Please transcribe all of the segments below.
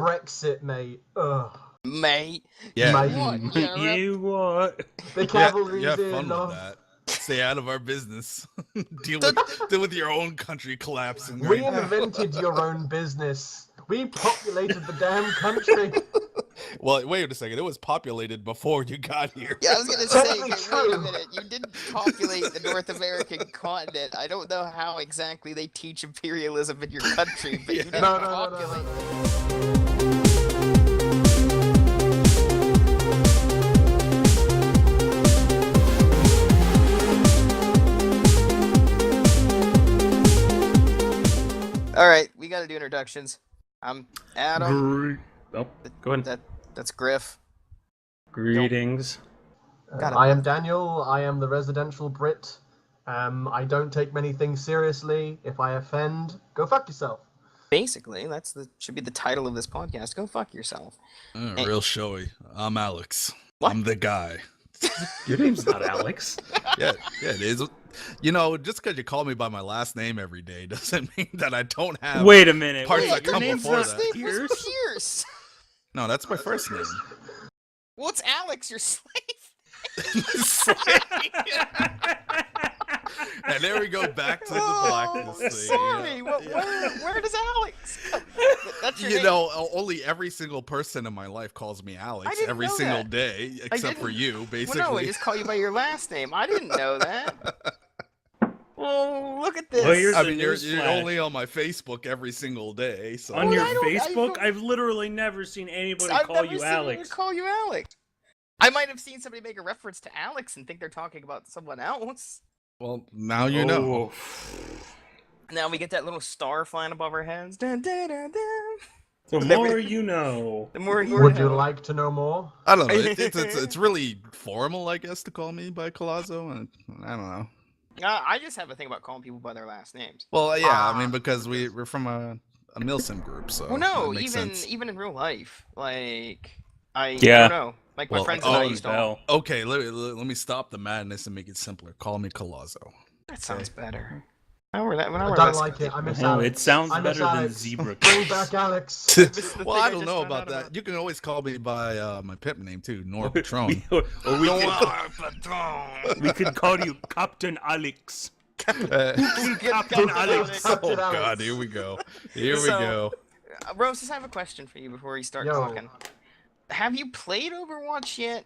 Brexit, mate. Ugh. Mate. Yeah. What? You what? The cavalry's yeah, in. fun love. with that. Stay out of our business. deal with your own country collapsing. We Right now. invented your own business. We populated the damn country. Well, wait a second. It was populated before you got here. Yeah, I was gonna say, Totally wait true. a minute. You didn't populate the North American continent. I don't know how exactly they teach imperialism in your country, but you didn't No. populate. All right, we gotta do introductions. I'm Adam. Oh, go ahead. That's Griff. Greetings. Got it. I am Daniel. I am the residential Brit. I don't take many things seriously. If I offend, go fuck yourself. Basically, should be the title of this podcast. Go fuck yourself. Real showy. I'm Alex. What? I'm the guy. Your name's not Alex. Yeah, it is. You know, just because you call me by my last name every day doesn't mean that I don't have. Wait a minute. Parts Wait, that your come name's before not that. Name was Pierce? Pierce. No, that's my first name. Well, it's Alex, your slave. And there we go back to the blackness thing. Sorry, Yeah. where does Alex? That's your You name. know, only every single person in my life calls me I Alex didn't every know single that. day, except for didn't- you, basically. Well, no, I just call you by your last name. I didn't know that. Well, look at this. Well, here's I the mean, you're newsflash. only on my Facebook every single day, so. On Well, your I don't- Facebook, I've literally never seen anybody I've call never you seen Alex. anyone call you Alex. I might have seen somebody make a reference to Alex and think they're talking about someone else. Well, now you know. Oh. Now we get that little star flying above our heads. Dun, dun, dun, dun. The more you know. The more you Would you know. like to know more? I don't know. It's really formal, I guess, to call me by Colazzo, and I don't know. I just have a thing about calling people by their last names. Well, yeah, I mean, because we're from a Milsim group, so. Well, no, that makes sense. even in real life, like I Yeah. don't know. Like my Well, friends and I oh, used to. Bell. Okay, let me stop the madness and make it simpler. Call me Colazzo. That sounds better. Now we're that. I don't like it. I miss Oh, Alex. it sounds I miss better than Alex. Zebra. Bring back Alex. This is the Well, thing I I don't just know found about out that. about. You can always call me by my pimp name too, Nor we, Patron. or we could call you Captain Alex. Captain Alex. Oh God, here we go. Here we So- go. Roses, I have a question for you before you start Yo. talking. Have you played Overwatch yet?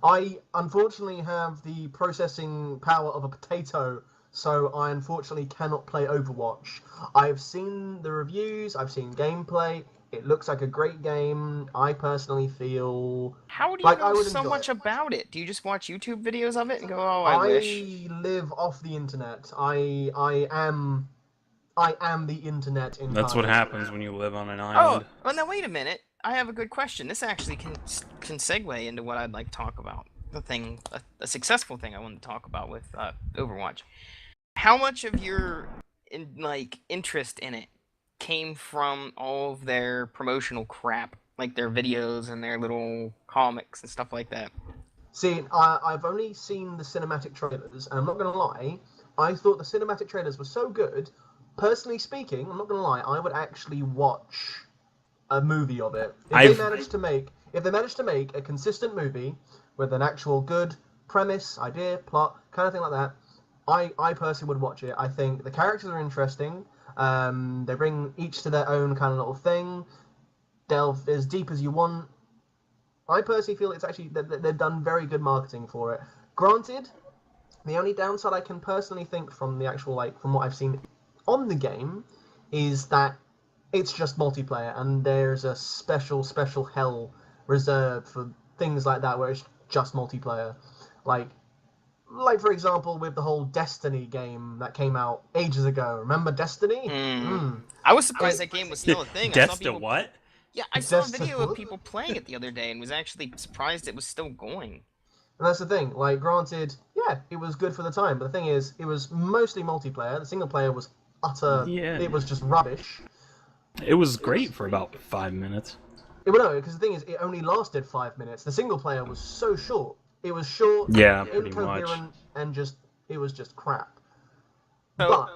I unfortunately have the processing power of a potato, so I unfortunately cannot play Overwatch. I've seen the reviews, I've seen gameplay. It looks like a great game. I personally feel How do you Like, I know would so enjoy much it. about it? Do you just watch YouTube videos of it and go, "Oh, I wish"? live off the internet. I am the internet in That's what part. happens when you live on an Oh, island. well, now wait a minute. I have a good question. This actually can segue into what I'd like to talk about. A successful thing I wanted to talk about with Overwatch. How much of your interest in it came from all of their promotional crap, like their videos and their little comics and stuff like that? See, I've only seen the cinematic trailers, and I'm not going to lie, I thought the cinematic trailers were so good. Personally speaking, I'm not going to lie, I would actually watch a movie of it. If they managed to make a consistent movie with an actual good premise, idea, plot, kind of thing like that, I personally would watch it. I think the characters are interesting. They bring each to their own kind of little thing. Delve as deep as you want. I personally feel it's actually they've done very good marketing for it. Granted, the only downside I can personally think from the actual from what I've seen on the game is that it's just multiplayer, and there's a special hell reserved for things like that where it's just multiplayer. Like for example, with the whole Destiny game that came out ages ago. Remember Destiny? I was surprised that game was still a thing. I saw Death to people... what? Yeah, I saw a Death to video of what? people playing it the other day and was actually surprised it was still going. And that's the thing. Like, granted, yeah, it was good for the time, but the thing is, it was mostly multiplayer. The single player was utter. Yeah. It was just rubbish. It was great for about 5 minutes. No, because the thing is, it only lasted 5 minutes. The single player was so short. It was short, Yeah, pretty incoherent, much. and it was just crap. So, But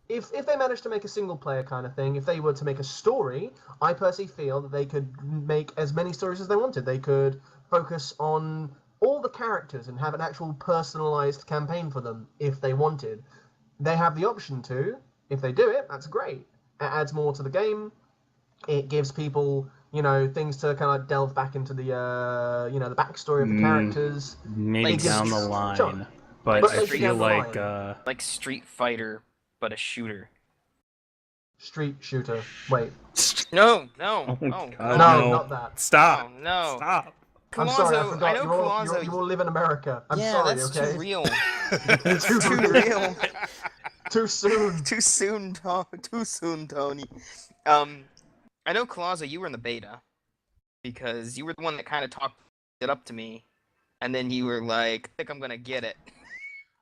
if they managed to make a single player kind of thing, if they were to make a story, I personally feel that they could make as many stories as they wanted. They could focus on all the characters and have an actual personalized campaign for them if they wanted. They have the option to. If they do it, that's great. It adds more to the game. It gives people, things to kind of delve back into the, the backstory of the characters. Maybe Like, down the line, sure. but But I maybe feel down the like line. Like Street Fighter, but a shooter. Street shooter. Wait. No. Oh, Oh, God, No, not that. Stop. Oh, no. Stop. I'm sorry, I Colosso, forgot. know You all Colosso. live in America. I'm Yeah, sorry, that's okay? too real. Too Too real. real. Too soon. Too soon, Tony. I know Colosso, you were in the beta because you were the one that kind of talked it up to me, and then you were like, "I think I'm gonna get it,"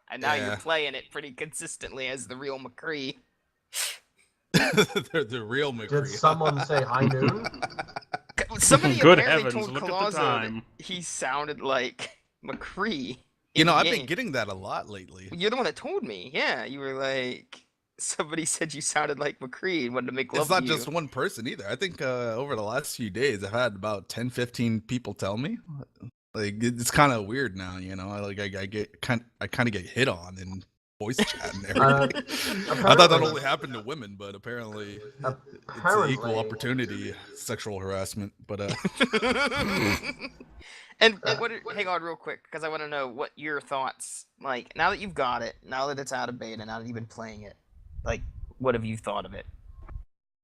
and now you're Yeah. playing it pretty consistently as the real McCree. They're the real Did McCree. someone say high noon? Somebody Good apparently heavens, told look at the Colosso that time. he sounded like McCree. You in know, the I've game. been getting that a lot lately. You're the one that told me. Yeah, you were like, somebody said you sounded like McCree and wanted to make love It's not to you. just one person either. I think over the last few days, I've had about 10, 15 people tell me. Like, it's kind of weird now, Like, I kind of get hit on in voice chat and everything. I thought that only happened to women, but apparently it's an Apparently. equal opportunity sexual harassment. But And hang on real quick, because I want to know what your thoughts, like, now that you've got it, now that it's out of beta, now that you've been playing it, like, what have you thought of it?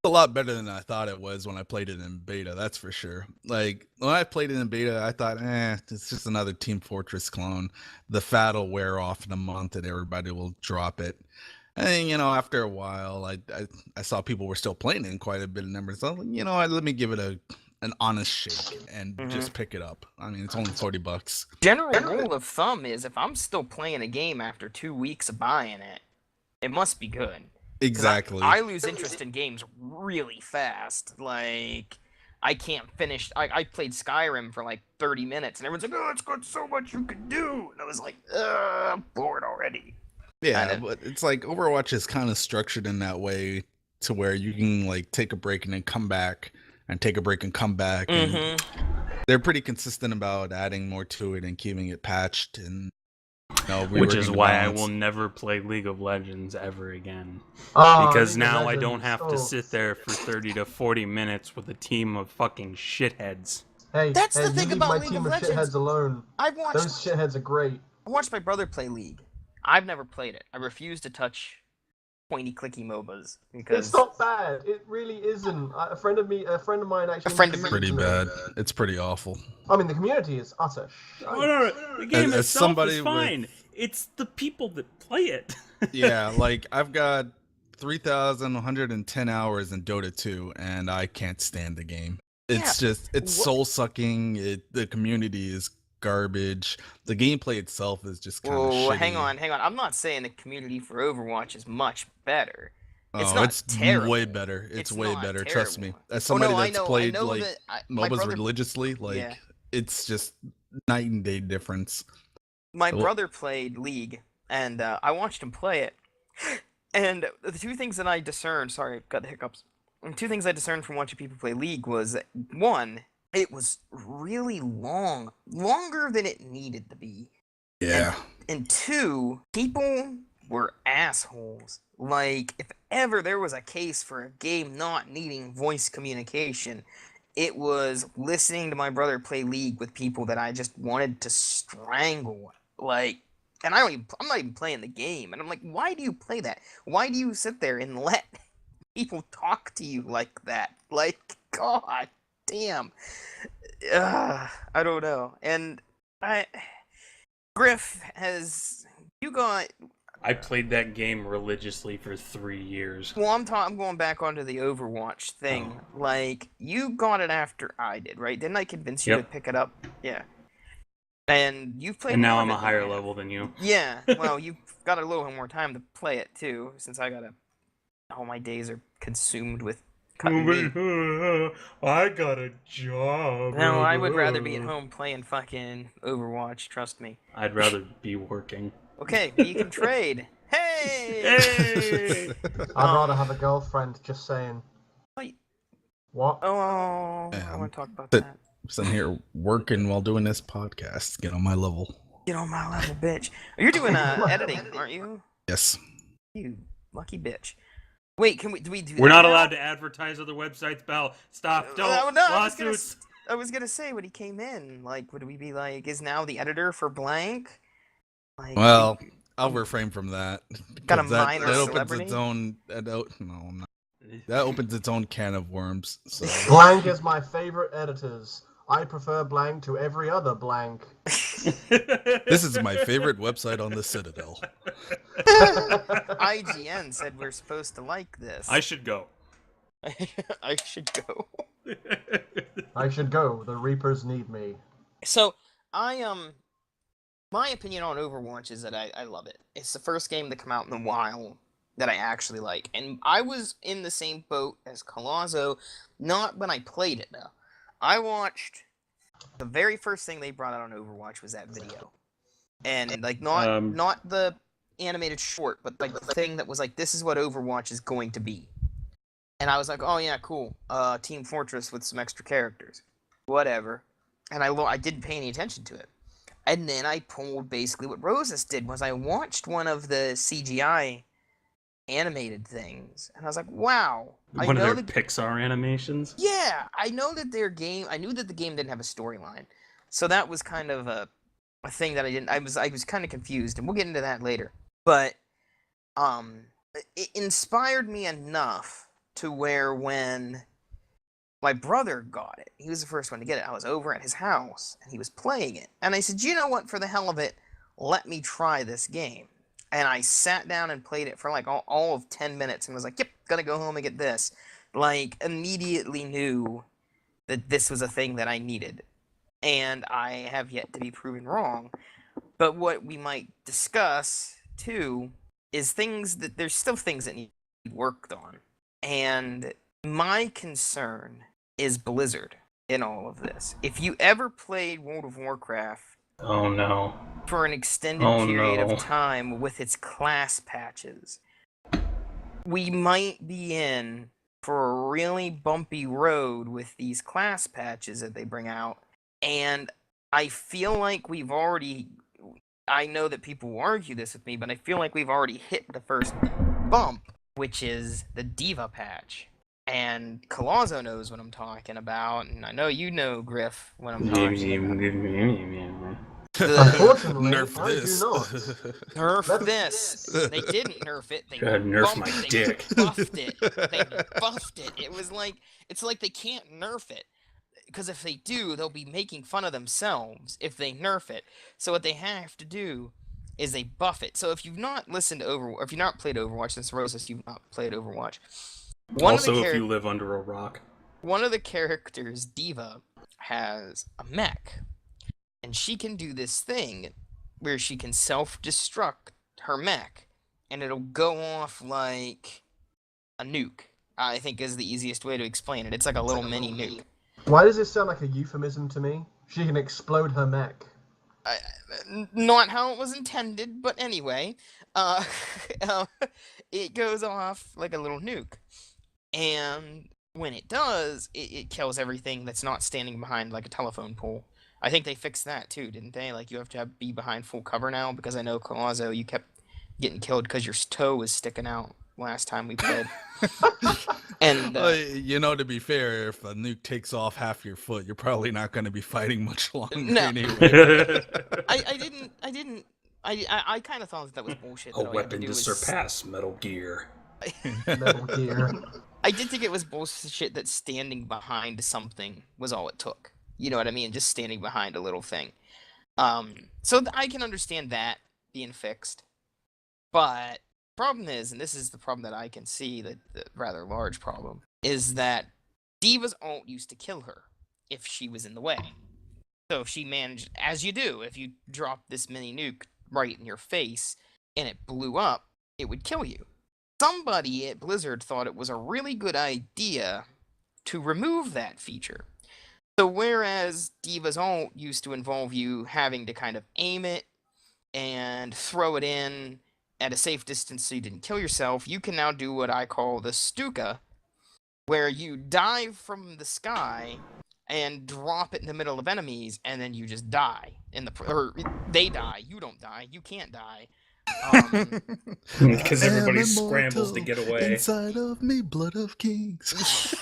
a lot better than I thought it was when I played it in beta, that's for sure. Like, when I played it in beta, I thought, it's just another Team Fortress clone. The fat will wear off in a month and everybody will drop it. And then, after a while, I saw people were still playing it in quite a bit of numbers. So I was like, let me give it an honest shake and just pick it up. I mean, it's only $40. General rule of thumb is if I'm still playing a game after 2 weeks of buying it, it must be good. 'Cause Exactly. I lose interest in games really fast. Like, I can't finish. I played Skyrim for like 30 minutes, and everyone's like, "Oh, it's got so much you can do," and I was like, "I'm bored already." Yeah, but it's like Overwatch is kind of structured in that way to where you can like take a break and then come back and take a break and come back. And they're pretty consistent about adding more to it and keeping it patched and Which is reworking the why I balance. will never play League of Legends ever again. Oh, Because League of now I don't Legends. have to Oh. sit there for 30 to 40 minutes with a team of fucking shitheads. Hey, That's the hey, thing you leave about my League team of of Legends. shitheads alone. I've watched. Those shitheads are great. I watched my brother play League. I've never played it. I refuse to touch pointy clicky MOBAs because It's not bad. It really isn't. A friend of mine actually. friend of introduced Pretty it to me. bad. It's pretty awful. I mean, the community is utter. The game As itself somebody is with- fine. It's the people that play it. Yeah, like I've got 3,110 hours in Dota 2 and I can't stand the game. It's it's soul sucking. The community is garbage. The gameplay itself is just kind of Whoa, shitty. hang on. I'm not saying the community for Overwatch is much better. It's Oh, not it's terrible. way better. It's way not better. Trust me. terrible. As somebody I that's know. played I know like that my MOBAs brother, religiously, like Yeah. it's just night and day difference. my Well- brother played League, and I watched him play it. And the two things that I discerned, sorry, got the hiccups. The two things I discerned from watching people play League was, one, it was really long, longer than it needed to be. Yeah. And two, people were assholes. Like, if ever there was a case for a game not needing voice communication, it was listening to my brother play League with people that I just wanted to strangle. Like, and I'm not even playing the game. And I'm like, why do you play that? Why do you sit there and let people talk to you like that? Like, God damn. I don't know. And Griff, I played that game religiously for 3 years. well, I'm going back onto the Overwatch thing. Like, you got it after I did, right? Didn't I convince you to Yep. pick it up? Yeah. And you've played And now more I'm of a it higher than I have. level than you. Yeah, well, you've got a little more time to play it, too, since all my days are consumed with cutting meat. I got a job. No, I would rather be at home playing fucking Overwatch, trust me. I'd rather be working. Okay, you can trade. Hey! Hey! I'd rather have a girlfriend, just saying. Wait. What? Oh, I Man. want to talk about But- that. Sitting here working while doing this podcast. Get on my level. Get on my level, bitch. You're doing editing, aren't you? Yes. You lucky bitch. Wait, do we do We're that not now? allowed to advertise other websites, Bell. Stop. Don't. No, Lawsuits. I was gonna say when he came in, like, would we be like, is now the editor for blank? Like, Well, I'll refrain from that. Got a 'cause that, minor that opens celebrity? its own. No. That opens its own can of worms. So Blank is my favorite editors. I prefer blank to every other blank. this is my favorite website on the Citadel. IGN said we're supposed to like this. I should go. I should go. I should go. The Reapers need me. So, my opinion on Overwatch is that I love it. It's the first game to come out in a while that I actually like. And I was in the same boat as Colazzo, not when I played it, though. I watched the very first thing they brought out on Overwatch was that video. And, like, not the animated short, but, like, the thing that was like, this is what Overwatch is going to be. And I was like, oh, yeah, cool. Team Fortress with some extra characters. Whatever. And I didn't pay any attention to it. And then I pulled basically what Rosas did, was I watched one of the CGI animated things, and I was like, wow. One of their Pixar animations? Yeah, I know that I knew that the game didn't have a storyline. So that was kind of a thing that I was kind of confused, and we'll get into that later. But it inspired me enough to where when my brother got it, he was the first one to get it. I was over at his house, and he was playing it. And I said, you know what, for the hell of it, let me try this game. And I sat down and played it for like all of 10 minutes and was like, yep, gotta go home and get this. Like, immediately knew that this was a thing that I needed. And I have yet to be proven wrong. But what we might discuss, too, is there's still things that need worked on. And my concern is Blizzard in all of this. If you ever played World of Warcraft, Oh no. for an extended period of time with its class patches, we might be in for a really bumpy road with these class patches that they bring out. And I feel like I know that people will argue this with me, but I feel like we've already hit the first bump, which is the Diva patch. And Colazzo knows what I'm talking about, and I know you know, Griff, what I'm talking about. Unfortunately, Nerf I this. do not. Nerf this. They didn't nerf it. They Nerf bumped my it. dick. They buffed it. They buffed it. It's like they can't nerf it, because if they do, they'll be making fun of themselves if they nerf it. So what they have to do is they buff it. So if you've not listened to Overwatch, if you've not played Overwatch, since Rosas, you've not played Overwatch. Also, if you live under a rock. One of the characters, Diva, has a mech. And she can do this thing where she can self-destruct her mech. And it'll go off like a nuke, I think is the easiest way to explain it. It's like a little mini nuke. Why does this sound like a euphemism to me? She can explode her mech. Not how it was intended, but anyway. It goes off like a little nuke. And when it does, it kills everything that's not standing behind like a telephone pole. I think they fixed that too, didn't they? Like, you have to be behind full cover now, because I know, Colazzo, you kept getting killed because your toe was sticking out last time we played. And to be fair, if a nuke takes off half your foot, you're probably not going to be fighting much longer No. anyway. I kind of thought that was bullshit. A weapon to surpass Metal Gear. Metal Gear. I did think it was bullshit that standing behind something was all it took. You know what I mean? Just standing behind a little thing. So I can understand that being fixed. But the problem is, and this is the problem that I can see, the rather large problem, is that Diva's ult used to kill her if she was in the way. So if she managed, as you do, if you drop this mini nuke right in your face and it blew up, it would kill you. Somebody at Blizzard thought it was a really good idea to remove that feature. So whereas Diva's ult used to involve you having to kind of aim it and throw it in at a safe distance so you didn't kill yourself, you can now do what I call the Stuka, where you dive from the sky and drop it in the middle of enemies, and then you just die or they die. You don't die. You can't die. Because everybody scrambles to get away. Inside of me, blood of kings.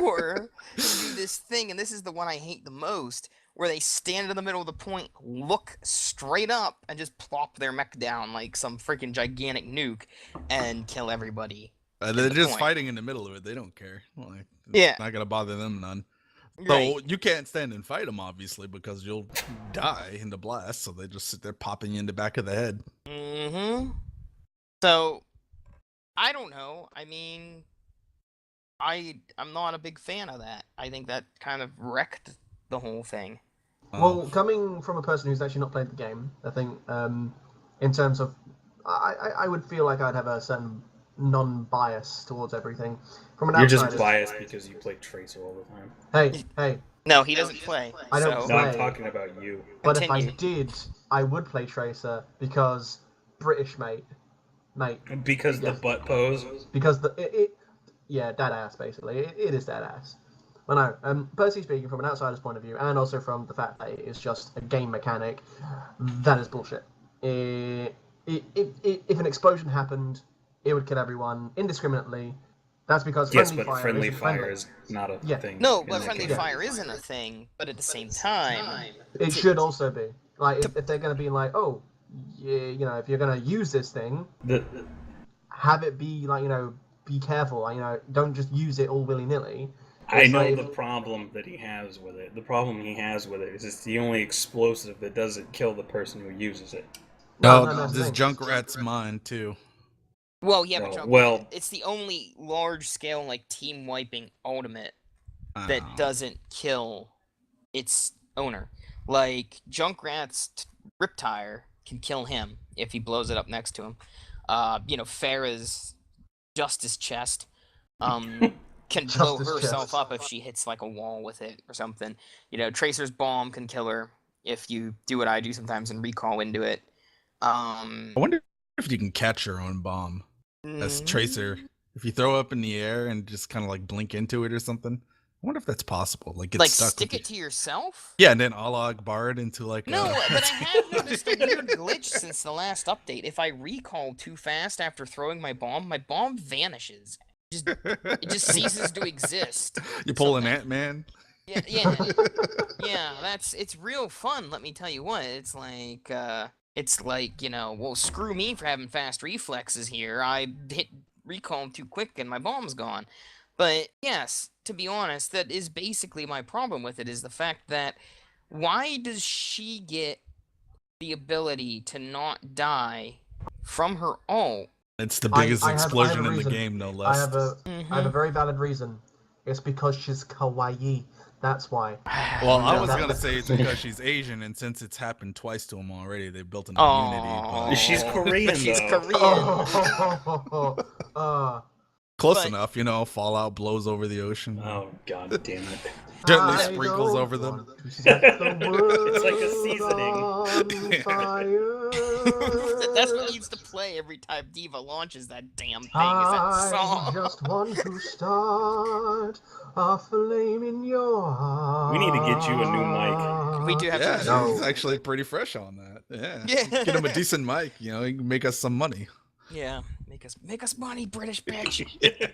Or you do this thing, and this is the one I hate the most, where they stand in the middle of the point, look straight up, and just plop their mech down like some freaking gigantic nuke and kill everybody. They're just fighting in the middle of it. They don't care. Like, Yeah. It's not gonna bother them none. Right. So you can't stand and fight them, obviously, because you'll die in the blast. So they just sit there popping you in the back of the head. Mm-hmm. So, I don't know. I mean, I'm not a big fan of that. I think that kind of wrecked the whole thing. Well, coming from a person who's actually not played the game, I think in terms of, I would feel like I'd have a certain non-bias towards everything. From an You're outsider, just biased because you play Tracer all the time. Hey, No, he doesn't play. I don't so- No, I'm Play. talking about you. but if I Continue. did, I would play Tracer because British mate, Because the Yes. butt pose. because yeah, dad ass basically. It is dad ass. Well, no, personally speaking, from an outsider's point of view, and also from the fact that it is just a game mechanic, that is bullshit. If an explosion happened, it would kill everyone indiscriminately. That's because Yes, friendly but fire friendly isn't fire friendly. is not a Yeah. thing. No, in but that friendly game. fire isn't a thing. But at the same time, It should also be. Like, if they're going to be like, oh, yeah, you know, if you're going to use this thing, The, have it be like, you know, be careful. Like, you know, don't just use it all willy-nilly. I It's know like- the problem that he has with it. The problem he has with it is it's the only explosive that doesn't kill the person who uses it. No, this that's the thing. Junkrat's mine too. well, yeah, but No, Junkrat, well- it's the only large-scale like team wiping ultimate that Oh. doesn't kill its owner. Like Junkrat's Riptire can kill him if he blows it up next to him. Farah's Justice Chest can blow Justice herself Chest. up if she hits like a wall with it or something. Tracer's Bomb can kill her if you do what I do sometimes and recall into it. I wonder if you can catch your own bomb as Tracer. If you throw it up in the air and just kind of like blink into it or something. I wonder if that's possible. Like, get like stuck stick with it to yourself? Yeah, and then Allah Akbar it into like No, a... but I have noticed a weird glitch since the last update. If I recall too fast after throwing my bomb vanishes. It just ceases to exist. You pull an somehow. Ant-Man. Yeah. It's real fun. Let me tell you what. It's like, well, screw me for having fast reflexes here. I hit recall too quick and my bomb's gone. But yes, to be honest, that is basically my problem with it, is the fact that why does she get the ability to not die from her ult? It's the I biggest have a explosion in the reason. game, no I less. have a very valid reason. It's because she's kawaii. That's why. Well, I Yeah, was that- gonna say it's because she's Asian, and since it's happened twice to him already, they built an Oh, immunity. She's Korean, but she's though. Korean. Close but- enough, you know. Fallout blows over the ocean, Oh, god damn it. gently I sprinkles don't over them. want to set the world It's like a seasoning. on fire. That's what needs to play every time Diva launches that damn thing, is that I song. just want to start a flame in your heart. We need to get you a new mic. We do have Yeah, to... No. he's actually pretty fresh on that. Yeah, Yeah. get him a decent mic. You know, he can make us some money. Yeah, make us money, British bitch. Yeah.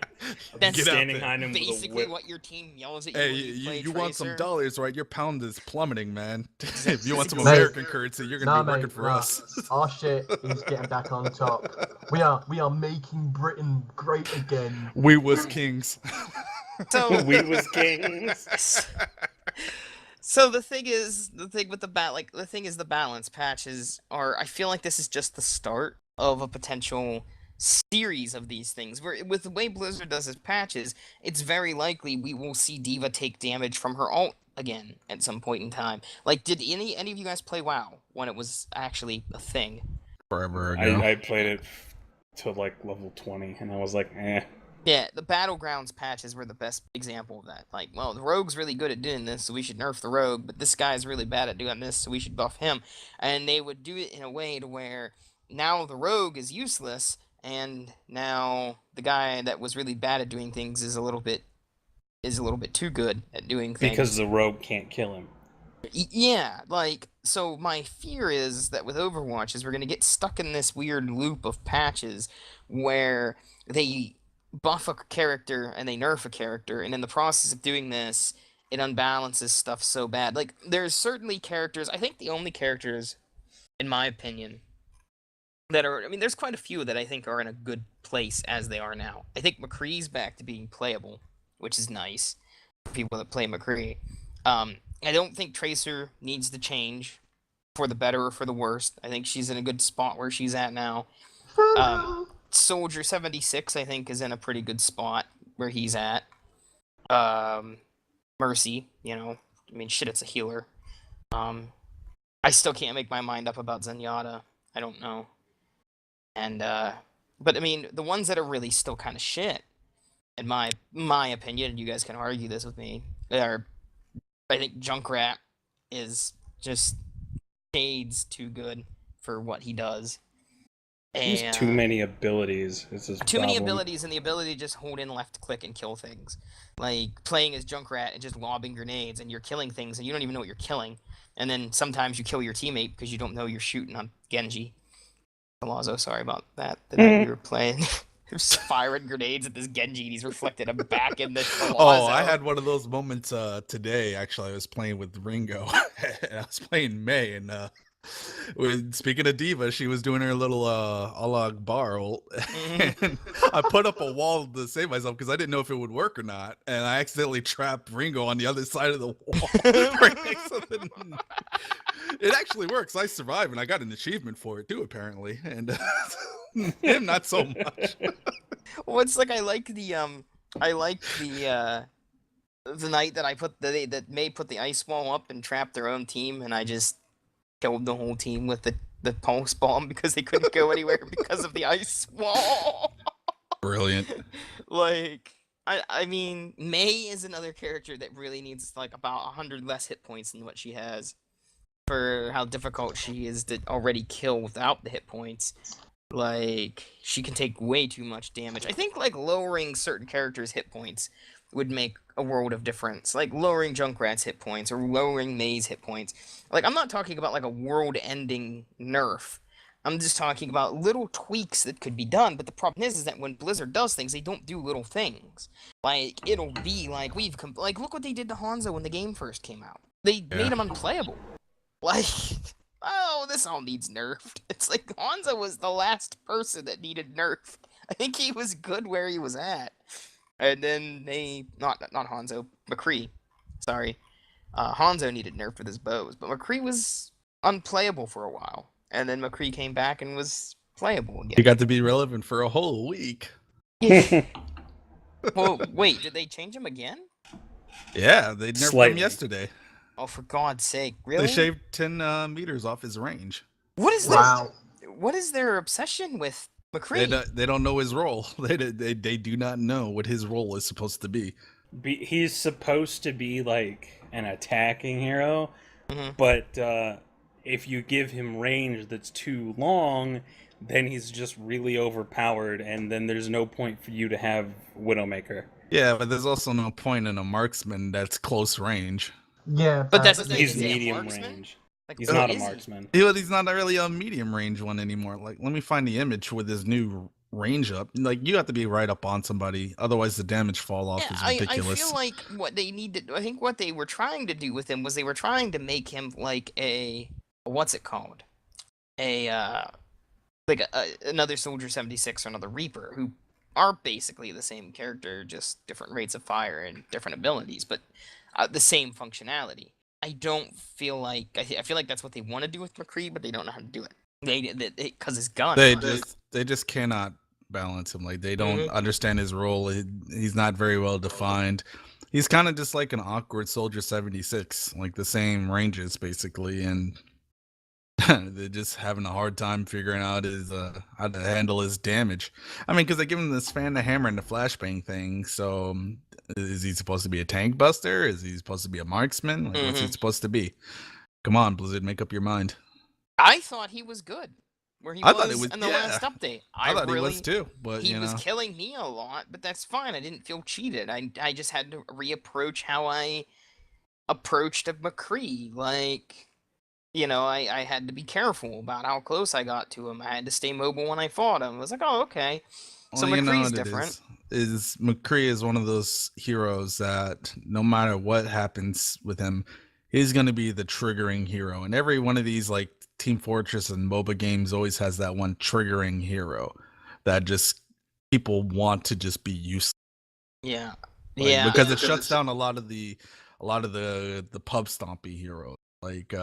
That's Get out Standing there. behind him with a Basically whip. what your team yells at you Hey, when you play you want some Tracer. dollars, right? Your pound is plummeting, man. If you want some Mate. American currency, you're gonna be working for nah. us. Our shit is getting back on top. We are making Britain great again. We was kings. So, We was kings. so the thing is the balance patches are. I feel like this is just the start of a potential series of these things. Where with the way Blizzard does its patches, it's very likely we will see Diva take damage from her ult again at some point in time. Like, did any of you guys play WoW when it was actually a thing? Forever ago. I played it to like level 20, and I was like, eh. Yeah, the Battlegrounds patches were the best example of that. Like, well, the Rogue's really good at doing this, so we should nerf the Rogue, but this guy's really bad at doing this, so we should buff him. And they would do it in a way to where now the rogue is useless, and now the guy that was really bad at doing things is a little bit too good at doing things. Because the rogue can't kill him. Yeah, like, so my fear is that with Overwatch is we're going to get stuck in this weird loop of patches where they buff a character and they nerf a character, and in the process of doing this, it unbalances stuff so bad. Like, there's certainly characters, I think the only characters, in my opinion, that are, I mean, there's quite a few that I think are in a good place as they are now. I think McCree's back to being playable, which is nice for people that play McCree. I don't think Tracer needs to change for the better or for the worst. I think she's in a good spot where she's at now. Soldier 76, I think, is in a pretty good spot where he's at. Mercy, you know, I mean, shit, it's a healer. I still can't make my mind up about Zenyatta. I don't know. And, but I mean, the ones that are really still kind of shit, in my opinion, and you guys can argue this with me, are, I think Junkrat is just shades too good for what he does. He's too many abilities. It's his too problem. many abilities, and the ability to just hold in left click and kill things. Like playing as Junkrat and just lobbing grenades, and you're killing things, and you don't even know what you're killing. And then sometimes you kill your teammate because you don't know you're shooting on Genji. Palazzo, sorry about that. The night we were playing. There's firing grenades at this Genji, and he's reflected them back in the Palazzo. Oh, I had one of those moments today. Actually, I was playing with Ringo. I was playing May, and speaking of Diva, she was doing her little Allah Akbar ult. And I put up a wall to save myself because I didn't know if it would work or not, and I accidentally trapped Ringo on the other side of the wall. Right next to the... It actually works. I survived, and I got an achievement for it too, apparently. And him, not so much. Well, it's like I like the night that that May put the ice wall up and trapped their own team, and I just killed the whole team with the pulse bomb because they couldn't go anywhere because of the ice wall. Brilliant. Like, I mean, May is another character that really needs like about 100 less hit points than what she has for how difficult she is to already kill without the hit points. Like, she can take way too much damage. I think, like, lowering certain characters' hit points would make a world of difference. Like, lowering Junkrat's hit points or lowering May's hit points. Like, I'm not talking about, like, a world-ending nerf. I'm just talking about little tweaks that could be done, but the problem is that when Blizzard does things, they don't do little things. Like, it'll be like, like, look what they did to Hanzo when the game first came out. They made him unplayable. Like, oh, this all needs nerfed. It's like Hanzo was the last person that needed nerfed. I think he was good where he was at. And then not Hanzo, McCree. Sorry. Hanzo needed nerfed with his bows, but McCree was unplayable for a while. And then McCree came back and was playable again. He got to be relevant for a whole week. Well, wait, did they change him again? Yeah, they nerfed him yesterday. Oh, for God's sake, really? They shaved 10 meters off his range. What is Wow. What is their obsession with McCree? They don't know his role. They do not know what his role is supposed to be. He's supposed to be like an attacking hero, but if you give him range that's too long, then he's just really overpowered, and then there's no point for you to have Widowmaker. Yeah, but there's also no point in a marksman that's close range. Yeah, but that's the thing. He's Is he a medium marksman? range. Like, He's not a marksman. He's not really a medium range one anymore. Like, let me find the image with his new range up. Like, you have to be right up on somebody, otherwise the damage fall off is ridiculous. I feel like what they need to. I think what they were trying to do with him was they were trying to make him like a what's it called? Another Soldier 76 or another Reaper, who are basically the same character, just different rates of fire and different abilities, but the same functionality. I don't feel like I feel like that's what they want to do with McCree, but they don't know how to do it. Because his gun. They just cannot balance him. Like, they don't understand his role. He's not very well defined. He's kind of just like an awkward Soldier 76, like the same ranges basically, and they're just having a hard time figuring out how to handle his damage. I mean, because they give him this fan the hammer and the flashbang thing. So, is he supposed to be a tank buster? Is he supposed to be a marksman? Like, what's he supposed to be? Come on, Blizzard, make up your mind. I thought he was good. where he I was, thought it was in the last update. I thought he was too, but he was killing me a lot, but that's fine. I didn't feel cheated. I just had to reapproach how I approached a McCree. Like, I had to be careful about how close I got to him. I had to stay mobile when I fought him. I was like, oh, okay. So McCree's different. Is McCree is one of those heroes that no matter what happens with him, he's going to be the triggering hero. And every one of these like Team Fortress and MOBA games always has that one triggering hero that just people want to just be useless. Yeah. Because it shuts down a lot of the pub stompy heroes. Like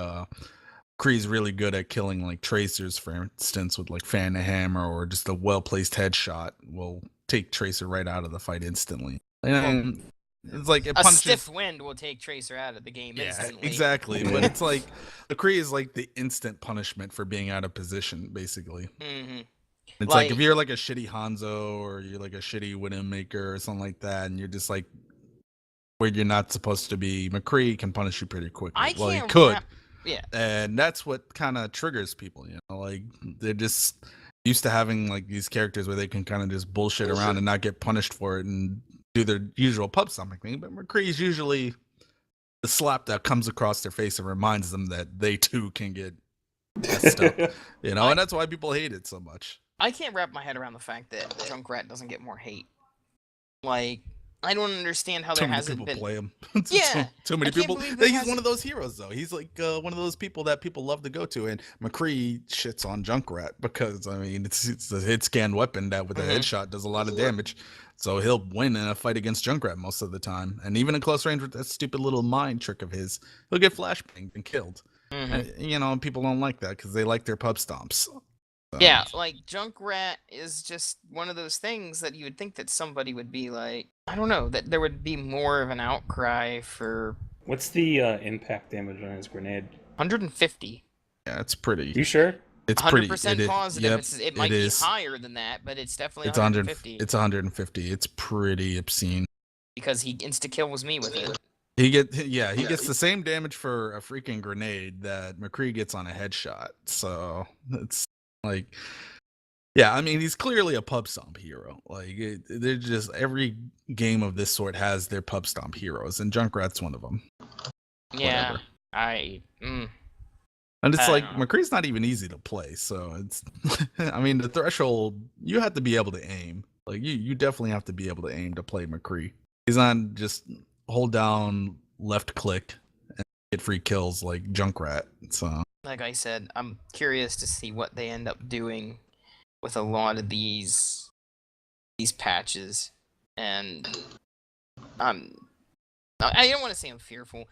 Kree's really good at killing like tracers, for instance, with like Fan the Hammer, or just a well-placed headshot will take Tracer right out of the fight instantly. And it's like a stiff wind will take Tracer out of the game instantly. Exactly. But it's like the Kree is like the instant punishment for being out of position, basically. Mm-hmm. It's like if you're like a shitty Hanzo or you're like a shitty Widowmaker or something like that, and you're just like where you're not supposed to be, McCree can punish you pretty quickly. Well, he could. Yeah. And that's what kind of triggers people, like they're just used to having like these characters where they can kind of just bullshit around and not get punished for it and do their usual pub stomping thing. But McCree's usually the slap that comes across their face and reminds them that they too can get messed up, and that's why people hate it so much. I can't wrap my head around the fact that Junkrat doesn't get more hate. Like, I don't understand how there hasn't been. Too many people play him. Yeah, too many people. He's one of those heroes, though. He's like one of those people that people love to go to. And McCree shits on Junkrat because it's a hit scan weapon that with a headshot does a lot of damage. So he'll win in a fight against Junkrat most of the time. And even in close range with that stupid little mind trick of his, he'll get flashbanged and killed. And, people don't like that because they like their pub stomps. Yeah, like Junkrat is just one of those things that you would think that somebody would be like, I don't know, that there would be more of an outcry for. What's the impact damage on his grenade? 150. Yeah, it's pretty. You sure? It's 100% positive. Yep, it might be higher than that, but it's definitely 150. It's 150. It's pretty obscene. Because he insta kills me with it. He gets the same damage for a freaking grenade that McCree gets on a headshot. So it's like, he's clearly a pub stomp hero. Like, they're just every game of this sort has their pub stomp heroes, and Junkrat's one of them. Yeah, and it's like McCree's not even easy to play. So it's, the threshold, you have to be able to aim. Like you definitely have to be able to aim to play McCree. He's not just hold down left click and get free kills like Junkrat. So. Like I said, I'm curious to see what they end up doing with a lot of these patches, and I don't want to say I'm fearful.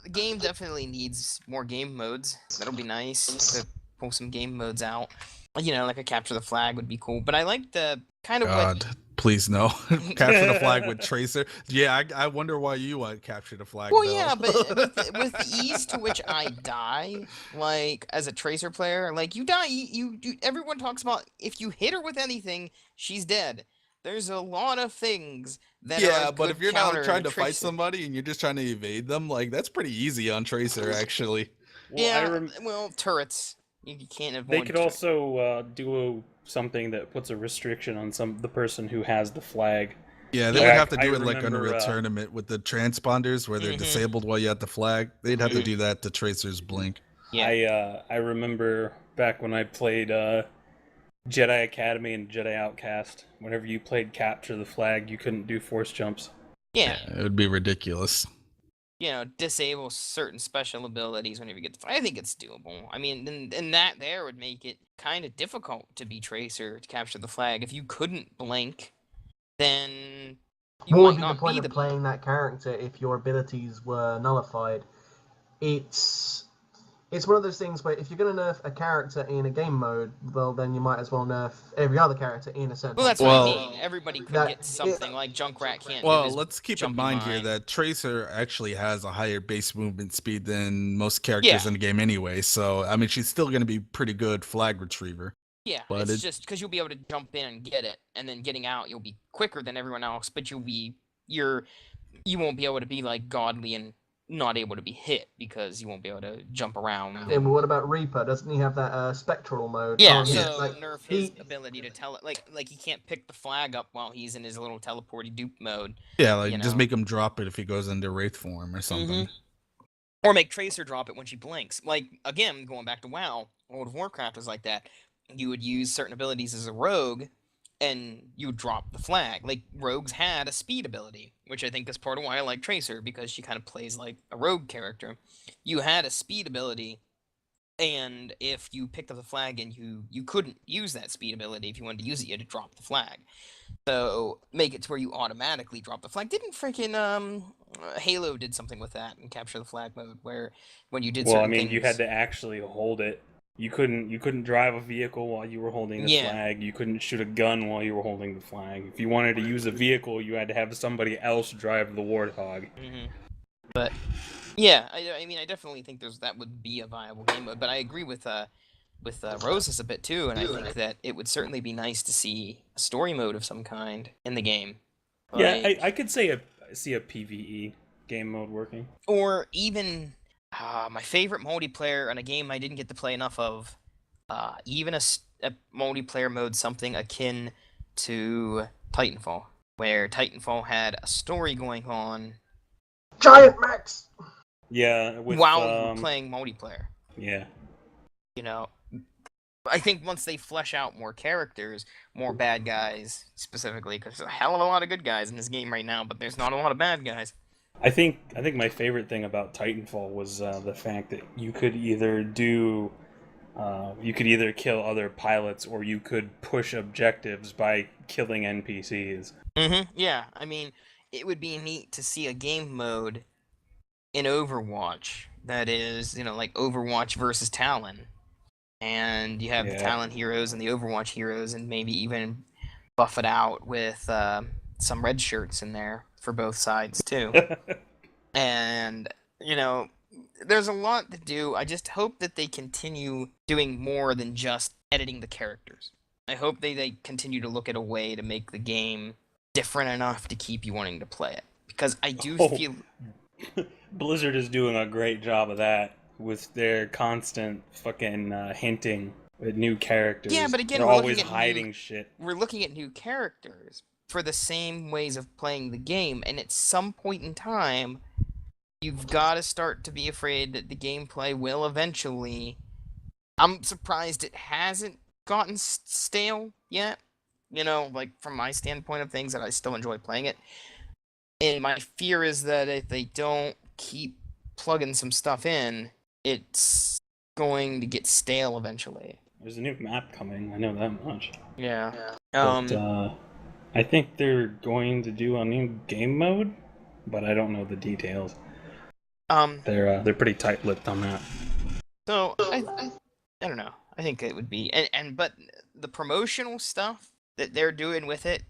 The game definitely needs more game modes. That'll be nice to pull some game modes out. Like a capture the flag would be cool. But I like the kind of please no. Capture the flag with Tracer. Yeah, I wonder why you want capture the flag. Well, yeah, but with the ease to which I die, like as a Tracer player, like you die, you everyone talks about if you hit her with anything, she's dead. There's a lot of things that are but if you're not trying to fight somebody and you're just trying to evade them, like that's pretty easy on Tracer actually. Well, turrets. You can't avoid. They could also do something that puts a restriction on the person who has the flag. Yeah, they would have to do it like Unreal Tournament with the transponders where they're disabled while you have the flag. They'd have to do that to Tracer's blink. Yeah. I remember back when I played Jedi Academy and Jedi Outcast. Whenever you played Capture the Flag, you couldn't do force jumps. Yeah, it would be ridiculous. Disable certain special abilities whenever you get the. I think it's doable. And that there would make it kind of difficult to be Tracer to capture the flag. If you couldn't blink, then you what might would be not the point be of playing that character if your abilities were nullified? It's one of those things where if you're going to nerf a character in a game mode, well, then you might as well nerf every other character in a sense. Well, that's what I mean. Everybody could get something like Junkrat can't. Well, let's keep in mind here that Tracer actually has a higher base movement speed than most characters in the game anyway. So, she's still going to be pretty good flag retriever. Yeah, but it's just because you'll be able to jump in and get it, and then getting out, you'll be quicker than everyone else, but you won't be able to be like godly and not able to be hit because you won't be able to jump around. Yeah, but what about Reaper? Doesn't he have that spectral mode? Yeah, Can't he? so Like, nerf his ability to like he can't pick the flag up while he's in his little teleporty dupe mode. Yeah, like you just know? make him drop it if he goes into wraith form or something. Or make Tracer drop it when she blinks. Like, again, going back to WoW, World of Warcraft was like that. You would use certain abilities as a rogue, and you would drop the flag. Like, rogues had a speed ability, which I think is part of why I like Tracer, because she kind of plays like a rogue character. You had a speed ability, and if you picked up the flag and you couldn't use that speed ability, if you wanted to use it, you had to drop the flag. So make it to where you automatically drop the flag. Didn't freaking Halo did something with that in capture the flag mode, where when you did certain things, you had to actually hold it. You couldn't drive a vehicle while you were holding the flag. You couldn't shoot a gun while you were holding the flag. If you wanted to use a vehicle, you had to have somebody else drive the Warthog. But yeah, I mean, I definitely think that would be a viable game mode. But I agree with Roses a bit too, and I think that it would certainly be nice to see a story mode of some kind in the game. Yeah, I could see a PvE game mode working. Or even my favorite multiplayer in a game I didn't get to play enough of, even a multiplayer mode, something akin to Titanfall, where Titanfall had a story going on. Giant Max! Yeah, while playing multiplayer. Yeah. You know, I think once they flesh out more characters, more bad guys, specifically, because there's a hell of a lot of good guys in this game right now, but there's not a lot of bad guys. I think my favorite thing about Titanfall was the fact that you could either kill other pilots, or you could push objectives by killing NPCs. Yeah, I mean, it would be neat to see a game mode in Overwatch that is, like Overwatch versus Talon. And you have the Talon heroes and the Overwatch heroes, and maybe even buff it out with some red shirts in there for both sides, too. And, there's a lot to do. I just hope that they continue doing more than just editing the characters. I hope they continue to look at a way to make the game different enough to keep you wanting to play it. Because I do feel... Blizzard is doing a great job of that with their constant fucking hinting at new characters. Yeah, but again, they're always hiding shit. We're looking at new characters for the same ways of playing the game, and at some point in time, you've got to start to be afraid that the gameplay will eventually... I'm surprised it hasn't gotten stale yet. Like, from my standpoint of things, that I still enjoy playing it. And my fear is that if they don't keep plugging some stuff in, it's going to get stale eventually. There's a new map coming, I know that much. Yeah. But, I think they're going to do a new game mode, but I don't know the details. They're pretty tight-lipped on that. So, I don't know. I think it would be... But the promotional stuff that they're doing with it,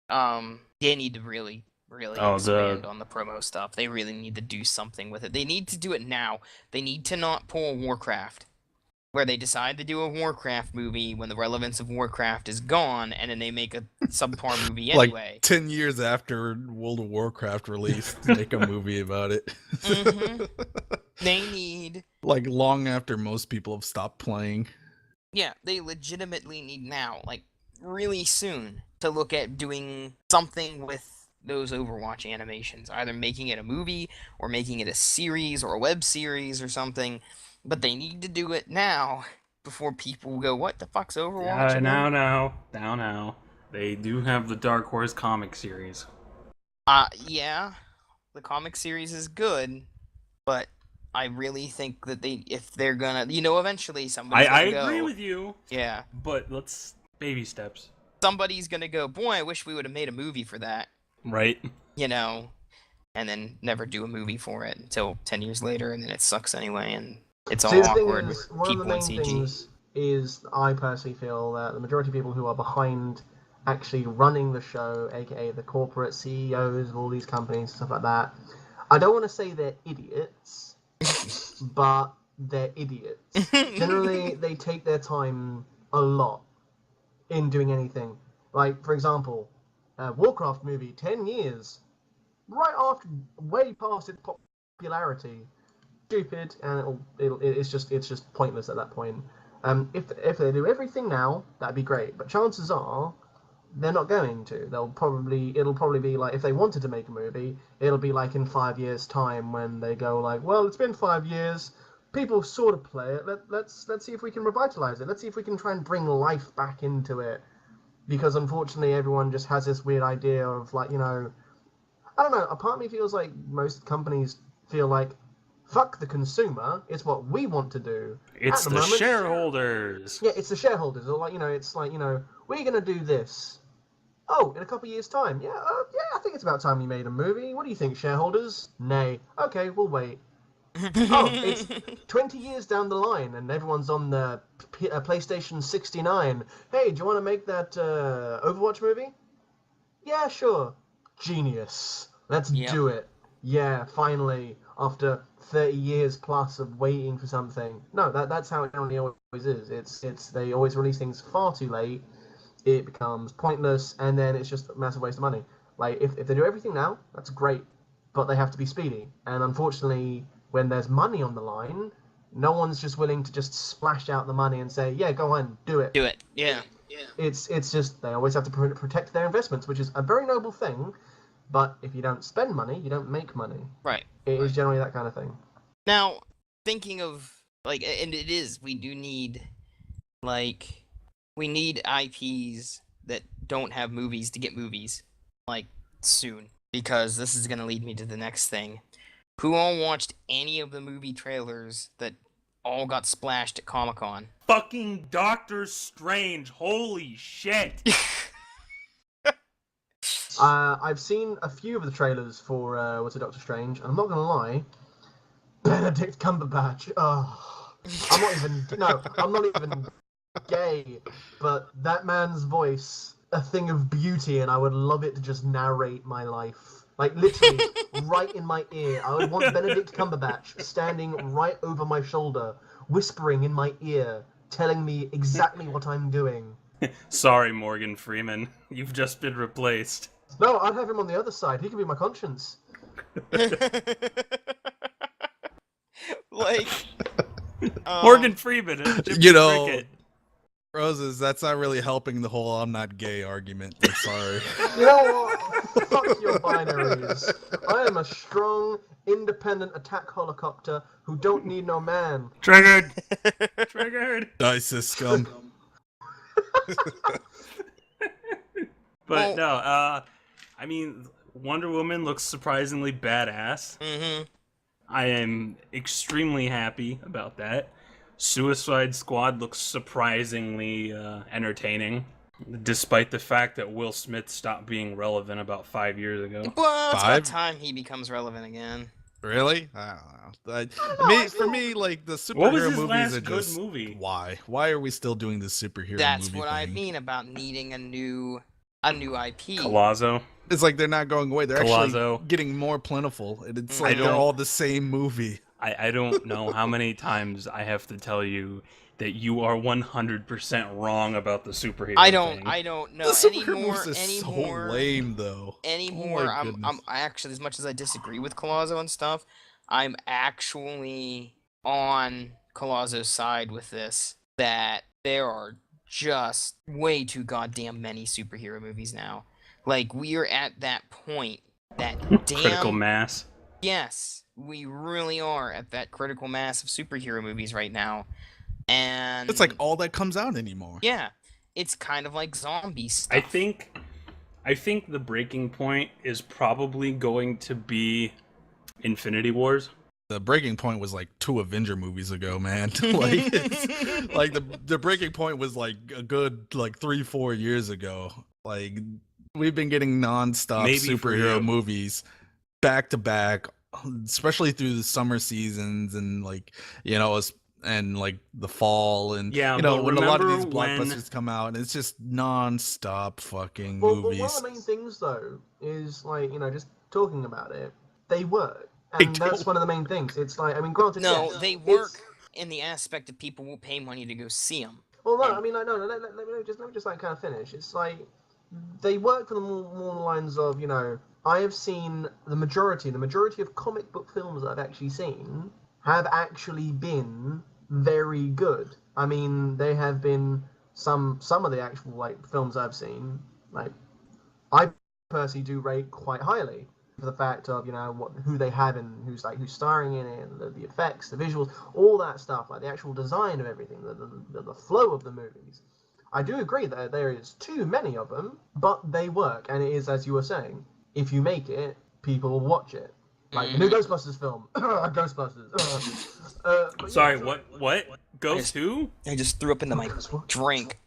they need to really expand on the promo stuff. They really need to do something with it. They need to do it now. They need to not pull Warcraft, where they decide to do a Warcraft movie when the relevance of Warcraft is gone, and then they make a subpar movie anyway. Like 10 years after World of Warcraft released, make a movie about it. They need... Like long after most people have stopped playing. Yeah, they legitimately need now, like really soon, to look at doing something with those Overwatch animations, either making it a movie or making it a series or a web series or something, but they need to do it now before people go, what the fuck's Overwatch? Now. They do have the Dark Horse comic series. Yeah, the comic series is good, but I really think that if they're gonna, eventually somebody's gonna go... I agree with you. Yeah. But let's... baby steps. Somebody's gonna go, boy, I wish we would have made a movie for that. Right. And then never do a movie for it until 10 years later, and then it sucks anyway, and it's all awkward with people in CG. Things is, I personally feel that the majority of people who are behind actually running the show, aka the corporate CEOs of all these companies, stuff like that, I don't want to say they're idiots, but they're idiots. Generally, they take their time a lot in doing anything. Like, for example, Warcraft movie, 10 years, right after, way past its popularity. Stupid, and it's just pointless at that point. If they do everything now, that'd be great. But chances are, they're not going to. It'll probably be like, if they wanted to make a movie, it'll be like in 5 years' time when they go like, well, it's been 5 years, people sort of play it. Let's see if we can revitalize it. Let's see if we can try and bring life back into it. Because unfortunately, everyone just has this weird idea of like, I don't know. A part of me feels like most companies feel like, fuck the consumer. It's what we want to do. It's the shareholders. Yeah, it's the shareholders. Or like, it's like, we're gonna do this. Oh, in a couple of years' time. Yeah, I think it's about time you made a movie. What do you think, shareholders? Nay. Okay, we'll wait. Oh, it's 20 years down the line, and everyone's on the PlayStation 69. Hey, do you want to make that Overwatch movie? Yeah, sure. Genius. Let's do it. Yeah, finally, after 30 years plus of waiting for something. No, that's how it only always is. It's they always release things far too late. It becomes pointless, and then it's just a massive waste of money. Like, if they do everything now, that's great, but they have to be speedy. And unfortunately, when there's money on the line, no one's just willing to just splash out the money and say, yeah, go on, do it. Do it, yeah. It's just, they always have to protect their investments, which is a very noble thing, but if you don't spend money, you don't make money. Right. It is generally that kind of thing. Now, thinking of, like, and it is, we do need, like, we need IPs that don't have movies to get movies, like, soon. Because this is going to lead me to the next thing. Who all watched any of the movie trailers that all got splashed at Comic-Con? Fucking Doctor Strange, holy shit! I've seen a few of the trailers for Doctor Strange, and I'm not gonna lie, Benedict Cumberbatch. Oh, I'm not even gay, but that man's voice, a thing of beauty, and I would love it to just narrate my life. Like, literally, right in my ear. I would want Benedict Cumberbatch standing right over my shoulder, whispering in my ear, telling me exactly what I'm doing. Sorry, Morgan Freeman. You've just been replaced. No, I'd have him on the other side. He could be my conscience. Like... Morgan Freeman and Jim Cricket. Roses, that's not really helping the whole I'm not gay argument. I'm sorry. You know what? Fuck your binaries. I am a strong, independent attack helicopter who don't need no man. Triggered! Triggered! Dice scum. But no, I mean, Wonder Woman looks surprisingly badass. Mm-hmm. I am extremely happy about that. Suicide Squad looks surprisingly entertaining, despite the fact that Will Smith stopped being relevant about 5 years ago. Well, it's about time he becomes relevant again. Really? I don't know. For me, like, the superhero movies are just... movie? Why? Why are we still doing this superhero That's movie what thing? I mean about needing a new IP. Colazo. It's like they're not going away. They're actually getting more plentiful. It's like they're all the same movie. I don't know how many times I have to tell you that you are 100% wrong about the superhero thing. I don't know. The superhero movies are so lame, though. Anymore, I'm actually, as much as I disagree with Colazo and stuff, I'm actually on Colazo's side with this, that there are just way too goddamn many superhero movies now. Like, we are at that point, that damn... critical mass. Yes, we really are at that critical mass of superhero movies right now. And it's like all that comes out anymore. Yeah, it's kind of like zombie stuff. I think the breaking point is probably going to be Infinity Wars. The breaking point was like 2 Avenger movies ago, man. Like the breaking point was like a good 3-4 years ago. Like, we've been getting nonstop superhero movies back to back, especially through the summer seasons and and like the fall and when a lot of these blockbusters come out, and it's just nonstop fucking movies. Well, one of the main things though is just talking about it, they work, and that's one of the main things. It's like, I mean, granted, they work in the aspect of people will pay money to go see them. Well, no, I mean, let me just kind of finish. It's like they work for the more lines of I have seen the majority of comic book films that I've actually seen have actually been very good. I mean, they have been some of the actual like films I've seen, like I personally do rate quite highly for the fact of who they have and who's starring in it, and the effects, the visuals, all that stuff, like the actual design of everything, the flow of the movies. I do agree that there is too many of them, but they work, and it is, as you were saying, if you make it, people will watch it. Like the new Ghostbusters film, Ghostbusters. Sorry, what? Ghost who? I just threw up into my drink.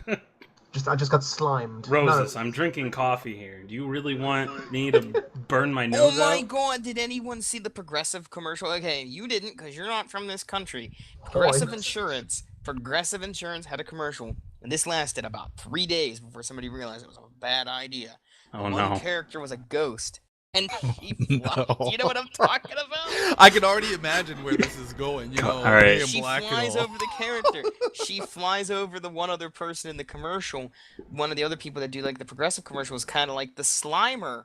I just got slimed. Roses, no. I'm drinking coffee here. Do you really want me to burn my nose out? Oh my god, did anyone see the Progressive commercial? Okay, you didn't, because you're not from this country. Progressive Insurance had a commercial, and this lasted about 3 days before somebody realized it was a bad idea. Oh no. One character was a ghost. And she flies. You know what I'm talking about? I can already imagine where this is going. All right. She flies over the character. She flies over the one other person in the commercial. One of the other people that do like the Progressive commercial is kind of like the Slimer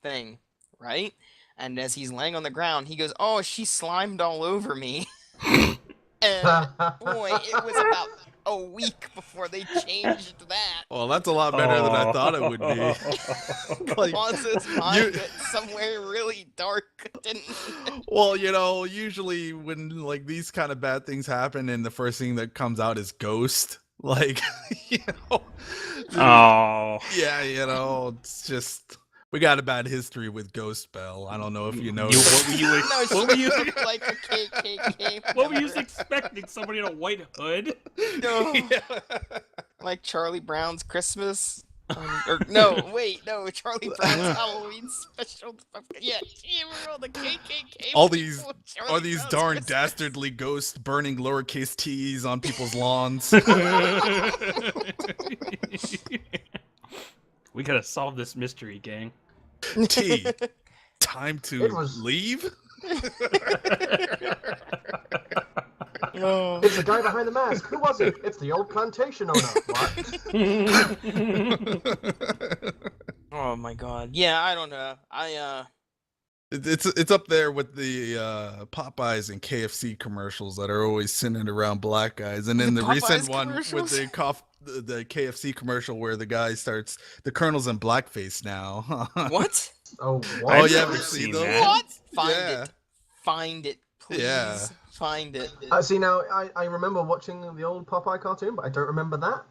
thing, right? And as he's laying on the ground, he goes, "Oh, she slimed all over me." And boy, it was about a week before they changed that. Well, that's a lot better than I thought it would be. Like, Fonz's mind went somewhere really dark, didn't it? Well, usually when like these kind of bad things happen and the first thing that comes out is Ghost, like, Oh. Yeah, it's just... We got a bad history with Ghost Bell. I don't know if you know. What were you like a KKK? What were you expecting? Somebody in a white hood? No. Yeah. Like Charlie Brown's Christmas? Charlie Brown's Halloween special. Yeah, all the KKK. All these darn Christmas. Dastardly ghosts burning lowercase t's on people's lawns. We gotta solve this mystery, gang. T. Time to leave? Oh. It's the guy behind the mask. Who was it? It's the old plantation owner. What? Oh my god. Yeah, I don't know. It's up there with the Popeyes and KFC commercials that are always centered around black guys, and then the recent one with the KFC commercial where the guy starts, the Colonel's in blackface now. What? Oh, what? Oh, you haven't seen those? What? Find it, please. Yeah. Find it. See, now I remember watching the old Popeye cartoon, but I don't remember that.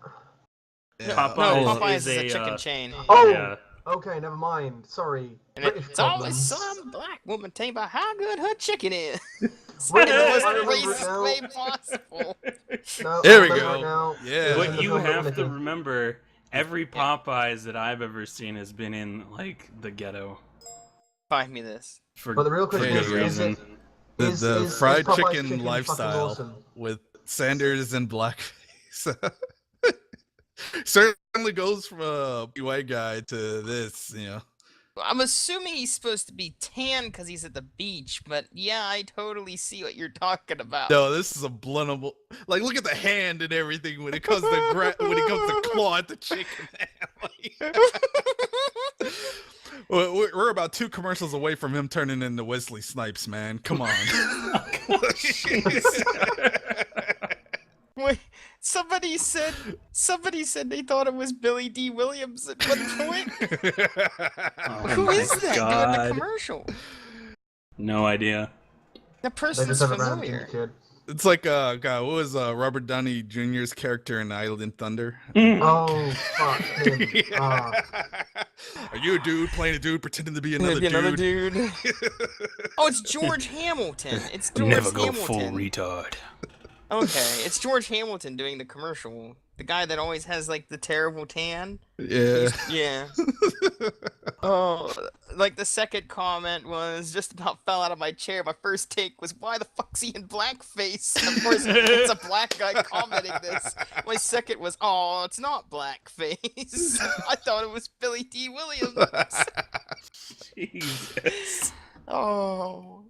Yeah. Popeyes is a chicken chain. Oh. Yeah. Okay, never mind. Sorry. And it's always some black woman telling about how good her chicken is. Right, in the most racist way possible. No, there we go. Yeah. What you have to remember, every Popeyes that I've ever seen has been in, like, the ghetto. Find me this. But the real question is the fried chicken lifestyle awesome? with Sanders and blackface. Certainly goes from a white guy to this, I'm assuming he's supposed to be tan because he's at the beach, but yeah, I totally see what you're talking about. No, this is a bluntable. Like, look at the hand and everything when it comes to claw at the chicken. We're about 2 commercials away from him turning into Wesley Snipes, man. Come on. Wait, somebody said they thought it was Billy D. Williams at one point. Who is that doing the commercial? No idea. The person's familiar. It's like what was Robert Downey Jr.'s character in Island Thunder? Oh, fuck him. Are you a dude playing a dude pretending to be another dude? Oh, it's George Hamilton. It's George Never go Hamilton. full retard. Okay, it's George Hamilton doing the commercial. The guy that always has, like, the terrible tan. Yeah. Yeah. Oh, like, the second comment was, just about fell out of my chair. My first take was, why the fuck's he in blackface? Of course, it's a black guy commenting this. My second was, oh, it's not blackface. I thought it was Billy D. Williams. Jesus. Oh.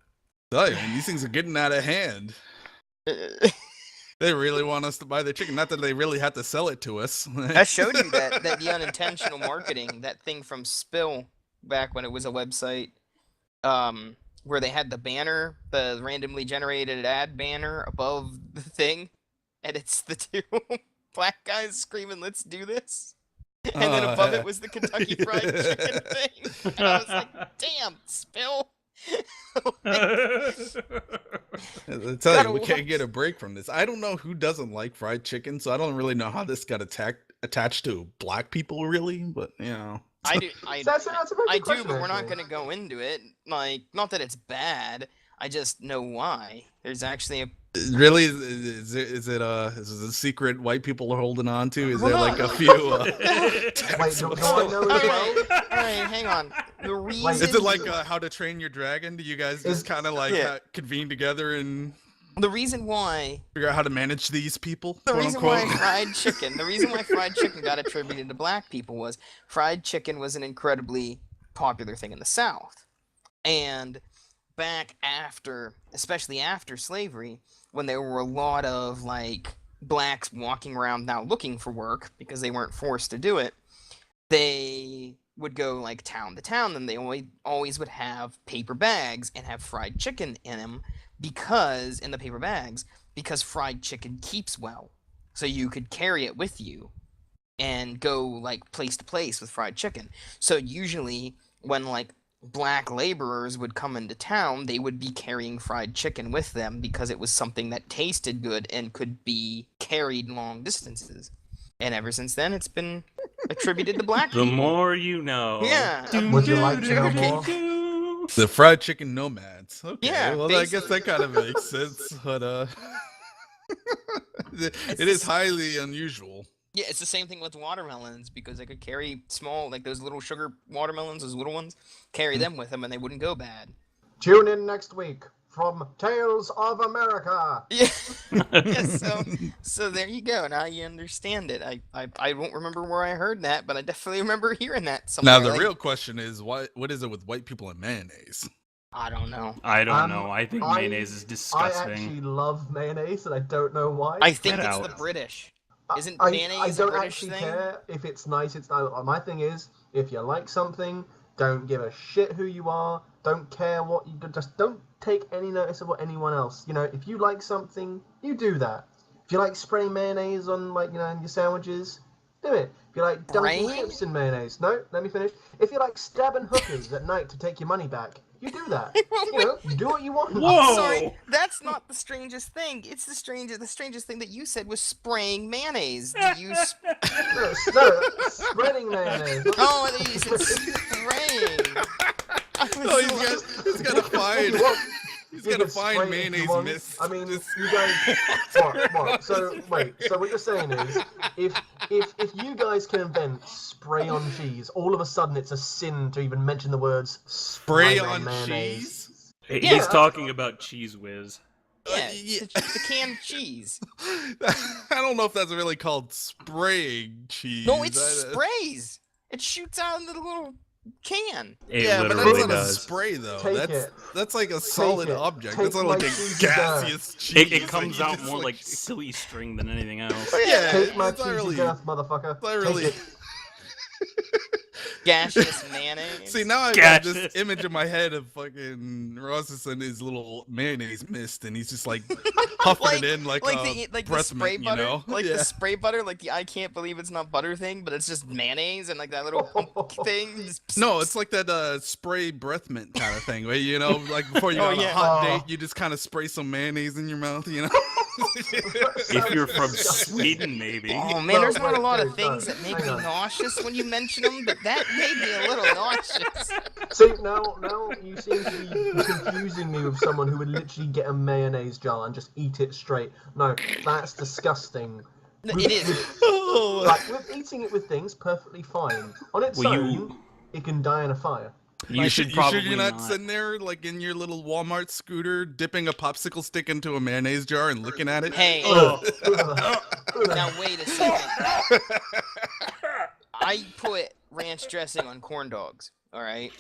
Tell you, man, these things are getting out of hand. They really want us to buy their chicken. Not that they really have to sell it to us. I showed you that the unintentional marketing, that thing from Spill. back when it was a website, where they had the banner, the randomly generated ad banner above the thing, and it's the two black guys screaming, "Let's do this!" And then above it was the Kentucky Fried Chicken thing, and I was like, "Damn, Spill!" I tell you, we can't get a break from this. I don't know who doesn't like fried chicken, so I don't really know how this got attached to black people, really. But you know, I do. That's a very good I do, question, but we're not actually. going to go into it. Like, not that it's bad. I just know why. There's actually a. really, is it a secret white people are holding on to? Is Hold there on. like a few? Wait, do I know as well? Alright, hang on. The reason. Is it like How to Train Your Dragon? Do you guys just kind of like Yeah. convene together and The reason why. figure out how to manage these people? The quote reason unquote? why fried chicken. The reason why fried chicken got attributed to black people was fried chicken was an incredibly popular thing in the South, and back after, especially after slavery, when there were a lot of like blacks walking around now looking for work because they weren't forced to do it, they would go like town to town, and they always would have paper bags and have fried chicken in them because in the paper bags because fried chicken keeps well, so you could carry it with you and go like place to place with fried chicken. So usually when like black laborers would come into town, they would be carrying fried chicken with them because it was something that tasted good and could be carried long distances. And ever since then, it's been attributed to black The people. more you know. Yeah. Would you like to know more? The fried chicken nomads. Okay, Yeah, well, I guess that kind of makes sense, but it is highly unusual. Yeah, it's the same thing with watermelons because they could carry small, like those little sugar watermelons, those little ones, carry them with them and they wouldn't go bad. Tune in next week from Tales of America. Yeah. Yeah, so there you go. Now you understand it. I won't remember where I heard that, but I definitely remember hearing that somewhere. Now the like, real question is, what is it with white people and mayonnaise? I don't know. I don't know. I think I- mayonnaise is I disgusting. actually love mayonnaise, and I don't know why. I think Get it's out. the British. Isn't I mayonnaise a don't British actually thing? care if it's nice. It's not. My thing is, if you like something, don't give a shit who you are. Don't care what you do. Just don't take any notice of what anyone else. You know, if you like something, you do that. If you like spraying mayonnaise on, like, you know, your sandwiches, do it. If you like dunking Spraying? chips in mayonnaise, no, let me finish. If you like stabbing hookers at night to take your money back, you do that. You know, do what you want. Whoa! Sorry, that's not the strangest thing. It's the strangest thing that you said was spraying mayonnaise. Do you No, spreading mayonnaise. Oh, I think you said spraying. He's got to find. He's You got to can find spray it if mayonnaise you want. mist. I mean, Just- you guys. What? So wait. So what you're saying is, if you guys can invent spray on cheese, all of a sudden it's a sin to even mention the words spray on mayonnaise. cheese. He's Yeah. talking about Cheese Whiz. Yeah, yeah. the canned cheese. I don't know if that's really called spraying cheese. No, it's I- sprays. It shoots out into the little can. It yeah, but literally that's not a does. spray though. Take That's like a solid it. object. Take That's not my like a cheese gaseous cheese. It that comes you out just, more like silly string than anything else. Yeah, Take my it's not cheesy really. death, motherfucker. It's not Take really. it. Gaseous mayonnaise. See, now I've got Gotcha. this image in my head of fucking Ross and his little mayonnaise mist, and he's just like huffing it in like a the breath spray mint, butter, you know? like Yeah. the spray butter, like the I can't believe it's not butter thing, but it's just mayonnaise and like that little pump thing. Just No, it's like that spray breath mint kind of thing, where you know, like before you go Oh, on a yeah. hot Oh. date, you just kind of spray some mayonnaise in your mouth, you know? If you're from Sweden, maybe. Oh man, there's not a lot of wait, things no, that make hang me on. nauseous when you mention them, but that made me a little nauseous. See, now you seem to be confusing me with someone who would literally get a mayonnaise jar and just eat it straight. No, that's disgusting. It is. Oh. Like, with eating it with things, perfectly fine. On its Well, own, it can die in a fire. You should probably you're not not. sitting there like in your little Walmart scooter, dipping a popsicle stick into a mayonnaise jar and looking at it. Hey, Ugh. now wait a second. I put ranch dressing on corn dogs, all right?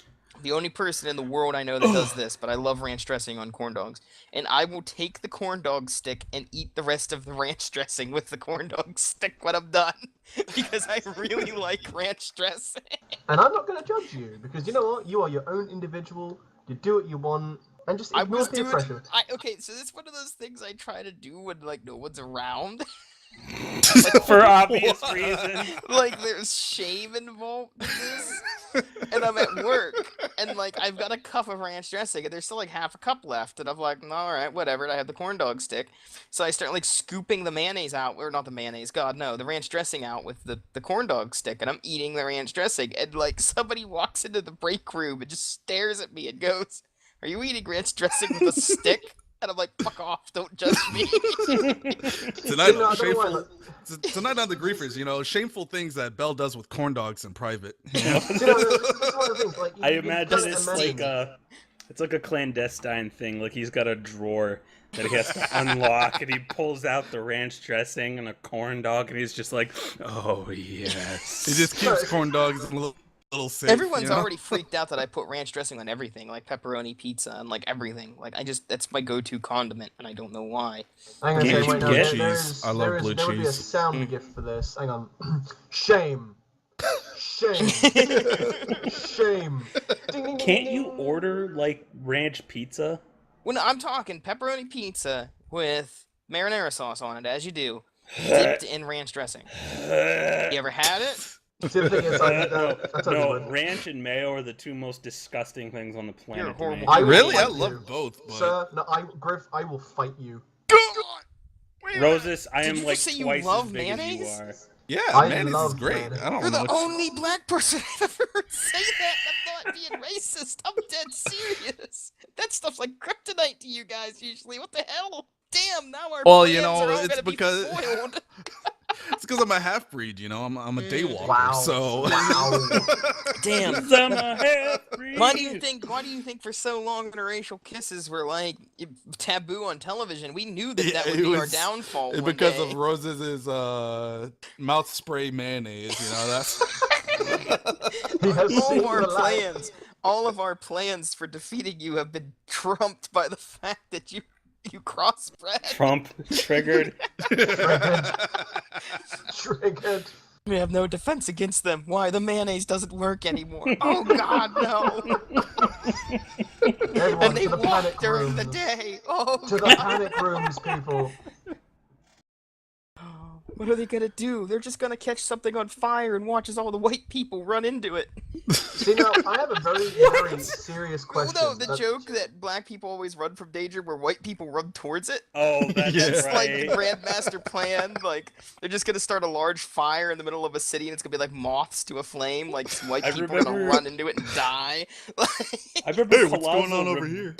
the only person in the world I know that does this, but I love ranch dressing on corn dogs. And I will take the corn dog stick and eat the rest of the ranch dressing with the corn dog stick when I'm done. Because I really like ranch dressing. And I'm not going to judge you, because you know what? You are your own individual. You do what you want, and just ignore peer pressure. Okay, so it's one of those things I try to do when, like, no one's around. For obvious reasons. Like, there's shame involved in this. And I'm at work, and, like, I've got a cup of ranch dressing, and there's still, like, half a cup left. And I'm like, alright, whatever. And I have the corn dog stick. So I start, like, scooping the mayonnaise out. Or not the mayonnaise, God, no. The ranch dressing out with the corn dog stick. And I'm eating the ranch dressing. And, like, somebody walks into the break room and just stares at me and goes, "Are you eating ranch dressing with a stick?" And I'm like, fuck off, don't judge me. Tonight on the Griefers, you know, shameful things that Bell does with corn dogs in private. You know? I imagine it's like a clandestine thing. Like he's got a drawer that he has to unlock, and he pulls out the ranch dressing and a corn dog, and he's just like, "Oh yes." He just keeps corn dogs in a little safe. Everyone's you know? already freaked out that I put ranch dressing on everything, like pepperoni pizza and like everything. Like that's my go-to condiment, and I don't know why. I'm gonna say right now, blue cheese. I love blue there would be a cheese. sound gift for this. Hang on. Shame. Shame. Shame. Ding, ding, Can't ding, you ding. order like ranch pizza? When I'm talking pepperoni pizza with marinara sauce on it, as you do, dipped in ranch dressing. You ever had it? No, ranch and mayo are the two most disgusting things on the planet. You're horrible. I will Really? fight I love you. both. But... Sir, no, Griff, I will fight you. Roses, I Did am you like just say you twice love as big mayonnaise? as you are. Yeah, I mayonnaise is love great. mayonnaise. I don't You're know. the only black person I've ever heard say that. I'm not being racist. I'm dead serious. That stuff's like kryptonite to you guys usually. What the hell? Damn, now our Well, plans you know, are all it's gonna because- be foiled. It's because I'm a half breed, you know. I'm a daywalker, Wow. so. Wow. Damn. I'm a half-breed. Why do you think for so long interracial kisses were like taboo on television? We knew that Yeah, that would it be our was- downfall one because day. of Rose's mouth spray mayonnaise, you know. That's. He has all seen of our the light. plans, all of our plans for defeating you have been trumped by the fact that you crossbred. Trump triggered. Triggered. We have no defense against them. Why? The mayonnaise doesn't work anymore. Oh God, no! Everyone And they to the walk panic during the rooms. day. Oh To the God! panic rooms, people. What are they gonna do? They're just gonna catch something on fire and watch as all the white people run into it. See, now, I have a very, very serious question. No, the that- joke that black people always run from danger where white people run towards it. Oh, that's Yeah. It's right. like the Grandmaster plan. Like, they're just gonna start a large fire in the middle of a city and it's gonna be like moths to a flame. Like, white I people are gonna remember- run into it and die. I remember Hey, what's going Colossal on over here?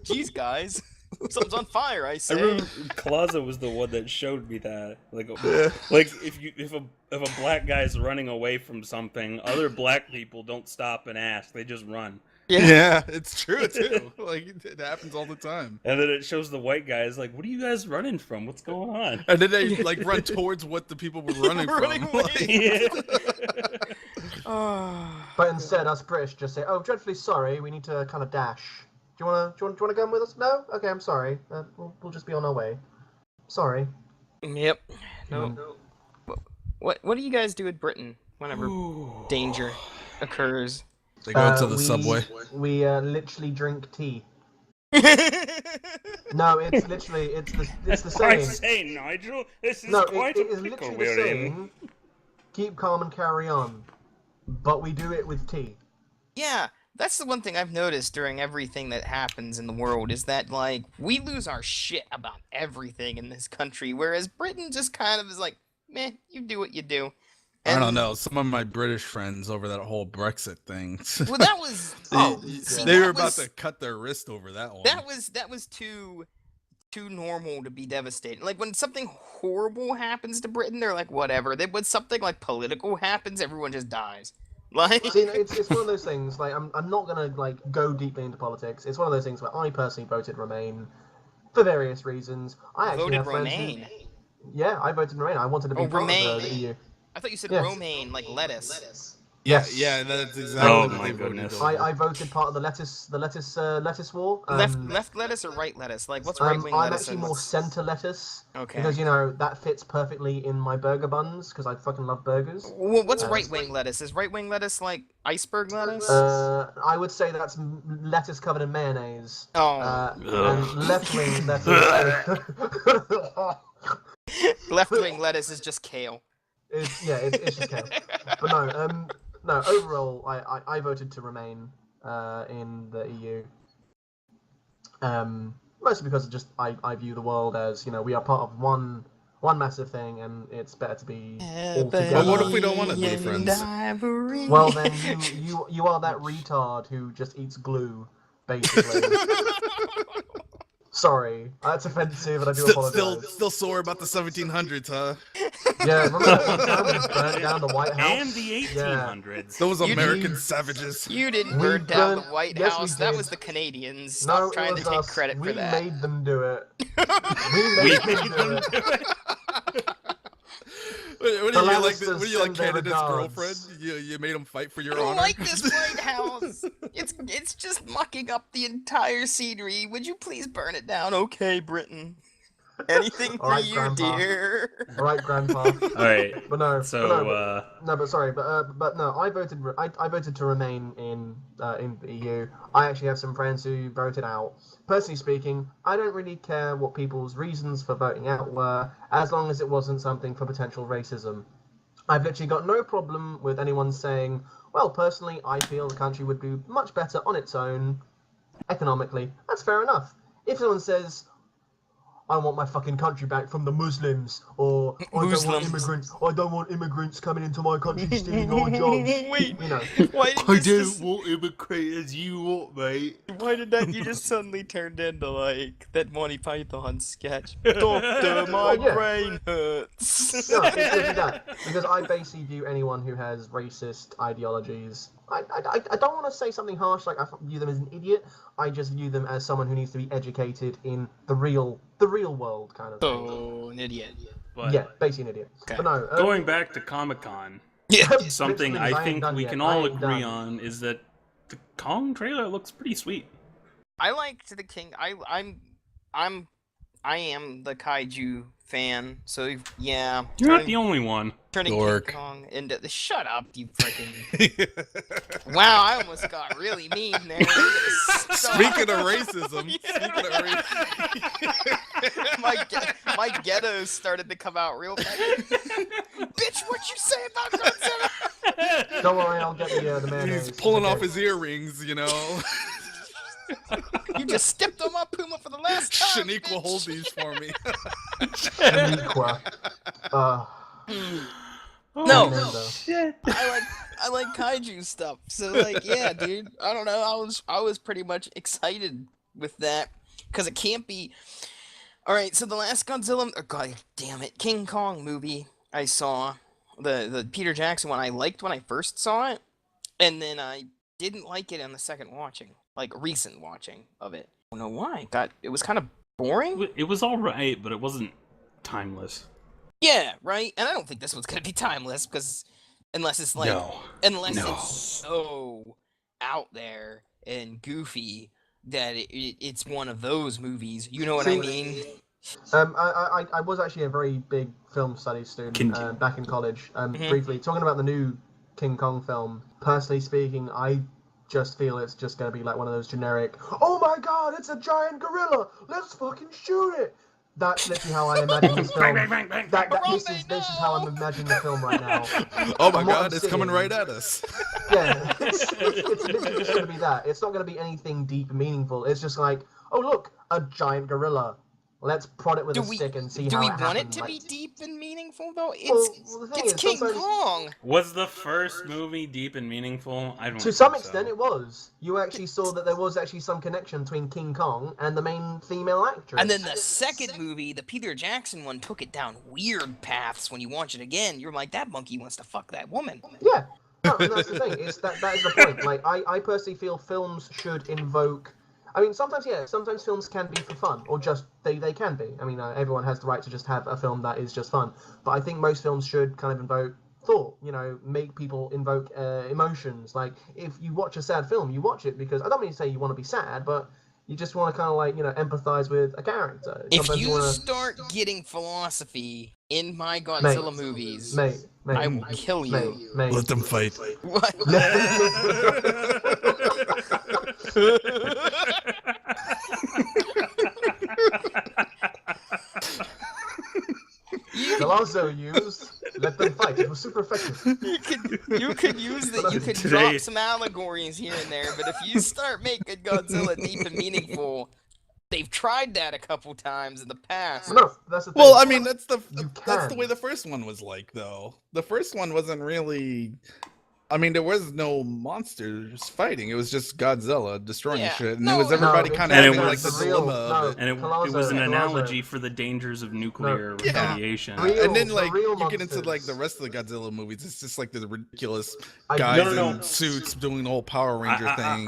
Jeez, guys. Something's on fire, I I say. remember Colossal was the one that showed me that. Like if a black guy's running away from something, other black people don't stop and ask; they just run. Yeah, it's true too. Like it happens all the time. And then it shows the white guys like, "What are you guys running from? What's going on?" And then they like run towards what the people were running from. Running away. Like, Yeah. But instead, us British just say, "Oh, dreadfully sorry. We need to kind of dash. Do you wanna come with us? No. Okay, I'm sorry. We'll just be on our way. Sorry." Yep. No. What do you guys do in Britain whenever danger occurs? they go to the we- subway. We literally drink tea. No, it's literally it's the I saying. say, Nigel, this is No, quite it a is pickle literally the we're in. saying. Keep calm and carry on, but we do it with tea. Yeah, that's the one thing I've noticed during everything that happens in the world is that, like, we lose our shit about everything in this country, whereas Britain just kind of is like, meh, you do what you do. I don't And- know. Some of my British friends over that whole Brexit thing. Well, that was... see, they that were about was- to cut their wrist over that one. That was too normal to be devastated. Like, when something horrible happens to Britain, they're like, whatever. Then when something, like, political happens, everyone just dies. Like... See, it's one of those things. Like I'm not gonna like go deeply into politics. It's one of those things where I personally voted Remain for various reasons. I actually Voted have friends who- Remain. Yeah, I voted Remain. I wanted to be Oh, part Remain. of the EU. I thought you said Yes. romaine, like lettuce. Yes. Yeah, that's exactly Oh what my they voted goodness. over. I voted part of the lettuce war. Left lettuce or right lettuce? Like, what's right wing I'm lettuce? actually and more what's... center lettuce Okay. because that fits perfectly in my burger buns because I fucking love burgers. Well, what's right wing lettuce? Is right wing lettuce like iceberg lettuce? I would say that's lettuce covered in mayonnaise. Oh. And left wing lettuce. Left wing lettuce is just kale. It's just kale. But no. Overall, I voted to remain in the EU. Mostly because I view the world as we are part of one massive thing, and it's better to be all together. But what if we don't want to be friends? Well, then you are that retard who just eats glue, basically. Sorry, that's offensive, and I do apologize. Still sore about the 1700s, huh? Yeah, remember when we burnt down the White House? And the 1800s. Those American savages. You didn't We burn down the burnt- White yes, House. we That did. was the Canadians. No, Stop it trying was to take us. credit We for that. made them do it. We We made them do it. What The are you like? Lannisters What are you like, send their Canada's regards. girlfriend? You made them fight for I your don't honor. like this White House. It's just mucking up the entire scenery. Would you please burn it down? Okay, Britain. Anything for Alright, you, Grandpa. dear. All right, Grandpa. All right. But no. So, but no. I voted to remain in the EU. I actually have some friends who voted out. Personally speaking, I don't really care what people's reasons for voting out were, as long as it wasn't something for potential racism. I've literally got no problem with anyone saying, well, personally, I feel the country would be much better on its own, economically. That's fair enough. If someone says, I want my fucking country back from the Muslims, or I don't want immigrants coming into my country stealing our jobs. Wait, You know. why did this want immigrants you want, mate. Why did that you just suddenly turned into like that Monty Python sketch? Doctor, my Yeah. brain hurts. No, it's literally that. Because I basically view anyone who has racist ideologies. I don't want to say something harsh like I view them as an idiot. I just view them as someone who needs to be educated in the real world kind of thing. Oh, an idiot. but Yeah, basically an idiot. Okay. But no. going back to Comic-Con, Yeah. something Literally, I ain't think done we yet. can I all ain't agree done. on is that the Kong trailer looks pretty sweet. I liked the King. I am the kaiju fan. So yeah. You're not the only one. Turning Dork. King Kong into the shut up, you freaking. Wow, I almost got really mean there. Look at this stuff. Speaking of racism, my ghettos started to come out real bad. Bitch, what you say about Godzilla? Don't worry, I'll get the mayonnaise. he's pulling Okay. off his earrings, you know. You just stepped on my Puma for the last time. Shaniqua, bitch. hold these for me. Shaniqua. No. Nintendo. I like kaiju stuff. So like, yeah, dude. I don't know. I was pretty much excited with that because it can't be. All right, so the last Godzilla, oh god damn it, King Kong movie I saw, the Peter Jackson one, I liked when I first saw it, and then I didn't like it on the second watching, like recent watching of it. I don't know why. It was kind of boring. It was all right, but it wasn't timeless. Yeah, right. And I don't think this one's gonna be timeless because unless it's like No. it's so out there and goofy that it's one of those movies. You know what I mean? I was actually a very big film studies student back in college. Briefly, talking about the new King Kong film, personally speaking, I just feel it's just going to be like one of those generic, oh my god, it's a giant gorilla, let's fucking shoot it. That's literally how I imagine this film. This is how I'm imagining the film right now. Oh my From what god, I'm it's coming seeing- right at us. Yeah, it's literally just going to be that. It's not going to be anything deep and meaningful. It's just like, oh look, a giant gorilla. Let's prod it with a stick and see Do how we it want happens. it to be deep and meaningful though? Well, the thing It's is, King sometimes- Kong. Was the first movie deep and meaningful? I don't To some think so. extent, it was. You actually saw that there was actually some connection between King Kong and the main female actress. And then the second movie, the Peter Jackson one, took it down weird paths. When you watch it again, you're like, that monkey wants to fuck that woman. Yeah, no, and that's the thing. It's that is the point. Like, I personally feel films should invoke. I mean, sometimes films can be for fun, or just they can be. I mean, everyone has the right to just have a film that is just fun. But I think most films should kind of invoke thought, you know, make people invoke emotions. Like, if you watch a sad film, you watch it because, I don't mean to say you want to be sad, but you just want to kind of like, you know, empathize with a character. If Sometimes you wanna... start getting philosophy in my Godzilla movies, mate, I will kill you. Mate. Let them fight. What? Galazzo used "Let Them Fight." It was super effective. You could use that. You could Today- drop some allegories here and there, but if you start making Godzilla deep and meaningful, they've tried that a couple times in the past. No, that's the thing. Well, I mean, that's the can. way the first one was like, though. The first one wasn't really. I mean, there was no monsters fighting. It was just Godzilla destroying Yeah. shit, and No, it was everybody no, kind and of it having like was the the real- dilemma no. of it. And it Palazzo, was an Palazzo. analogy for the dangers of nuclear Yeah. radiation. Real- And then the like real you get into like monsters. the rest of the Godzilla movies, it's just like the ridiculous I- guys No. in suits doing the whole Power Ranger thing.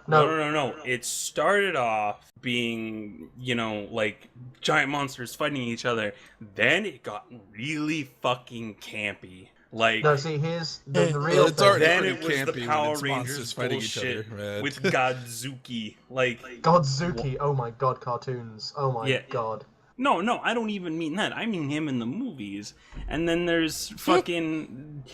No. It started off being, you know, like giant monsters fighting each other. Then it got really fucking campy. Like, No, see, here's the real It's thing. already then pretty it was campy the when Power it's Rangers monsters fighting each bullshit other, man. with Godzuki. Like, Godzuki, oh my god, cartoons. Oh my Yeah. god. no, I don't even mean that. I mean him in the movies. And then there's fucking.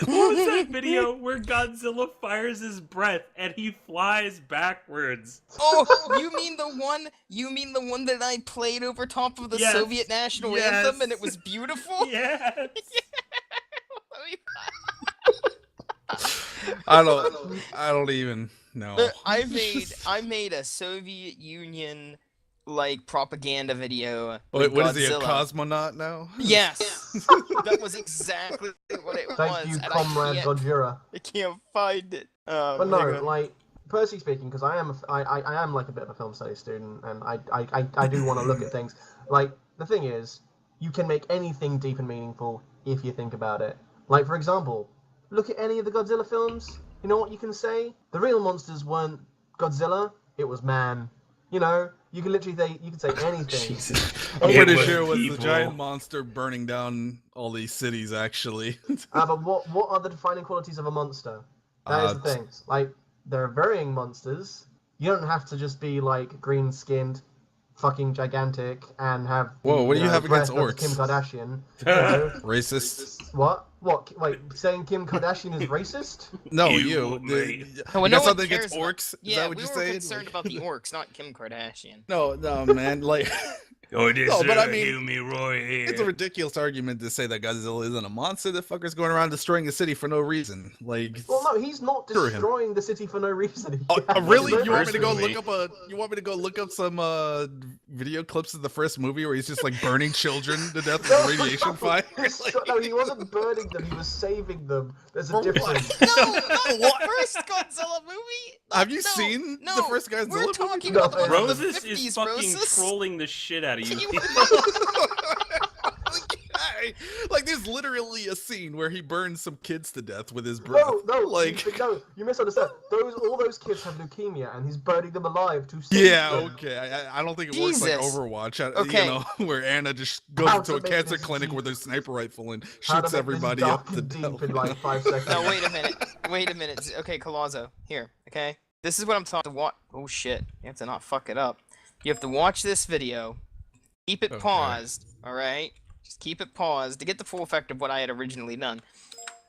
What was that video where Godzilla fires his breath and he flies backwards? Oh, you mean the one? You mean the one that I played over top of the Yes, Soviet national yes. anthem, and it was beautiful? Yes. I don't even know. I made a Soviet Union like propaganda video. What with is he, a Godzilla. cosmonaut now? Yes, that was exactly what it Thank was. you, and Comrade I Gojira. can't find it. But no, hang on. like, personally speaking, because I am like a bit of a film studies student, and I do want to look at things. Like, the thing is, you can make anything deep and meaningful if you think about it. Like, for example, look at any of the Godzilla films. You know what you can say? The real monsters weren't Godzilla, it was man. You know, you can literally say anything. Jesus. I'm It pretty was sure it was the people. giant monster burning down all these cities, actually. But what are the defining qualities of a monster? That is the thing. Like, there are varying monsters. You don't have to just be like green-skinned, fucking gigantic, and have. Whoa, what do you have against breath of orcs? Kim Kardashian. You know? Racist? What? What? Wait, saying Kim Kardashian is racist? No, You, you. mate. No, You no got one something against cares about- orcs? Is Yeah, that what we you're were saying? concerned about the orcs, not Kim Kardashian. No, man, like. Oh, this No, but I mean, Huey Roy here. It's a ridiculous argument to say that Godzilla isn't a monster. The fucker's going around destroying a city for no reason. Like, Well, no, he's not Screw him. destroying the city for no reason. really? There's You no want me to go First look up You want me to go look up some video clips of the first movie where he's just like burning children to death with a radiation fire? No, he wasn't burning them. He was saving them. There's a For what? difference. No, not the first Godzilla movie. Have you No, seen no, the first Godzilla We're movie? talking No, about the one from the Roses 50s, is fucking Roses. trolling the shit out of you. You- Like, there's literally a scene where he burns some kids to death with his breath. No, like, you misunderstand. All those kids have leukemia, and he's burning them alive to save yeah, them. okay. I don't think it works like Jesus. Overwatch. Okay. You know, where Anna just goes How into to a make cancer this clinic deep. with a sniper rifle and How to shoots make everybody this up dark to and death. deep in like 5 seconds. No, wait a minute. Wait a minute. Okay, Colazzo. Here, okay? This is what I'm talking about. Oh, shit. You have to not fuck it up. You have to watch this video. Keep it Okay. paused, alright? Just keep it paused to get the full effect of what I had originally done.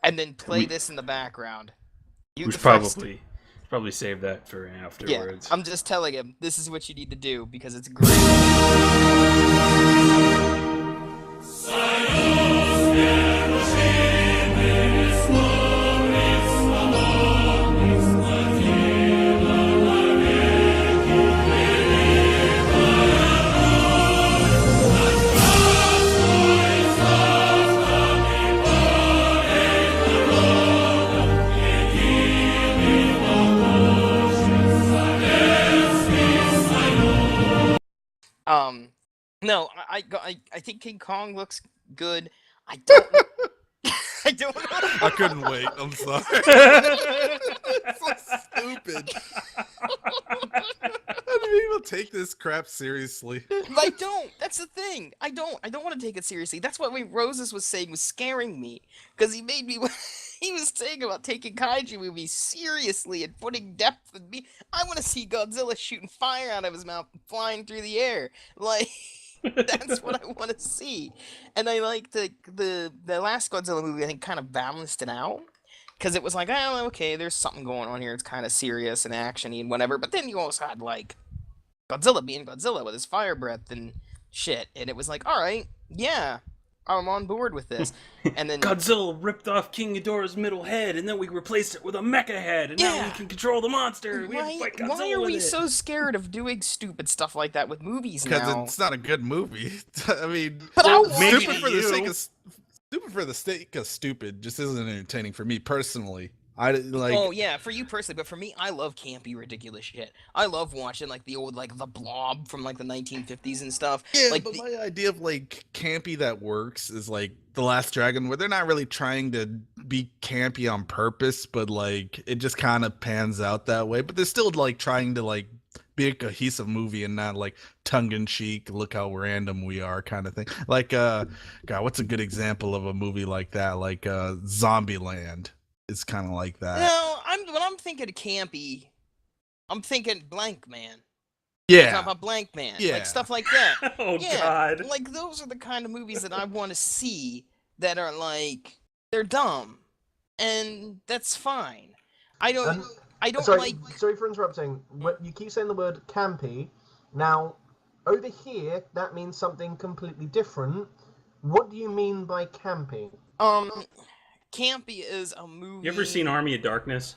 And then play this in the background. You We the should first. probably save that for Yeah, afterwards. I'm just telling him, this is what you need to do, because it's great. No, I think King Kong looks good. I don't. I don't know. I couldn't wait. I'm sorry. So stupid. I didn't people take this crap seriously? I don't. That's the thing. I don't want to take it seriously. That's what Roses was saying was scaring me, because he made me. He was saying about taking kaiju movies seriously and putting depth in me. I want to see Godzilla shooting fire out of his mouth and flying through the air. Like, that's what I want to see. And I like the last Godzilla movie, I think, kind of balanced it out. Because it was like, oh, okay, there's something going on here. It's kind of serious and actiony and whatever. But then you also had, like, Godzilla being Godzilla with his fire breath and shit. And it was like, all right, yeah, I'm on board with this. And then Godzilla ripped off King Ghidorah's middle head, and then we replaced it with a mecha head, and now we can control the monster. We have to fight Godzilla. Why are we with it. so scared of doing stupid stuff like that with movies Because now? it's not a good movie. I mean, But maybe stupid for you. the sake of stupid for the sake of stupid just isn't entertaining for me personally. I like. Oh yeah, for you personally, but for me, I love campy, ridiculous shit. I love watching like the old, like the Blob from like the 1950s and stuff. Yeah, like but my idea of like campy that works is like The Last Dragon, where they're not really trying to be campy on purpose, but like it just kind of pans out that way. But they're still like trying to like be a cohesive movie and not like tongue-in-cheek, look how random we are kind of thing. Like God, what's a good example of a movie like that? Like Zombieland is kind of like that. No, when I'm thinking campy, I'm thinking Blank Man. Yeah. Talking about Blank Man, Yeah. like stuff like that. Oh Yeah, God! like those are the kind of movies that I want to see that are like they're dumb, and that's fine. I don't Sorry, like. sorry for interrupting. You keep saying the word campy. Now, over here, that means something completely different. What do you mean by campy? Campy is a movie. You ever seen Army of Darkness?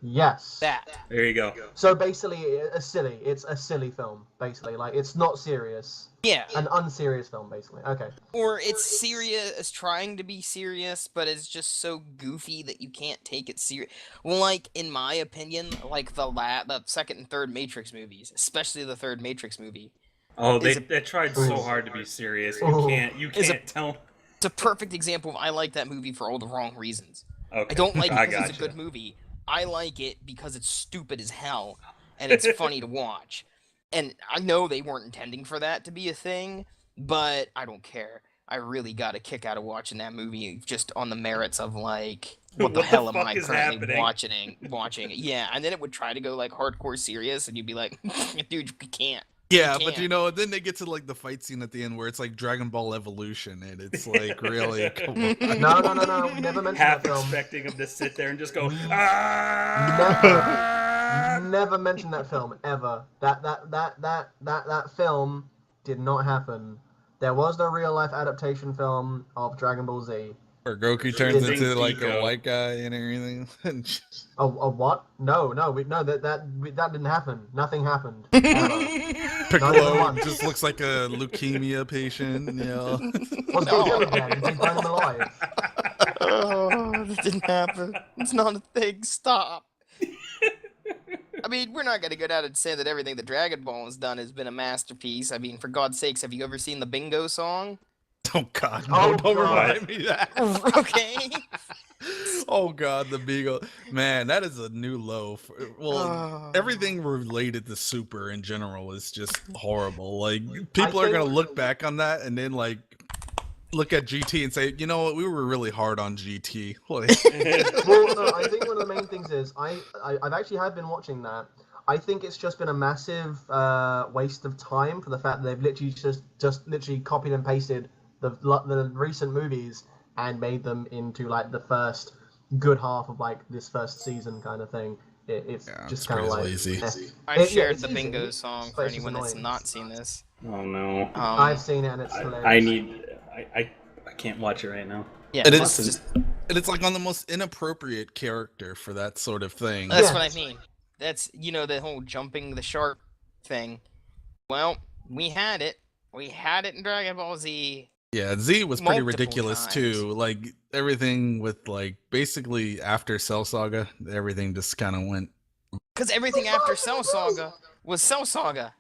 Yes. that? There you go. So basically, it's a silly film. Basically, like it's not serious. Yeah. An unserious film, basically. Okay. Or it's serious, trying to be serious, but it's just so goofy that you can't take it serious. Like, in my opinion, like the second and third Matrix movies, especially the third Matrix movie. Oh, they tried so hard to be serious. You can't tell. It's a perfect example of I like that movie for all the wrong reasons. Okay. I don't like it because it's a gotcha. good movie. I like it because it's stupid as hell, and it's funny to watch. And I know they weren't intending for that to be a thing, but I don't care. I really got a kick out of watching that movie just on the merits of, like, what the hell am I currently watching? Yeah, and then it would try to go, like, hardcore serious, and you'd be like, dude, you can't. Yeah, You but can't. then they get to like the fight scene at the end where it's like Dragon Ball Evolution, and it's like really come on. No. We never mentioned Half that film. expecting him to sit there and just go. Never mentioned that film ever. That film did not happen. There was no real life adaptation film of Dragon Ball Z. Where Goku turns Think into like Pico. a white guy and everything. A what? No, that didn't happen. Nothing happened. Ever. Not even Piccolo once. just looks like a leukemia patient, you know. What's Big Jim again? Did he burn him alive? Oh, that didn't happen. It's not a thing. Stop. I mean, we're not going to go down and say that everything that Dragon Ball has done has been a masterpiece. I mean, for God's sakes, have you ever seen the Bingo song? Oh God, no! Oh, Don't God. remind me that. Okay. Oh God, the Beagle, man, that is a new low. Oh. Everything related to Super in general is just horrible. Like people are gonna look back on that and then like look at GT and say, you know what, we were really hard on GT. Like, Well, no, I think one of the main things is I've actually been watching that. I think it's just been a massive waste of time for the fact that they've literally just literally copied and pasted the recent movies and made them into like the first good half of like this first season kind of thing. It's just kind of like lazy. I shared it's the easy, Bingo song but for it's just anyone that's annoying. not seen this. Oh no! I've seen it and it's hilarious. I can't watch it right now. Yeah, And it's it's just and it's like on the most inappropriate character for that sort of thing. that's Yeah. what I mean. That's the whole jumping the shark thing. Well, we had it. We had it in Dragon Ball Z. Yeah, Z was pretty Multiple ridiculous times. too. Like everything with like basically after Cell Saga, everything just kind of went. Because everything after Cell Saga was Cell Saga.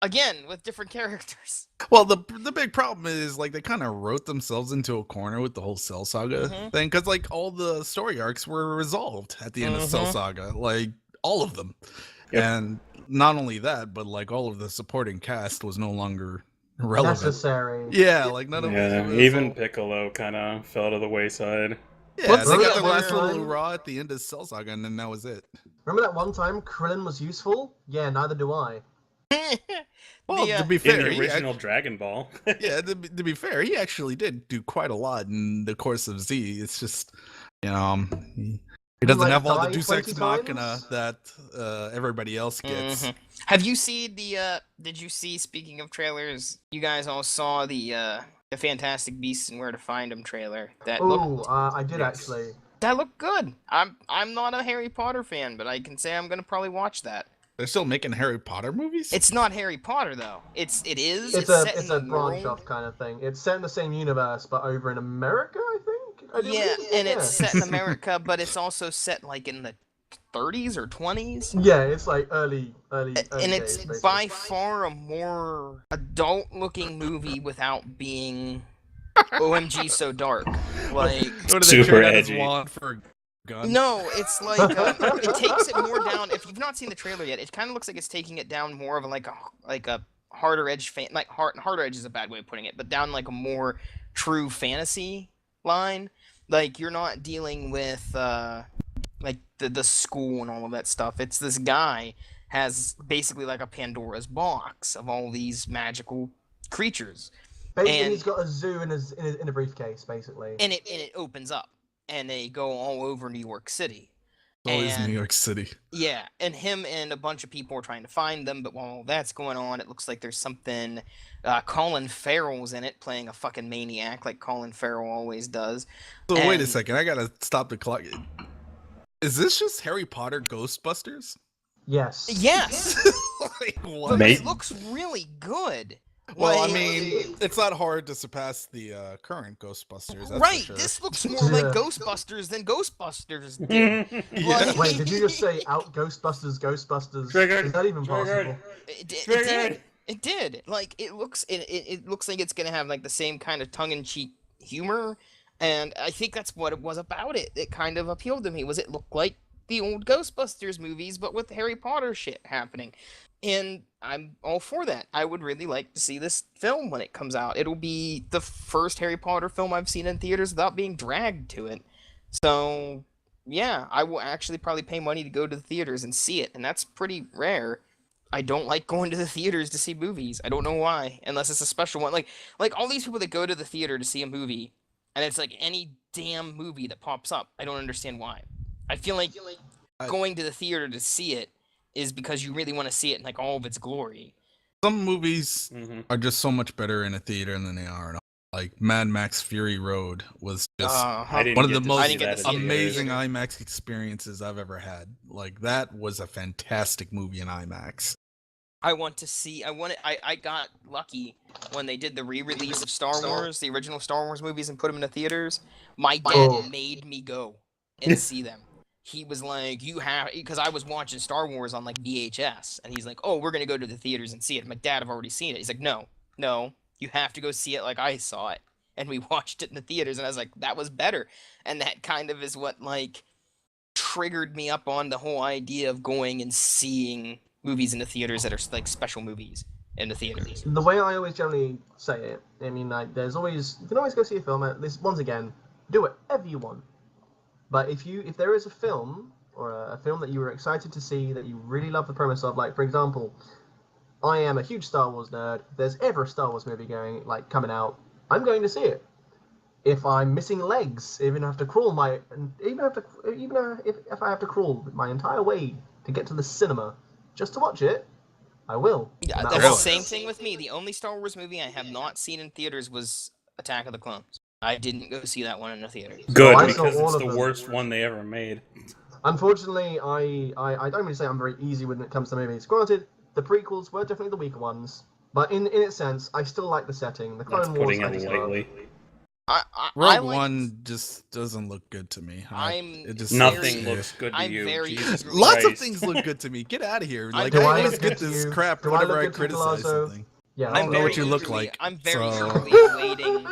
Again, with different characters. Well, the big problem is like they kind of wrote themselves into a corner with the whole Cell Saga thing, because like all the story arcs were resolved at the end of Cell Saga, like all of them. And not only that, but like all of the supporting cast was no longer relevant. Necessary. Yeah, like none of Yeah, it. even Piccolo kind of fell to the wayside. Yeah, What's they the got their other last little one? raw at the end of Cell Saga, and then that was it. Remember that one time Krillin was useful? Yeah, neither do I. Well, The, to be In fair, the he original act- Dragon Ball. yeah, to be fair, he actually did do quite a lot in the course of Z. It's just, you know, he doesn't like, have all the die Deus 20 Ex Machina times? that everybody else gets. Mhm. Have you seen the? Did you see? Speaking of trailers, you guys all saw the Fantastic Beasts and Where to Find Them trailer. Oh, I did Yes. actually. That looked good. I'm not a Harry Potter fan, but I can say I'm gonna probably watch that. They're still making Harry Potter movies. It's not Harry Potter though. It is. It's set a in the branch world. off kind of thing. It's set in the same universe, but over in America, I think. I do Yeah, believe? and Yeah. it's set in America, but it's also set like in the 30s or 20s. Yeah, it's like early And it's days, basically. by far a more adult-looking movie without being OMG so dark. Like, What, do they Super turn out his edgy. wand for a gun? no, it's like it takes it more down. If you've not seen the trailer yet, it kind of looks like it's taking it down more of a harder edge harder edge is a bad way of putting it, but down like a more true fantasy line. Like you're not dealing with like the school and all of that stuff. It's this guy has basically like a Pandora's box of all these magical creatures, Basically, and- he's got a zoo in a briefcase, basically. and it opens up, and they go all over New York City. Always and- New York City. Yeah, and him and a bunch of people are trying to find them, but while all that's going on, it looks like there's something. Colin Farrell's in it, playing a fucking maniac like Colin Farrell always does. So wait a And- second, I gotta stop the clock. Is this just Harry Potter Ghostbusters? Yes. Yes, Like, but what? Mate. it looks really good. Well, I Like- mean, it's not hard to surpass the current Ghostbusters. That's right, for sure. this looks more like Yeah. Ghostbusters than Ghostbusters did. Yeah. Like- Wait, did you just say out Ghostbusters? Triggered. Is that even Triggered. possible? It did. Triggered. It did. Like it looks like it's gonna have like the same kind of tongue-in-cheek humor, and I think that's what it was about it. It kind of appealed to me. Was it looked like the old Ghostbusters movies, but with Harry Potter shit happening, and I'm all for that. I would really like to see this film when it comes out. It'll be the first Harry Potter film I've seen in theaters without being dragged to it. So yeah, I will actually probably pay money to go to the theaters and see it, and that's pretty rare. I don't like going to the theaters to see movies. I don't know why, unless it's a special one. Like all these people that go to the theater to see a movie, and it's like any damn movie that pops up. I don't understand why. I feel like I- going to the theater to see it is because you really want to see it in like all of its glory. Some movies Mhm. are just so much better in a theater than they are in a, like Mad Max Fury Road was just Uh-huh. I didn't one of get the to most I see didn't get that to in see it in amazing theater. IMAX experiences I've ever had. Like that was a fantastic movie in IMAX. I got lucky when they did the re-release of Star Wars, the original Star Wars movies, and put them in the theaters. My dad Oh. made me go and see them. He was like, "You have," because I was watching Star Wars on like VHS, and he's like, "Oh, we're gonna go to the theaters and see it." I'm like, "Dad, I've already seen it." He's like, "No, you have to go see it like I saw it." And we watched it in the theaters, and I was like, "That was better." And that kind of is what like triggered me up on the whole idea of going and seeing movies in the theaters that are like special movies in the theaters. The way I always generally say it, I mean, like, you can always go see a film. This once again, do whatever you want. But if there is a film or a film that you were excited to see that you really love the premise of, like for example, I am a huge Star Wars nerd. If there's ever a Star Wars movie coming out, I'm going to see it. If I'm missing legs, if I have to crawl if I have to crawl my entire way to get to the cinema just to watch it, I will. Yeah, No that's matter the what. same thing with me. The only Star Wars movie I have not seen in theaters was Attack of the Clones. I didn't go see that one in the theater. Good, I saw because all it's of the them. worst one they ever made. Unfortunately, I don't really say I'm very easy when it comes to movies. Granted, the prequels were definitely the weaker ones, but in its sense, I still like the setting. The That's Clone Wars, putting I it just love. lightly. I Rogue like- One just doesn't look good to me. I'm it just Nothing very- looks good to I'm you. very Jesus eagerly- Lots of Christ. things look good to me. Get out of here! I'm Like Do I I always look get good to this you? crap Do I whenever look I good to criticize Palazzo? something. Yeah, I don't know what you look eagerly- like, I'm very so- eagerly awaiting.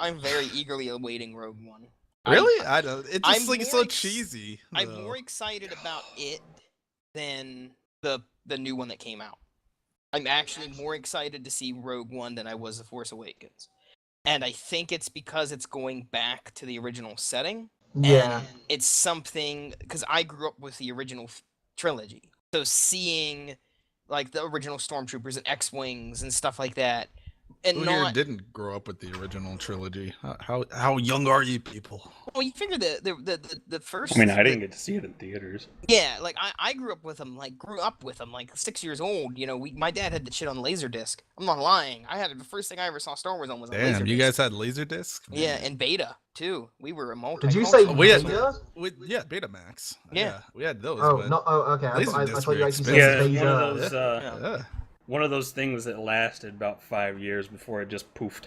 I'm very eagerly awaiting Rogue One. Really? I don't. It's I'm just like more so ex- cheesy. I'm though. more excited about it than the new one that came out. I'm actually more excited to see Rogue One than I was The Force Awakens. And I think it's because it's going back to the original setting. Yeah. And it's something, because I grew up with the original trilogy. So seeing, like, the original Stormtroopers and X-Wings and stuff like that. And Who here didn't grow up with the original trilogy? How young are you people? Well, you figure the first... I mean, I didn't get to see it in theaters. Yeah, like, I grew up with them, like, 6 years old. You know, my dad had the shit on Laserdisc. I'm not lying. The first thing I ever saw Star Wars on was on Laserdisc. Damn, you guys had Laserdisc? Yeah, and Beta, too. We were a multi. Did you say Beta? Beta? Yeah, Betamax. Yeah. We had those. Oh, but no, okay. I Laserdisc thought you actually were said Yeah, one of Beta. those. yeah. One of those things that lasted about 5 years before it just poofed.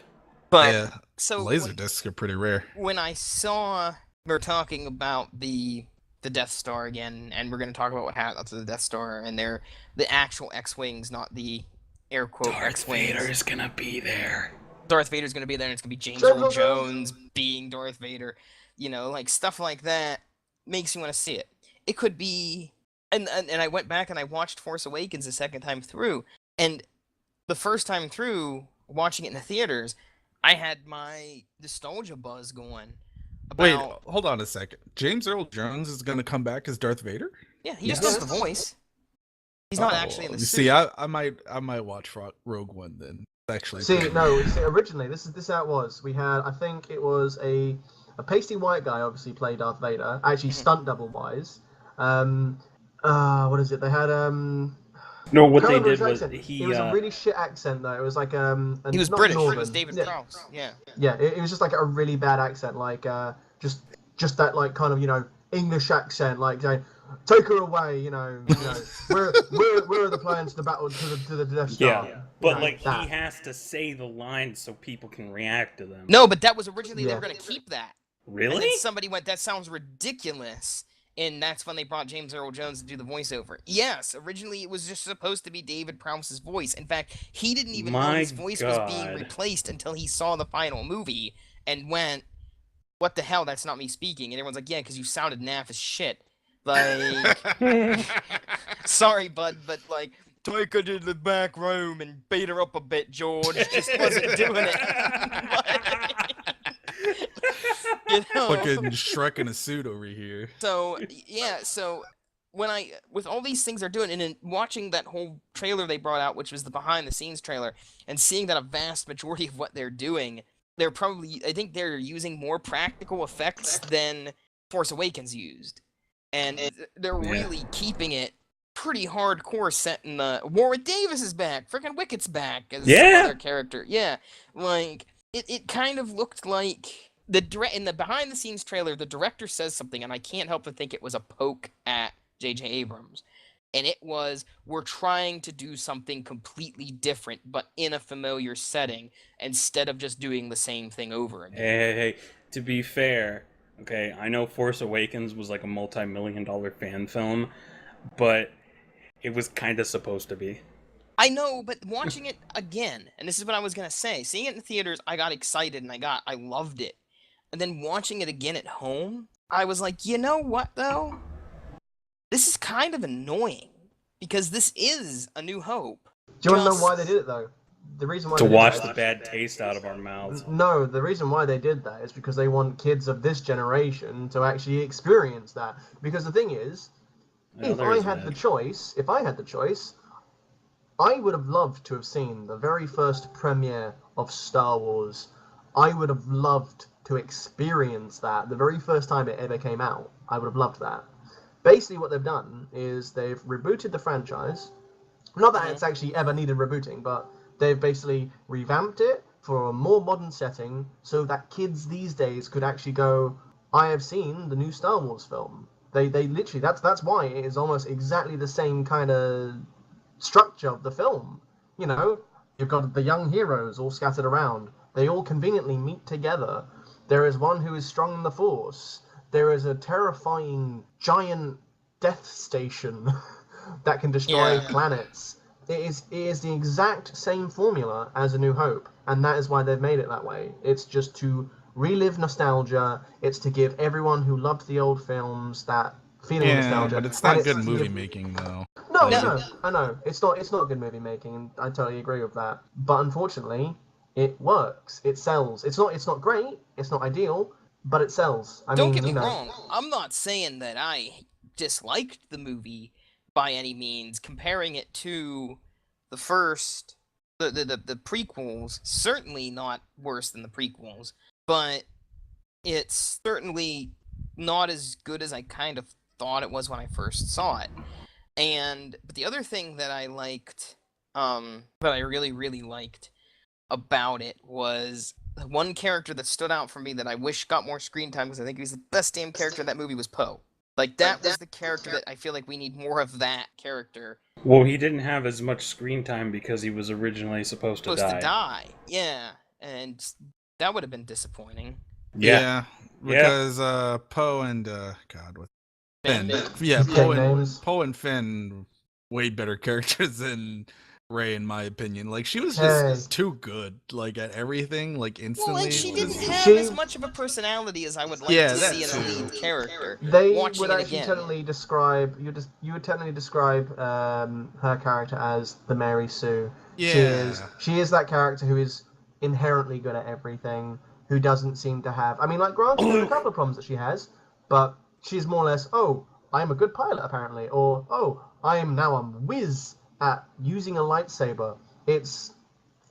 But, Yeah, so... Laserdiscs are pretty rare. When I saw... We're talking about the Death Star again, and we're going to talk about what happened to the Death Star, and they're the actual X-Wings, not the air quote X-Wings. Darth Vader's gonna be there. Darth Vader's going to be there, and it's going to be James Earl Jones being Darth Vader. You know, like, stuff like that makes you want to see it. It could be... And I went back and I watched Force Awakens the second time through, and the first time through, watching it in the theaters, I had my nostalgia buzz going. Wait, hold on a second. James Earl Jones is going to come back as Darth Vader? Yeah, he just does the voice. He's not actually in the suit. See, I might watch Rogue One then. Actually, originally this is how it was. We had, I think it was a pasty white guy obviously played Darth Vader, actually stunt double wise. What is it? They had No, what they did was it was a really shit accent though. It was like he was British. It was David Prowse. Yeah. Yeah, it was just like a really bad accent, like just that like kind of, you know, English accent, like saying, "Take her away," you know, where are the plans to battle to the Death Star? Yeah, but like he has to say the lines so people can react to them. No, but that was originally they were going to keep that. Really? And then somebody went, "That sounds ridiculous." And that's when they brought James Earl Jones to do the voiceover. Yes, originally it was just supposed to be David Prowse's voice. In fact, he didn't even know his voice was being replaced until he saw the final movie and went, "What the hell? That's not me speaking." And everyone's like, "Yeah, because you sounded naff as shit." Like, sorry, bud, but like, take her to the back room and beat her up a bit, George. Just wasn't doing it. You know? Fucking Shrek in a suit over here. So, yeah, with all these things they're doing, and in watching that whole trailer they brought out, which was the behind-the-scenes trailer, and seeing that a vast majority of what they're doing, I think they're using more practical effects than Force Awakens used. And they're really keeping it pretty hardcore, set in the... Warwick Davis is back! Frickin' Wicked's back as another character. Yeah, like, it kind of looked like... In the behind-the-scenes trailer, the director says something, and I can't help but think it was a poke at J.J. Abrams. And it was, we're trying to do something completely different, but in a familiar setting, instead of just doing the same thing over again. Hey, to be fair, okay, I know Force Awakens was like a multi-million-dollar fan film, but it was kind of supposed to be. I know, but watching it again, and this is what I was going to say, seeing it in theaters, I got excited, and I loved it. And then watching it again at home, I was like, you know what, though? This is kind of annoying, because this is A New Hope. Do you want to know why they did it, though? The reason why to wash the bad taste out of our mouths. No, the reason why they did that is because they want kids of this generation to actually experience that. Because the thing is, if I had the choice, I would have loved to have seen the very first premiere of Star Wars. I would have loved to experience that the very first time it ever came out. I would have loved that. Basically what they've done is they've rebooted the franchise. Not that it's actually ever needed rebooting, but they've basically revamped it for a more modern setting so that kids these days could actually go, I have seen the new Star Wars film. They literally, that's why it is almost exactly the same kind of structure of the film. You know, you've got the young heroes all scattered around. They all conveniently meet together. There is one who is strong in the Force. There is a terrifying giant death station that can destroy planets. It is the exact same formula as A New Hope, and that is why they've made it that way. It's just to relive nostalgia. It's to give everyone who loved the old films that feeling of nostalgia. But it's not good movie making, though. No, Like, I know. It's not good movie making, and I totally agree with that. But unfortunately, it works. It sells. It's not great. It's not ideal, but it sells. Don't get me wrong. I'm not saying that I disliked the movie by any means. Comparing it to the first, the prequels, certainly not worse than the prequels, but it's certainly not as good as I kind of thought it was when I first saw it. But the other thing that I liked, that I really, really liked about it was the one character that stood out for me that I wish got more screen time because I think he was the best damn character in that movie was Poe. Like, that was the character that I feel like we need more of that character. well, he didn't have as much screen time because he was originally supposed to die. Yeah, and that would have been disappointing. Yeah. Because Poe and God, what Finn? Yeah, Poe and Finn, way better characters than Rey, in my opinion. Like, she was just too good, like, at everything, like, instantly. Well, and she didn't have as much of a personality as I would like to see in a lead character. They would actually technically describe you would technically describe her character as the Mary Sue. Yeah, she is that character who is inherently good at everything, who doesn't seem to have. I mean, like, granted, there's a couple of problems that she has, but she's more or less, I am a good pilot apparently, or I am now a whiz at using a lightsaber. It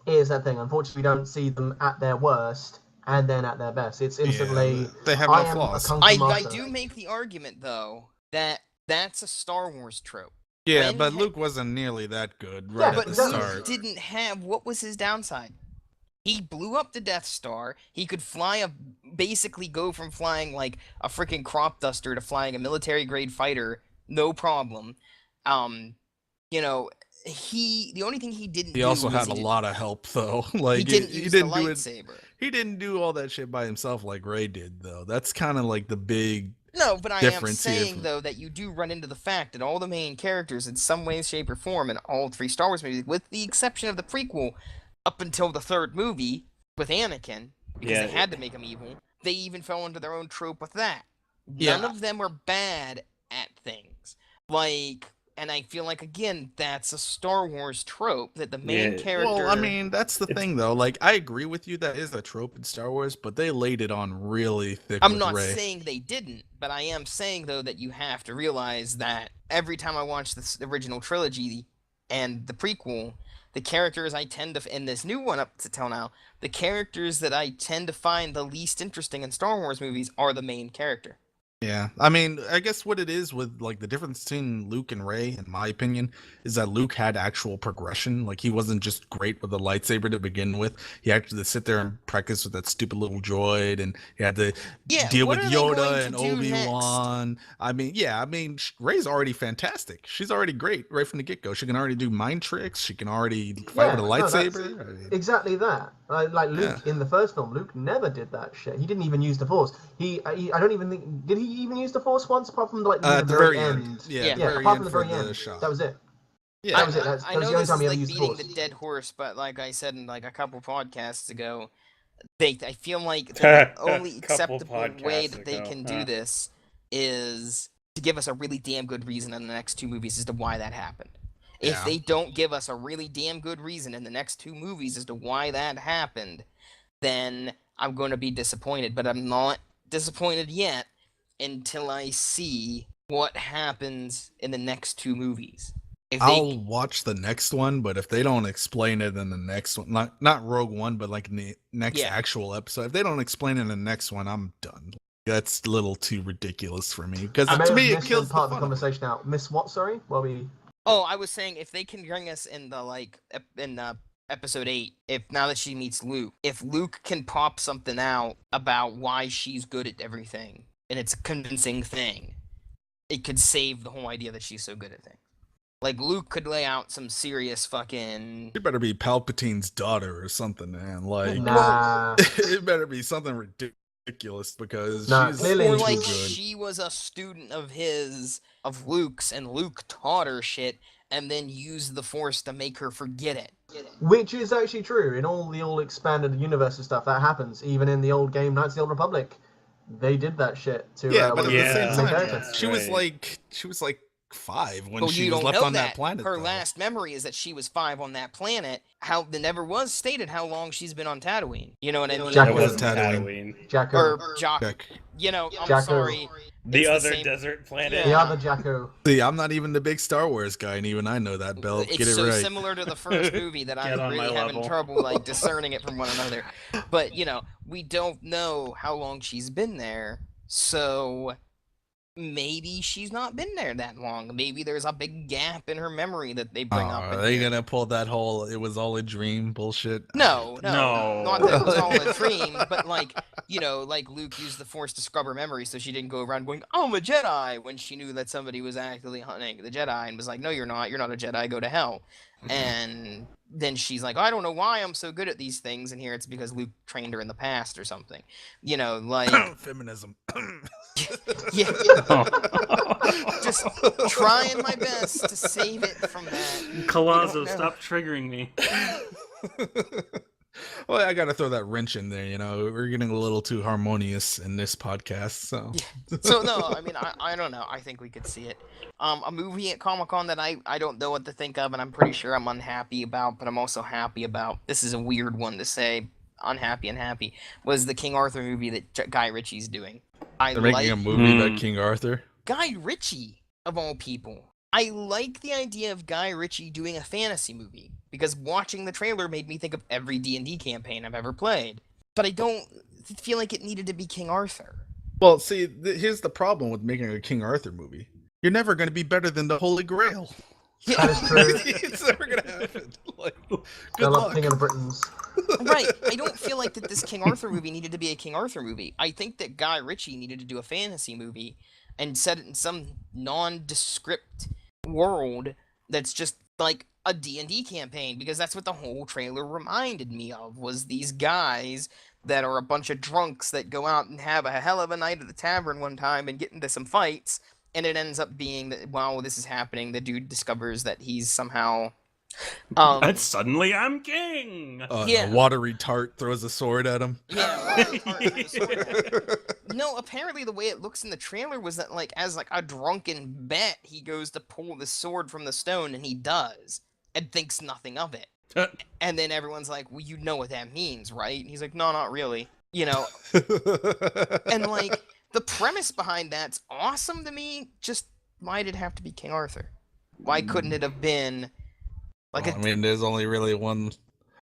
is that thing. Unfortunately, we don't see them at their worst and then at their best. It's instantly. They have no flaws. I do make the argument though that that's a Star Wars trope. Yeah, but Luke wasn't nearly that good at the start. Luke didn't have. What was his downside? He blew up the Death Star. He could basically go from flying like a freaking crop duster to flying a military-grade fighter, no problem. You know, the only thing he didn't do. He also had a lot of help, though. Like, he didn't use the lightsaber. He didn't do all that shit by himself like Rey did, though. That's kind of like the big. No, but I am saying, though, that you do run into the fact that all the main characters, in some way, shape, or form, in all three Star Wars movies, with the exception of the prequel, up until the third movie with Anakin, because they had to make him evil, they even fell into their own trope with that. None of them were bad at things. Like, and I feel like, again, that's a Star Wars trope, that the main character... Well, I mean, that's the thing, though. Like, I agree with you, that is a trope in Star Wars, but they laid it on really thick with Rey. I'm not saying they didn't, but I am saying, though, that you have to realize that every time I watch the original trilogy and the prequel, the characters I tend to, in this new one up till now, the characters that I tend to find the least interesting in Star Wars movies are the main character. Yeah, I mean, I guess what it is with, like, the difference between Luke and Rey, in my opinion, is that Luke had actual progression. Like, he wasn't just great with a lightsaber to begin with. He had to sit there and practice with that stupid little droid, and he had to deal with Yoda and Obi-Wan. I mean, Rey's already fantastic. She's already great right from the get-go. She can already do mind tricks. She can already fight with a lightsaber. Exactly that. Like Luke in the first film, Luke never did that shit. He didn't even use the Force. I don't even think, did he even use the Force once, apart from like the very end? Apart from the very end. That was it. Yeah, that was it. That was the only time he ever used the Force. Beating the dead horse, but like I said in like a couple podcasts ago, I feel like the only acceptable way that they can do this is to give us a really damn good reason in the next two movies as to why that happened. If they don't give us a really damn good reason in the next two movies as to why that happened, then I'm going to be disappointed. But I'm not disappointed yet until I see what happens in the next two movies. I'll watch the next one, but if they don't explain it in the next one, not Rogue One, but like in the next actual episode, if they don't explain it in the next one, I'm done. That's a little too ridiculous for me, because to me it kills part of the conversation out. Miss what? Sorry, Oh, I was saying if they can bring us in episode 8, if now that she meets Luke, if Luke can pop something out about why she's good at everything, and it's a convincing thing, it could save the whole idea that she's so good at things. Like, Luke could lay out some serious fucking... She better be Palpatine's daughter or something, man. Like, it better be something ridiculous, because she's or like good. She was a student of Luke's, and Luke taught her shit, and then used the Force to make her forget it. Which is actually true in all the expanded universe and stuff. That happens even in the old game Knights of the Old Republic. They did that shit to. But at the same time, she was like 5 when Well, she you was don't left know on that that. planet. Her though. last memory is that she was 5 on that planet. How it never was stated how long she's been on Tatooine. You know what I mean? Jack- It wasn't Tatooine. Tatooine. Jakku. Or Jock. Check. You know, I'm Jakku. sorry. The It's other same- desert planet. Yeah. The other Jakku. See, I'm not even the big Star Wars guy, and even I know that, Bell. It's Get it so right. similar to the first movie that Get I'm on really my having level. trouble like discerning it from one another. But you know, we don't know how long she's been there, so maybe she's not been there that long. Maybe there's a big gap in her memory that they bring up. Are in they here. gonna pull that whole "it was all a dream" bullshit? No, No. not that it was all a dream, but like, you know, like Luke used the Force to scrub her memory so she didn't go around going, "I'm a Jedi," when she knew that somebody was actively hunting the Jedi and was like, "No, you're not a Jedi, go to hell." And then she's like, "I don't know why I'm so good at these things," and here it's because Luke trained her in the past or something. You know, like, Feminism. yeah, just trying my best to save it from that. Colazo, know. stop triggering me. Well, I gotta throw that wrench in there. You know, we're getting a little too harmonious in this podcast. So, So no, I mean, I don't know. I think we could see it. A movie at Comic-Con that I don't know what to think of, and I'm pretty sure I'm unhappy about, but I'm also happy about. This is a weird one to say. Unhappy and happy was the King Arthur movie that Guy Ritchie's doing. they're making a movie Mm. about King Arthur. Guy Ritchie of all people. I like the idea of Guy Ritchie doing a fantasy movie because watching the trailer made me think of every D&D campaign I've ever played. But I don't feel like it needed to be King Arthur. Well, see, here's the problem with making a King Arthur movie. You're never going to be better than the Holy Grail. That is true. It's never going to happen. Like, They're good like luck. King of the Britons. Right. I don't feel like that this King Arthur movie needed to be a King Arthur movie. I think that Guy Ritchie needed to do a fantasy movie and set it in some nondescript world that's just like a D&D campaign, because that's what the whole trailer reminded me of, was these guys that are a bunch of drunks that go out and have a hell of a night at the tavern one time and get into some fights, and it ends up being that while this is happening, the dude discovers that he's somehow And suddenly I'm king. Yeah. A watery tart throws a sword at him. Yeah, really hard with the sword out. No, apparently the way it looks in the trailer was that, like, as like a drunken bet, he goes to pull the sword from the stone, and he does, and thinks nothing of it. And then everyone's like, "Well, you know what that means, right?" And he's like, "No, not really." You know, and like the premise behind that's awesome to me. Just why did it have to be King Arthur? Why couldn't it have been like Well, I mean, there's only really one.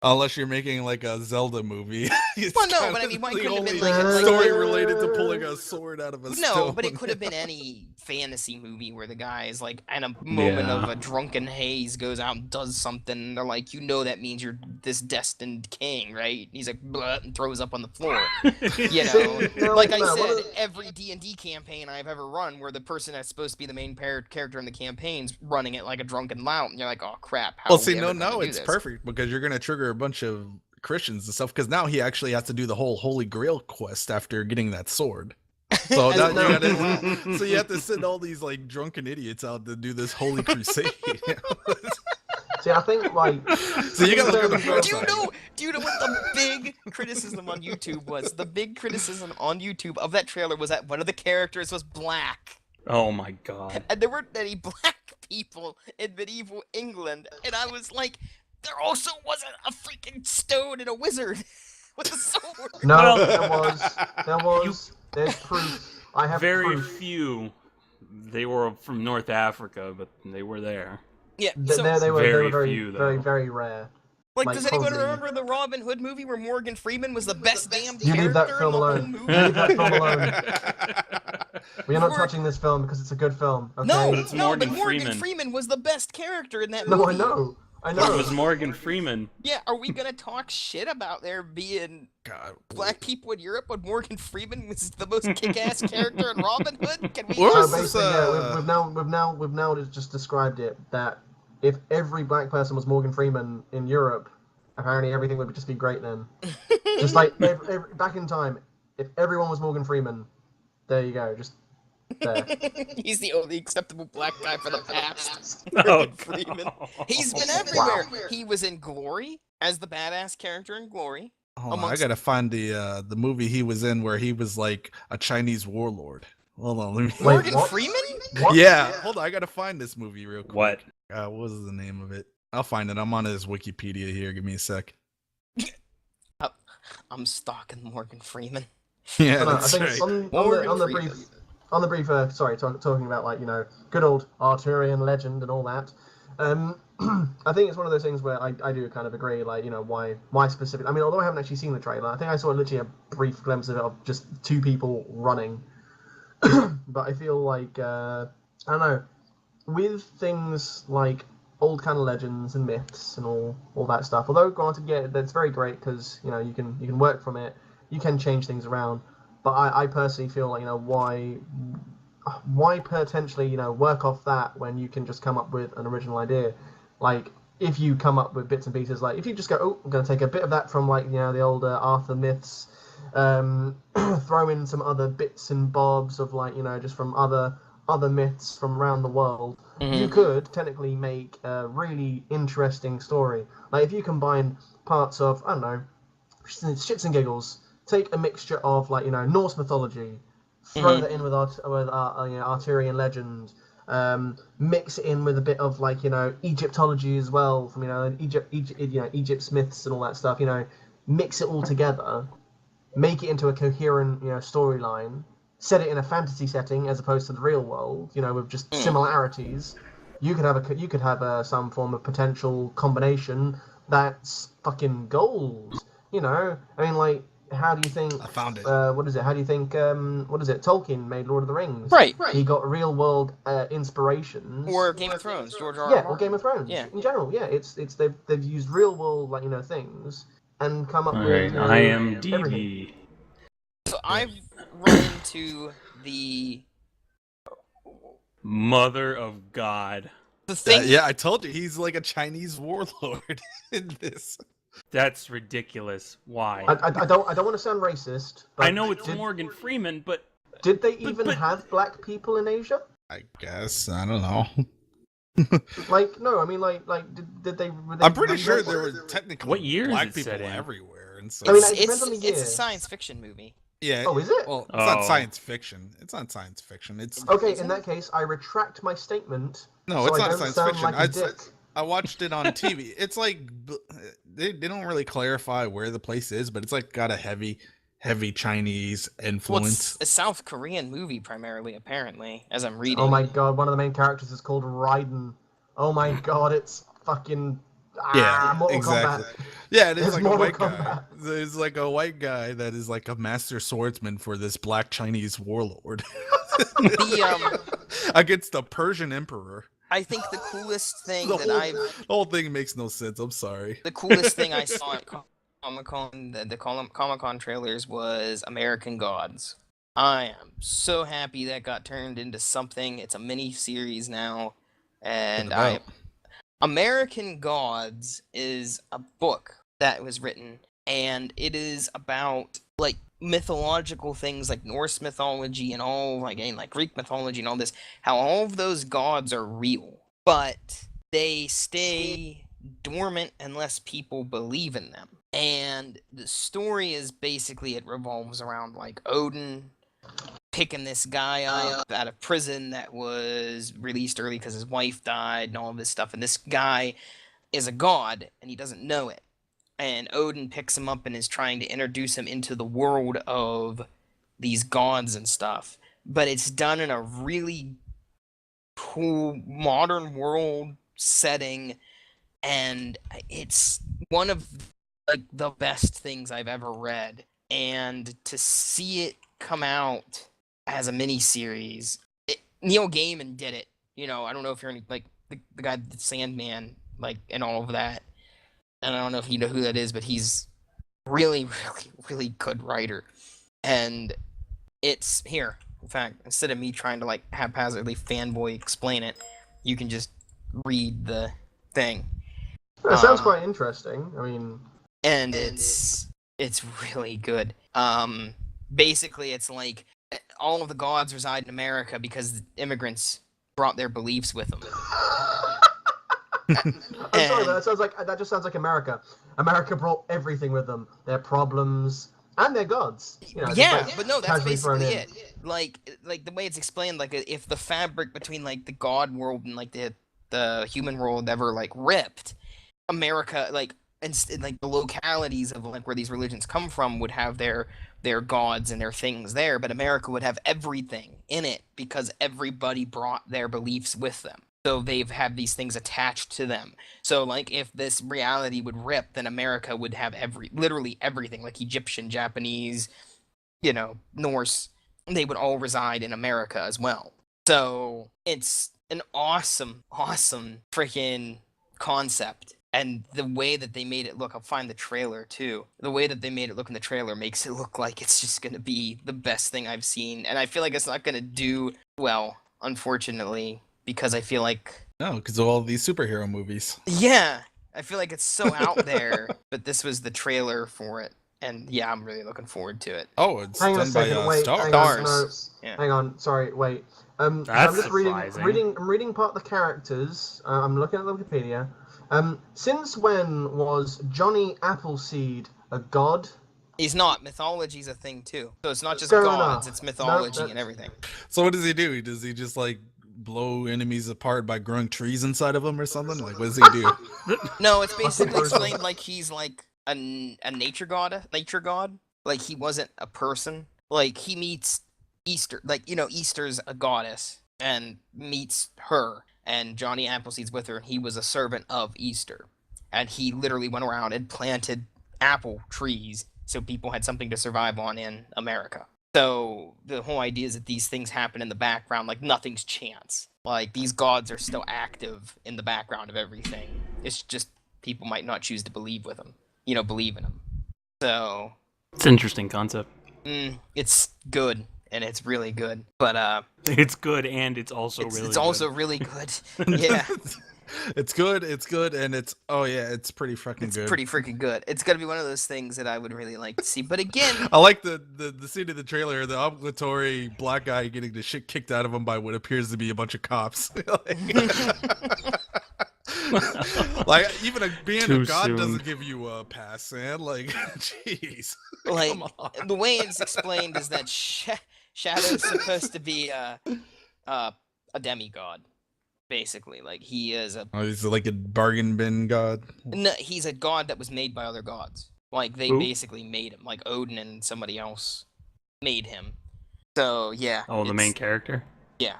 Unless you're making like a Zelda movie. It's Well, no, kind but I of mean, why the couldn't it have been only like a story related to pulling a sword out of a stone. No, but it could have been any fantasy movie where the guy is like, in a moment Yeah. of a drunken haze, goes out and does something. And they're like, "You know that means you're this destined king, right?" And he's like, "Blah," and throws up on the floor. You know, No, like I no, said, one of every D&D campaign I've ever run, where the person that's supposed to be the main character in the campaign's running it like a drunken lout, and you're like, "Oh crap!" How Well, are see, we no, ever gonna do it's this? perfect because you're gonna trigger a bunch of Christians and stuff. Because now he actually has to do the whole Holy Grail quest after getting that sword. So As now no- you gotta, so you have to send all these like drunken idiots out to do this holy crusade. See, I think like So you gotta look at the Do flip Do you side. know? Do you know what the big criticism on YouTube was? The big criticism on YouTube of that trailer was that one of the characters was black, Oh my god. and there weren't any black people in medieval England. And I was like, there also wasn't a freaking stone and a wizard with a sword. no, Well- there's proof. I have Very proof. few. They were from North Africa, but they were there. Yeah. Th- So, they were Very very, few, though. very, very rare. like, like, does anyone probably- remember the Robin Hood movie where Morgan Freeman was the best damn You leave character that film in the alone. whole You leave movie? that film alone. We are not touching this film because it's a good film. Okay? No, It's no, but Morgan Morgan Freeman. Freeman was the best character in that No, movie. I know. I It know. was Morgan Freeman. Yeah, are we gonna talk shit about there being God, black people in Europe when Morgan Freeman was the most kick-ass character in Robin Hood? Can we? Where So was this, basically, yeah, we've now just described it that if every black person was Morgan Freeman in Europe, apparently everything would just be great then. Just like back in time, if everyone was Morgan Freeman, there you go, just there. He's the only acceptable black guy for the past. Oh, Morgan Freeman. He's been Wow. everywhere. He was in Glory as the badass character in Glory. hold on, I amongst- gotta find the movie he was in where he was like a Chinese warlord. Hold on, let me. Wait, Morgan what? Freeman? What? Yeah, hold on. I gotta find this movie real quick. What? What was the name of it? I'll find it. I'm on his Wikipedia here. Give me a sec. I'm stalking Morgan Freeman. Yeah, I that's think right. it's on Morgan the Freeman. brief. Sorry, talking about like good old Arthurian legend and all that. I think it's one of those things where I do kind of agree. Like why specific? I mean, although I haven't actually seen the trailer, I think I saw literally a brief glimpse of it of just two people running. But I feel like I don't know, with things like old kind of legends and myths and all that stuff. Although granted, yeah, that's very great because you can work from it, you can change things around. But I personally feel like why potentially work off that when you can just come up with an original idea. Like if you come up with bits and pieces, like if you just go, oh, I'm going to take a bit of that from the old Arthur myths, throw in some other bits and bobs of just from other myths from around the world. You could technically make a really interesting story. Like if you combine parts of, I don't know, shits and giggles, take a mixture of Norse mythology, throw that in with Arthurian legend, mix it in with a bit of Egyptology as well from Egypt's myths and all that stuff. Mix it all together, make it into a coherent storyline. Set it in a fantasy setting as opposed to the real world, with just similarities. You could have some form of potential combination that's fucking gold. I mean, how do you think? I found it. What is it? How do you think? Tolkien made Lord of the Rings. Right. He got real world inspirations. Or Game of Thrones, George R. R. Yeah, Martin. or Game of Thrones. Yeah. In general, yeah, they've used real world things and come up Alright, with IMDb. everything. So I've run into the Mother of God. thing. Yeah, I told you he's like a Chinese warlord in this. That's ridiculous. Why? I don't want to sound racist. But I know it's Morgan Freeman, but Did they even have black people in Asia? I guess I don't know. No, I mean, did they? I'm pretty sure there were technically What year is black it people set in? everywhere, and so I mean, It's, it depends on the it's year. a science fiction movie. yeah. Oh, is it? Well, it's not Oh. science fiction. It's not science fiction. It's Okay, in that case, I retract my statement. no, so it's I not don't science sound fiction. like a dick. I watched it on TV. It's like they don't really clarify where the place is, but it's like got a heavy Chinese Well, influence. it's a South Korean movie primarily, apparently, as I'm reading. Oh my god, one of the main characters is called Raiden. Oh my god, it's fucking Mortal exactly. Kombat. Yeah, it is It's like a Mortal white guy. Kombat. There's like a white guy that is like a master swordsman for this black Chinese warlord The against the Persian emperor. I think the coolest thing The that whole thing makes no sense. I'm sorry. the coolest thing I saw at Comic-Con, the Comic-Con trailers was American Gods. I am so happy that got turned into something. It's a mini series now, and American Gods is a book that was written, and it is about mythological things like Norse mythology and all and Greek mythology and all this, how all of those gods are real, but they stay dormant unless people believe in them. And the story is basically, it revolves around Odin picking this guy up out of prison that was released early because his wife died and all of this stuff, and this guy is a god and he doesn't know it. And Odin picks him up and is trying to introduce him into the world of these gods and stuff. But it's done in a really cool modern world setting, and it's one of the best things I've ever read. And to see it come out as a miniseries, Neil Gaiman did it. I don't know if you're any the guy that did Sandman, and all of that. And I don't know if you know who that is, but he's really, really, really good writer. And it's here. In fact, instead of me trying to haphazardly fanboy explain it, you can just read the thing. That sounds quite interesting. I mean, and it's really good. Basically, it's all of the gods reside in America because immigrants brought their beliefs with them. I'm sorry, but that just sounds like America. America brought everything with them. Their problems, and they're gods. You know, just, Yeah, like, but no, that's casually thrown basically in. it. Like the way it's explained, like if the fabric between like the god world and like the human world ever like ripped, America like and like the localities of like where these religions come from would have their gods and their things there, but America would have everything in it because everybody brought their beliefs with them. So they've had these things attached to them. So like if this reality would rip, then America would have literally everything, like Egyptian, Japanese, you know, Norse, they would all reside in America as well. So it's an awesome, awesome freaking concept. And the way that they made it look, I'll find the trailer too. The way that they made it look in the trailer makes it look like it's just going to be the best thing I've seen. And I feel like it's not going to do well, unfortunately, because I feel like... No, because of all these superhero movies. Yeah, I feel like it's so out there, but this was the trailer for it. And yeah, I'm really looking forward to it. Oh, it's Hang on a done by second, wait. Stars. Hang on, Stars. no, Yeah. hang on, sorry, wait. I'm That's just surprising. I'm reading part of the characters. I'm looking at the Wikipedia. Since when was Johnny Appleseed a god? He's not. Mythology's a thing too. So it's not just Fair gods, enough. it's mythology No, and everything. So what does he do? Does he just like blow enemies apart by growing trees inside of them or something? Like, what does he do? No, it's basically suppose so. explained like he's like a nature god, Like he wasn't a person. Like he meets Easter, like you know, Easter's a goddess and meets her, and Johnny Appleseed's with her, and he was a servant of Easter, and he literally went around and planted apple trees so people had something to survive on in America. So the whole idea is that these things happen in the background, like nothing's chance. Like these gods are still active in the background of everything. It's just people might not choose to believe with them, you know, believe in them. So It's an interesting concept. it's good, and it's really good. But It's good, and it's also it's, really it's good. also really good. Yeah, It's good, and it's it's pretty fucking it's good. pretty freaking good. It's gonna be one of those things that I would really like to see. But again, I like the scene in the trailer, the obligatory black guy getting the shit kicked out of him by what appears to be a bunch of cops. Like even being Too a god soon. doesn't give you a pass, man. Like, jeez. like Come on. the way it's explained is that Shadow's supposed to be a demigod, basically. Like he is a Oh, he's like a bargain bin god. no, he's a god that was made by other gods. Like they Who? basically made him. Like Odin and somebody else made him. So yeah. Oh, the it's- main character? Yeah.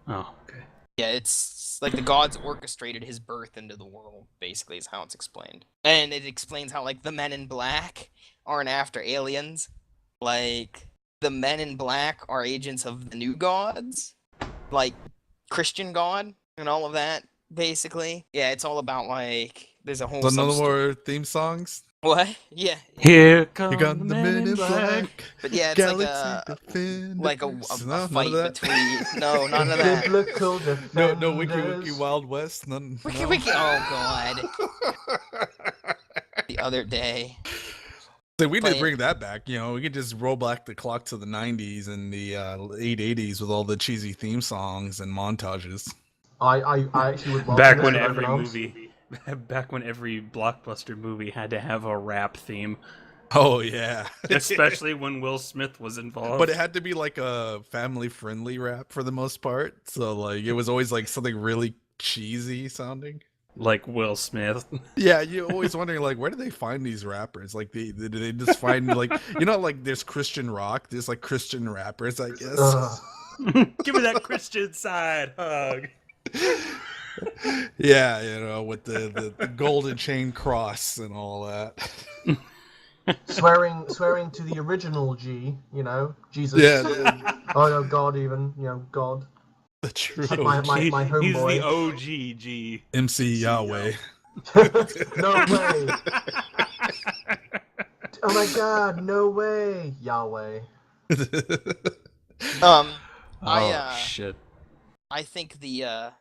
Oh, okay. Yeah, it's like the gods orchestrated his birth into the world, basically, is how it's explained. And it explains how, like, the men in black aren't after aliens. Like, the men in black are agents of the new gods. Like, Christian God and all of that, basically. Yeah, it's all about, like, there's a whole So no substo- more theme songs. What? Yeah. Here come You got the men in black. But yeah, it's Galaxy Defenders. like a No, fight none of that? between... No, none of that. Biblical No, Wiki defenders. Wild West. None. Wiki no. Wiki. Oh, God. The other day. So we Play did it. bring that back. You know, we could just roll back the clock to the 90s and the late 80s with all the cheesy theme songs and montages. I actually would watch Back this when with every open arms. back when every blockbuster movie had to have a rap theme, Oh, yeah. especially when Will Smith was involved. But it had to be like a family-friendly rap for the most part. So, like, it was always like something really cheesy sounding. like Will Smith. Yeah, you're always wondering, like, where do they find these rappers? Like, do they just find, like, you know, like, there's Christian rock, there's, like, Christian rappers, I guess. Ugh. Give me that Christian side hug. Yeah, you know, with the golden chain cross and all that. swearing to the original G, you know, Jesus. Yeah, Oh no, God, even, you know, God. the true My He's homeboy. the OG G. MC Yahweh. No way. Oh my God, no way, Yahweh. Shit. I think the other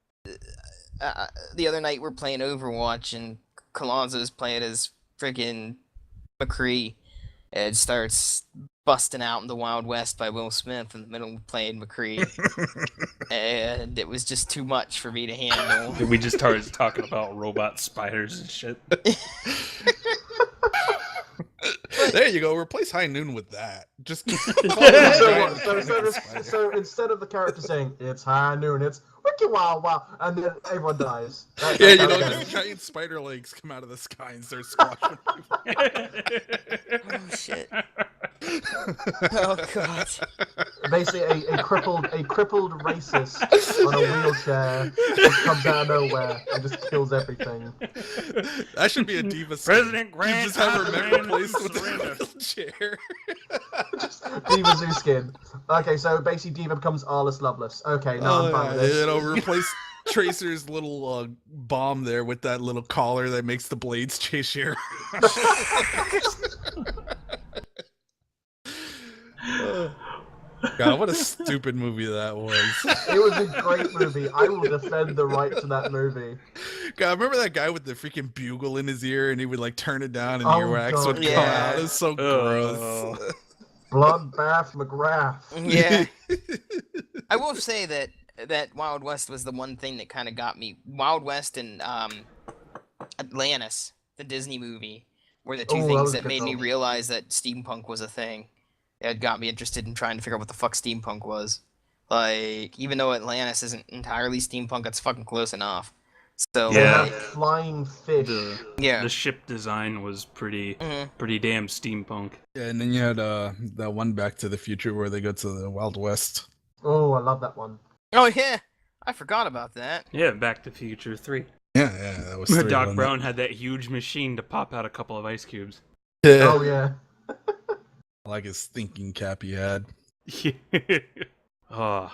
night we're playing Overwatch and Colonzo's playing as friggin' McCree. It starts busting out in the Wild West by Will Smith in the middle of playing McCree. And it was just too much for me to handle. We just started talking about robot spiders and shit. But There you go. Replace High Noon with that. Just so instead of the character saying it's high noon, it's wiki wow wow, and then everyone dies. Yeah, you know, just giant spider legs come out of the sky and start squashing people. Oh shit. Oh god. Basically, a crippled racist on a wheelchair just comes out of nowhere and just kills everything. That should be a diva skin. President Grant, You just have her Iron member placed with surrender. a wheelchair. Just Diva Zoo skin. Okay, so basically Diva becomes Arliss Lovelace. Okay, now I'm fine with this. It'll replace Tracer's little bomb there with that little collar that makes the blades chase you. God, what a stupid movie that was. It was a great movie. I will defend the right to that movie. God, remember that guy with the freaking bugle in his ear and he would like turn it down and Oh, earwax God, would come yeah. out? It was so gross. Bloodbath McGrath. Yeah. I will say that Wild West was the one thing that kind of got me. Wild West and Atlantis, the Disney movie, were the two Oh, that things was a that good made me film. realize that steampunk was a thing. It got me interested in trying to figure out what the fuck steampunk was. Like, even though Atlantis isn't entirely steampunk, it's fucking close enough. So, They Yeah. have flying fish. yeah. The ship design was pretty Mhm. damn steampunk. Yeah, and then you had that one Back to the Future where they go to the Wild West. Oh, I love that one. Oh, yeah. I forgot about that. Yeah, Back to Future 3. Yeah, that was three of Doc them. Brown had that huge machine to pop out a couple of ice cubes. Yeah, Oh yeah. like his thinking cap he had. Oh,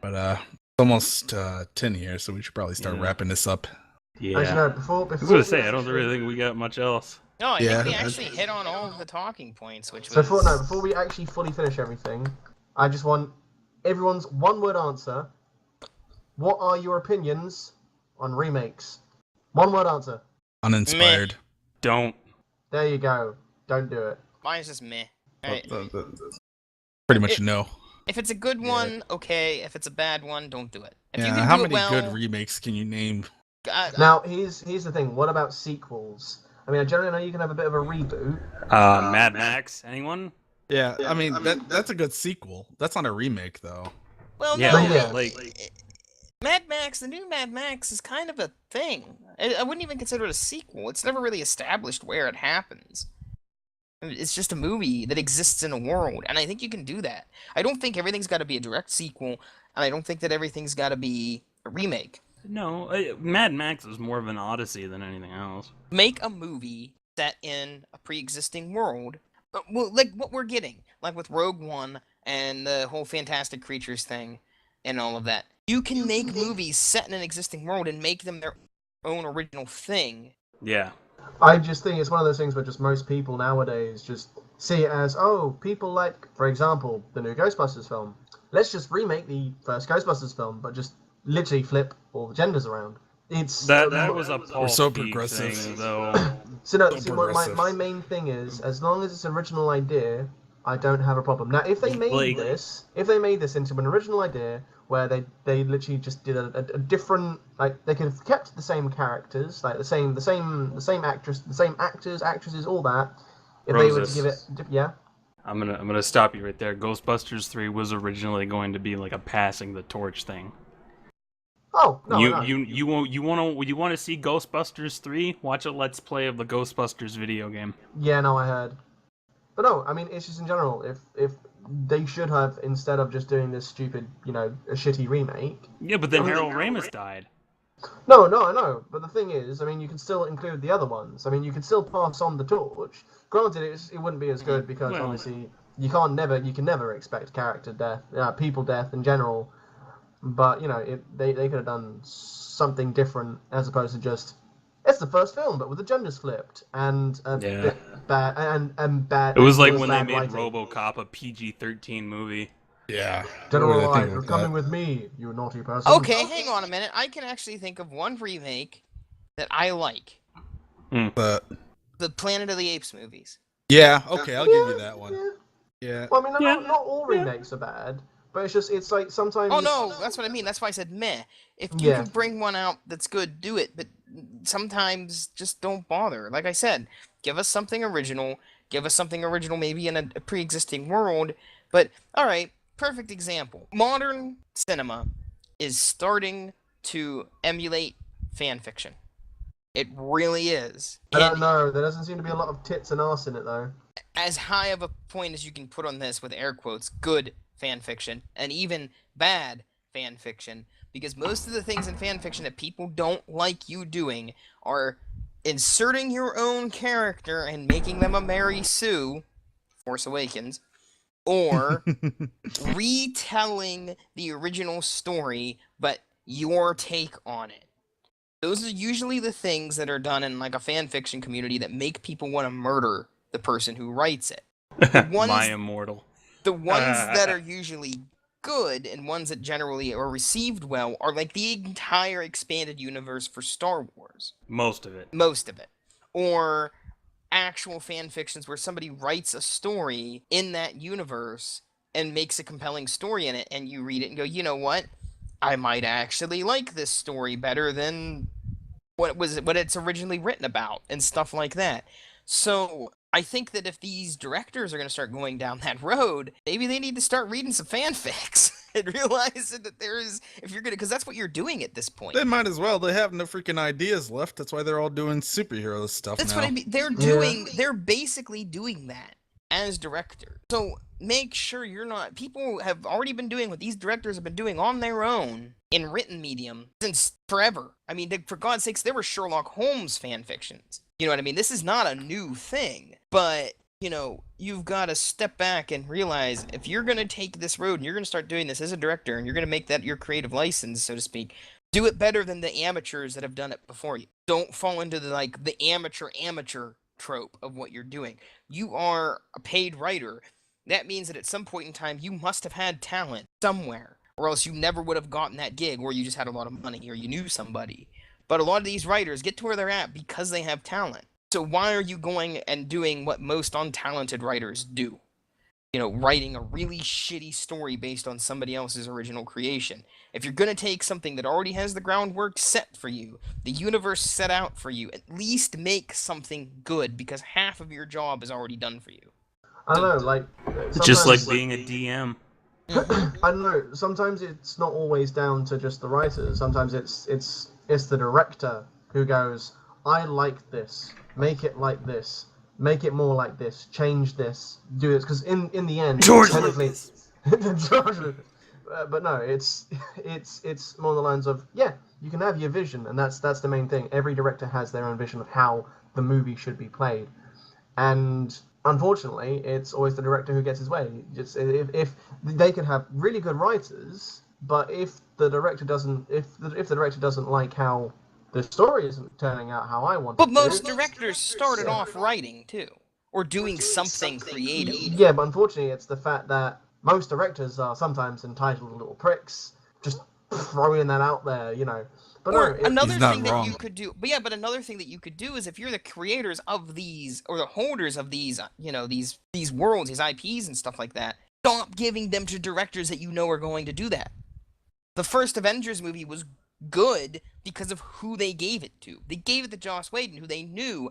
But it's almost 10 here, so we should probably start Yeah. wrapping this up. yeah. Actually, no, before I was we gonna say, I don't actually- really think we got much else. No, I Yeah, think we that's- actually hit on all of the talking points, which was... Before we actually fully finish everything, I just want everyone's one-word answer. What are your opinions on remakes? One-word answer. Uninspired. Don't. There you go. Don't do it. Mine's just meh. Right. Pretty much no. If it's a good one, okay. If it's a bad one, don't do it. If you Yeah, can how do many it well, good remakes can you name? Now, here's the thing. What about sequels? I mean, I generally know you can have a bit of a reboot. Mad Max. Anyone? Yeah, I mean that's a good sequel. That's not a remake though. well, Yeah, no, yeah. like Mad Max, the new Mad Max is kind of a thing. I wouldn't even consider it a sequel. It's never really established where it happens. I mean, it's just a movie that exists in a world, and I think you can do that. I don't think everything's got to be a direct sequel, and I don't think that everything's got to be a remake. no. Mad Max is more of an odyssey than anything else. Make a movie set in a pre-existing world, well, like what we're getting, like with Rogue One and the whole Fantastic Creatures thing, and all of that. You can make movies set in an existing world and make them their own original thing. Yeah. I just think it's one of those things where just most people nowadays just see it as, oh, people like, for example, the new Ghostbusters film. Let's just remake the first Ghostbusters film, but just literally flip all the genders around. It's That was a Paul so Feig progressive. thing, though. So no, So see, progressive. my main thing is, as long as it's an original idea, I don't have a problem. Now, if they made Like- this into an original idea where they literally just did a different, like they could have kept the same characters, like the same actress, the same actors, actresses, all that. If they were to Roses. give it, yeah. I'm gonna stop you right there. Ghostbusters 3 was originally going to be like a passing the torch thing. Oh no, no. You want to see Ghostbusters 3? Watch a Let's Play of the Ghostbusters video game. Yeah, no, I heard. But no, I mean, it's just in general. If they should have, instead of just doing this stupid, a shitty remake. Yeah, but then Harold Ramis died. No, I know. But the thing is, I mean, you can still include the other ones. I mean, you can still pass on the torch. Granted, it wouldn't be as good because Well. obviously you can never expect character death, people death in general. But they could have done something different as opposed to just it's the first film, but with the genders flipped and Yeah. bad and bad. It was like when they bad made writing. RoboCop a PG-13 movie. Yeah. General What do they Alive, think you're of coming that? with me, you naughty person. Okay, hang on a minute. I can actually think of one remake that I like. But The Planet of the Apes movies. yeah, okay, I'll give you that one. Yeah. Yeah. Well, I mean, Yeah. not all remakes are bad, but it's like sometimes. Oh no, that's what I mean. That's why I said meh. If you Yeah. can bring one out that's good, do it. But sometimes just don't bother. Like I said, give us something original. Give us something original, maybe in a pre-existing world. But, alright, perfect example. Modern cinema is starting to emulate fan fiction. It really is. I don't know. There doesn't seem to be a lot of tits and arse in it, though. As high of a point as you can put on this with air quotes, good fan fiction, and even bad fan fiction, because most of the things in fan fiction that people don't like you doing are inserting your own character and making them a Mary Sue, Force Awakens, or retelling the original story, but your take on it. Those are usually the things that are done in like a fan fiction community that make people want to murder the person who writes it. My immortal. The ones that are usually good and ones that generally are received well are like the entire expanded universe for Star Wars. Most of it. Or actual fan fictions where somebody writes a story in that universe and makes a compelling story in it, and you read it and go, you know what? I might actually like this story better than what it's originally written about, and stuff like that. So I think that if these directors are going to start going down that road, maybe they need to start reading some fanfics and realize that there is, if you're going to, because that's what you're doing at this point. They might as well. They have no freaking ideas left. That's why they're all doing superhero stuff That's now. what I mean. They're basically doing that as directors. So make sure you're not, people have already been doing what these directors have been doing on their own in written medium since forever. I mean, for God's sakes, there were Sherlock Holmes fan fictions. You know what I mean? This is not a new thing, but, you know, you've got to step back and realize if you're going to take this road and you're going to start doing this as a director and you're going to make that your creative license, so to speak, do it better than the amateurs that have done it before you. Don't fall into the amateur trope of what you're doing. You are a paid writer. That means that at some point in time, you must have had talent somewhere, or else you never would have gotten that gig, or you just had a lot of money, or you knew somebody. But a lot of these writers get to where they're at because they have talent. So why are you going and doing what most untalented writers do? You know, writing a really shitty story based on somebody else's original creation. If you're going to take something that already has the groundwork set for you, the universe set out for you, at least make something good, because half of your job is already done for you. I don't know, like... Just like being a DM. I don't know, sometimes it's not always down to just the writers. Sometimes it's the director who goes, I like this, make it like this, make it more like this, change this, do this, because in the end, George technically, Lucas. George Lucas. But no, it's more on the lines of, yeah, you can have your vision, and that's the main thing. Every director has their own vision of how the movie should be played, and unfortunately, it's always the director who gets his way. Just if they could have really good writers, but if the director doesn't like how the story isn't turning out how I want it But to. most directors started off writing, too. Or doing something creative. Yeah, but unfortunately, it's the fact that most directors are sometimes entitled little pricks, just throwing that out there, you know. But Or no, another He's not thing that wrong. you could do, but another thing that you could do is if you're the creators of these, or the holders of these, you know, these worlds, these IPs and stuff like that, stop giving them to directors that you know are going to do that. The first Avengers movie was good because of who they gave it to. They gave it to Joss Whedon, who they knew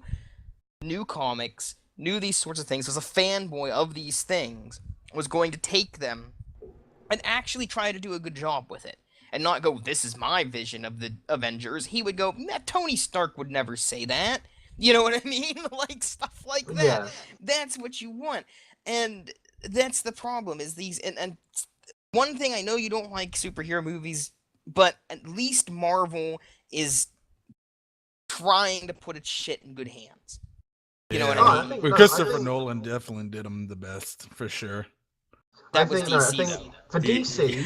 comics, knew these sorts of things, was a fanboy of these things, was going to take them and actually try to do a good job with it. And not go, this is my vision of the Avengers. He would go, Tony Stark would never say that. You know what I mean? Like, stuff like that. Yeah. That's what you want. And that's the problem, is these... And one thing, I know you don't like superhero movies, but at least Marvel is trying to put its shit in good hands. You know what I mean? But Christopher Nolan definitely did them the best, for sure. That was I DC, think though. for DC,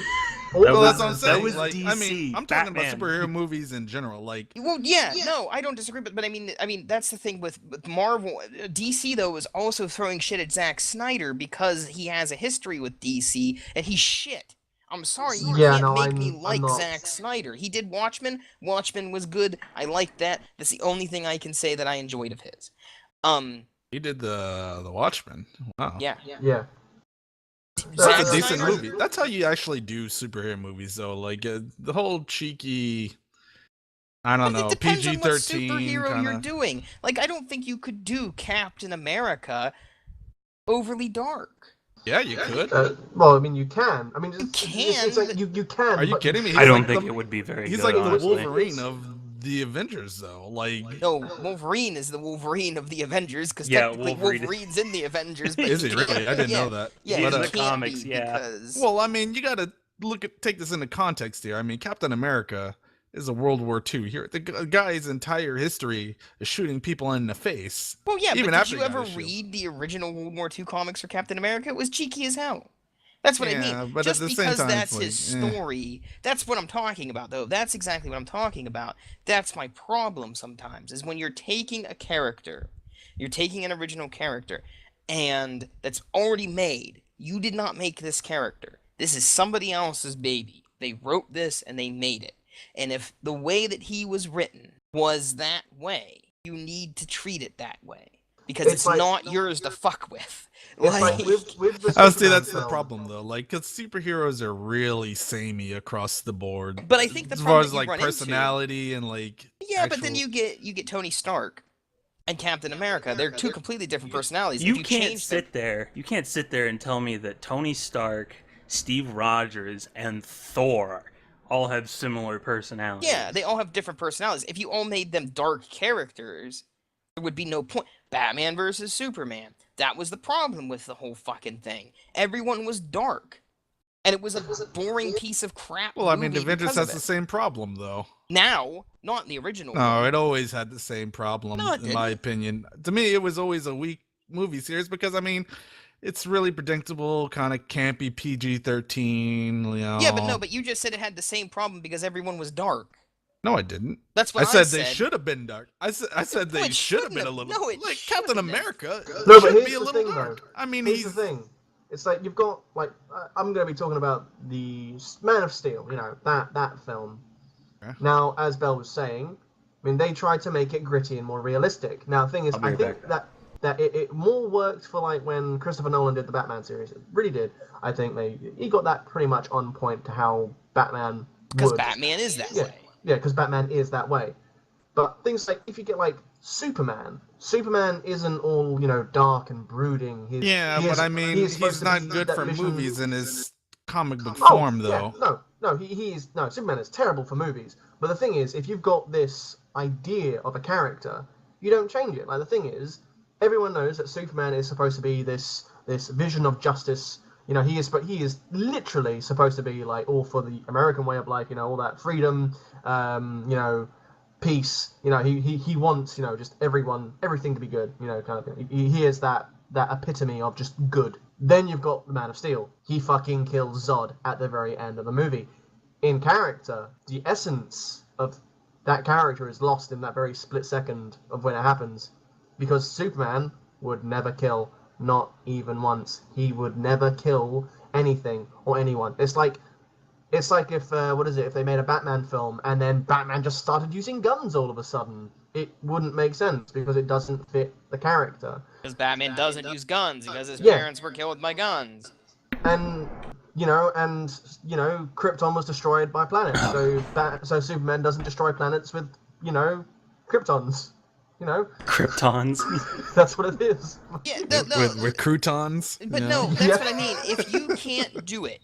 Well, was- that's what I'm that saying. was Like, I mean, DC, I'm talking about Batman. superhero movies in general. Like, Well, yeah, no, I don't disagree, but I mean that's the thing with Marvel. DC though is also throwing shit at Zack Snyder because he has a history with DC and he's shit. I'm sorry, you can't make me like I'm not. Zack Snyder. He did Watchmen. Watchmen was good. I liked that. That's the only thing I can say that I enjoyed of his. he did the Watchmen. Wow. Yeah. yeah. That's Zack a decent Snyder- movie. That's how you actually do superhero movies, though. Like the whole cheeky, I don't know, It depends on what PG-13 superhero you're kind of. doing. Like, I don't think you could do Captain America overly dark. Yeah, you could. Well, I mean, you can. I mean, You it's like can, you can. Are you but kidding me? I He's don't like think the- it would be very He's good, like the honestly. Wolverine of the Avengers, though. Like, no, Wolverine is the Wolverine of the Avengers because Yeah, technically Wolverine- Wolverine's in the Avengers. But is he really? I didn't yeah, know that. Yeah, He's But, in he the can't comics, be yeah. because well, I mean, you gotta take this into context here. I mean, Captain America is a World War II hero. The guy's entire history is shooting people in the face. well, yeah. even But after did you he got ever his shield. read the original World War II comics for Captain America? It was cheeky as hell. That's what I Yeah, mean. but at Just the same because time, that's it's his like, story, that's what I'm talking about, though. That's exactly what I'm talking about. That's my problem sometimes, is when you're taking a character, you're taking an original character, and that's already made. You did not make this character. This is somebody else's baby. They wrote this and they made it. And if the way that he was written was that way, you need to treat it that way. Because it's like- not yours to fuck with. It's like with the I would say Superman that's the film. problem, though. Like, because superheroes are really samey across the board. But I think the as problem far as that you like run into- personality and like Yeah, but then actual- you get Tony Stark and Captain America. They're two completely different personalities. You If can't change them- sit there. You can't sit there and tell me that Tony Stark, Steve Rogers, and Thor all have similar personalities. Yeah, they all have different personalities. If you all made them dark characters, there would be no point. Batman versus Superman. That was the problem with the whole fucking thing. Everyone was dark. And it was a boring piece of crap. Well, I mean, the movie Avengers because of has the it. same problem, though. Now, not in the original. No, one. it always had the same problem, No, it in my didn't. opinion. To me, it was always a weak movie series because, I mean, it's really predictable, kind of campy PG-13, you know. Yeah, but you just said it had the same problem because everyone was dark. No, I didn't. That's I what said they should have been dark. I said No, they it should have shouldn't been a have. little No, it like shouldn't Captain have. America. No, but should here's be a the little thing, dark. though. I mean, Here's he's the thing. It's like you've got like I'm going to be talking about the Man of Steel. You know that film. Okay. Now, as Bell was saying, I mean they tried to make it gritty and more realistic. Now, the thing is, I'll be I right think back. that it more worked for like when Christopher Nolan did the Batman series. It really did. I think he got that pretty much on point to how Batman Because would. Batman is that Yeah. way. Yeah, because Batman is that way. But things like if you get like Superman isn't all dark and brooding. but I mean, he is supposed he's to not be good that for vision- movies in his comic book Oh, form, though. Yeah, no, Superman is terrible for movies. But the thing is, if you've got this idea of a character, you don't change it. Like the thing is, everyone knows that Superman is supposed to be this vision of justice. He is literally supposed to be like all for the American way of life. All that freedom. Peace. He wants just everything to be good. Kind of thing. He is that epitome of just good. Then you've got the Man of Steel. He fucking kills Zod at the very end of the movie. In character, the essence of that character is lost in that very split second of when it happens, because Superman would never kill, not even once. He would never kill anything or anyone. It's like if if they made a Batman film and then Batman just started using guns all of a sudden. It wouldn't make sense because it doesn't fit the character. Because Batman doesn't use guns because his Yeah. parents were killed by guns. And Krypton was destroyed by planets. So Superman doesn't destroy planets with Kryptons. Kryptons. That's what it is. Yeah, no, With croutons. but you no, know? that's Yeah. what I mean. If you can't do it,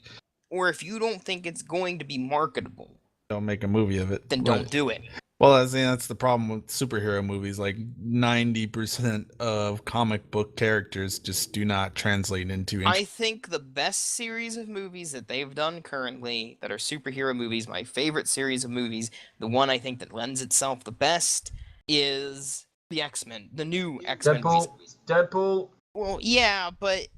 or if you don't think it's going to be marketable, Don't make a movie of it. then don't do it. Well, that's the problem with superhero movies. Like 90% of comic book characters just do not translate into. I think the best series of movies that they've done currently that are superhero movies, my favorite series of movies, the one I think that lends itself the best is the X-Men, the new X-Men movies. Deadpool. Well, yeah, but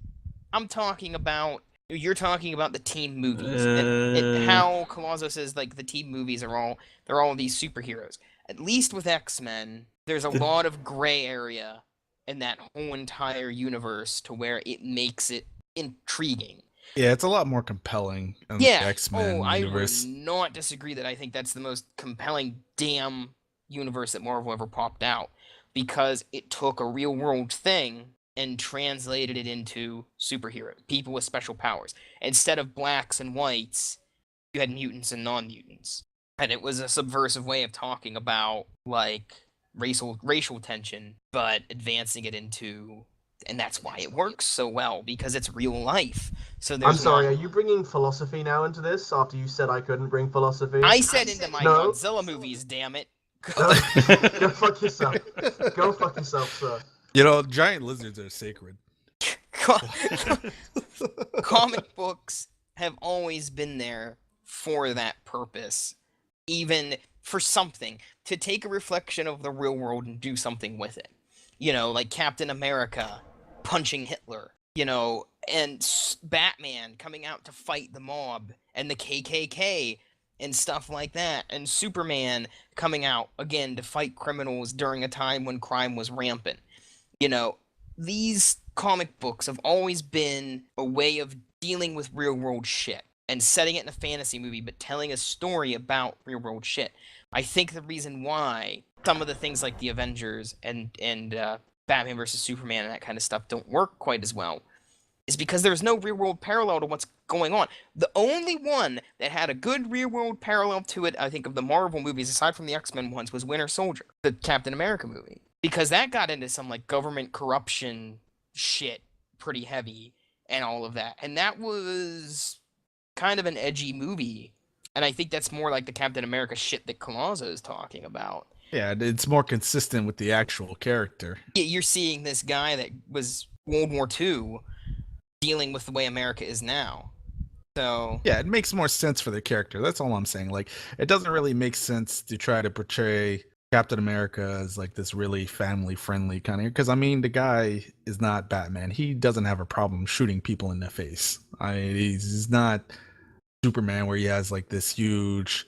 you're talking about the team movies and how Colossus says like the team movies they're all these superheroes. At least with X-Men, there's a lot of gray area in that whole entire universe to where it makes it intriguing. Yeah, it's a lot more compelling in Yeah. the X-Men I universe. would not disagree that I think that's the most compelling damn universe that Marvel ever popped out because it took a real world thing and translated it into superheroes, people with special powers. Instead of blacks and whites, you had mutants and non-mutants. And it was a subversive way of talking about, like, racial tension, but advancing it into and that's why it works so well, because it's real life. So I'm there's sorry, not... are you bringing philosophy now into this after you said I couldn't bring philosophy? I said into my No. Godzilla movies, damn it. No, go fuck yourself. Go fuck yourself, sir. You know, giant lizards are sacred. Comic books have always been there for that purpose, even for something, to take a reflection of the real world and do something with it. You know, like Captain America punching Hitler, you know, and Batman coming out to fight the mob and the KKK and stuff like that, and Superman coming out again to fight criminals during a time when crime was rampant. You know, these comic books have always been a way of dealing with real world shit and setting it in a fantasy movie, but telling a story about real world shit. I think the reason why some of the things like the Avengers and Batman versus Superman and that kind of stuff don't work quite as well is because there's no real world parallel to what's going on. The only one that had a good real world parallel to it, I think, of the Marvel movies, aside from the X-Men ones, was Winter Soldier, the Captain America movie. Because that got into some, like, government corruption shit pretty heavy and all of that. And that was kind of an edgy movie. And I think that's more like the Captain America shit that Kamaza is talking about. Yeah, it's more consistent with the actual character. Yeah, you're seeing this guy that was World War II dealing with the way America is now. So yeah, it makes more sense for the character. That's all I'm saying. Like, it doesn't really make sense to try to portray Captain America as like this really family friendly kind of, because I mean, the guy is not Batman. He doesn't have a problem shooting people in the face. He's not Superman where he has like this huge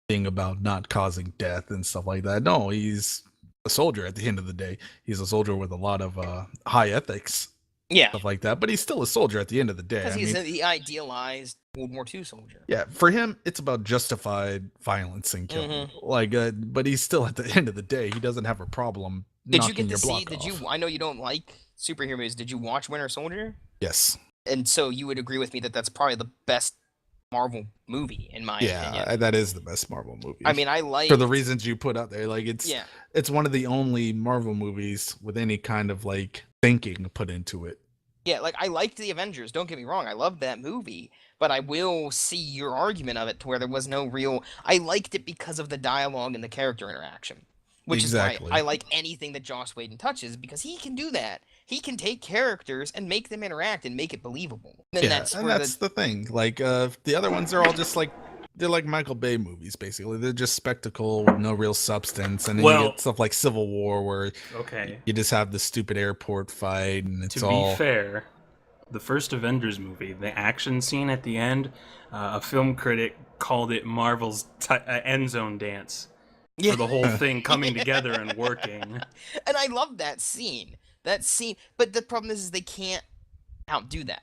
thing about not causing death and stuff like that. No, he's a soldier at the end of the day. He's a soldier with a lot of high ethics. yeah, Stuff like that, but he's still a soldier at the end of the day. because he's the idealized World War II soldier. Yeah, for him, it's about justified violence and killing. Like, but he's still at the end of the day, he doesn't have a problem. Did you knocking get to your see? block Did off. you? I know you don't like superhero movies. Did you watch Winter Soldier? Yes. And so you would agree with me that that's probably the best Marvel movie in my opinion. Yeah, that is the best Marvel movie. I mean, I like for the reasons you put out there. Like, yeah. it's one of the only Marvel movies with any kind of like thinking put into it. Yeah, like I liked the Avengers. Don't get me wrong, I loved that movie, but I will see your argument of it to where there was no real. I liked it because of the dialogue and the character interaction, which Exactly. is why I like anything that Joss Whedon touches, because he can do that. He can take characters and make them interact and make it believable. And Yeah, that's and where that's the thing. Like, the other ones are all just like, they're like Michael Bay movies, basically. They're just spectacle with no real substance. And then you get stuff like Civil War, where you just have the stupid airport fight, and it's all... To be fair, the first Avengers movie, the action scene at the end, a film critic called it Marvel's end zone dance. For the whole thing coming together and working. And I love that scene. But the problem is they can't outdo that.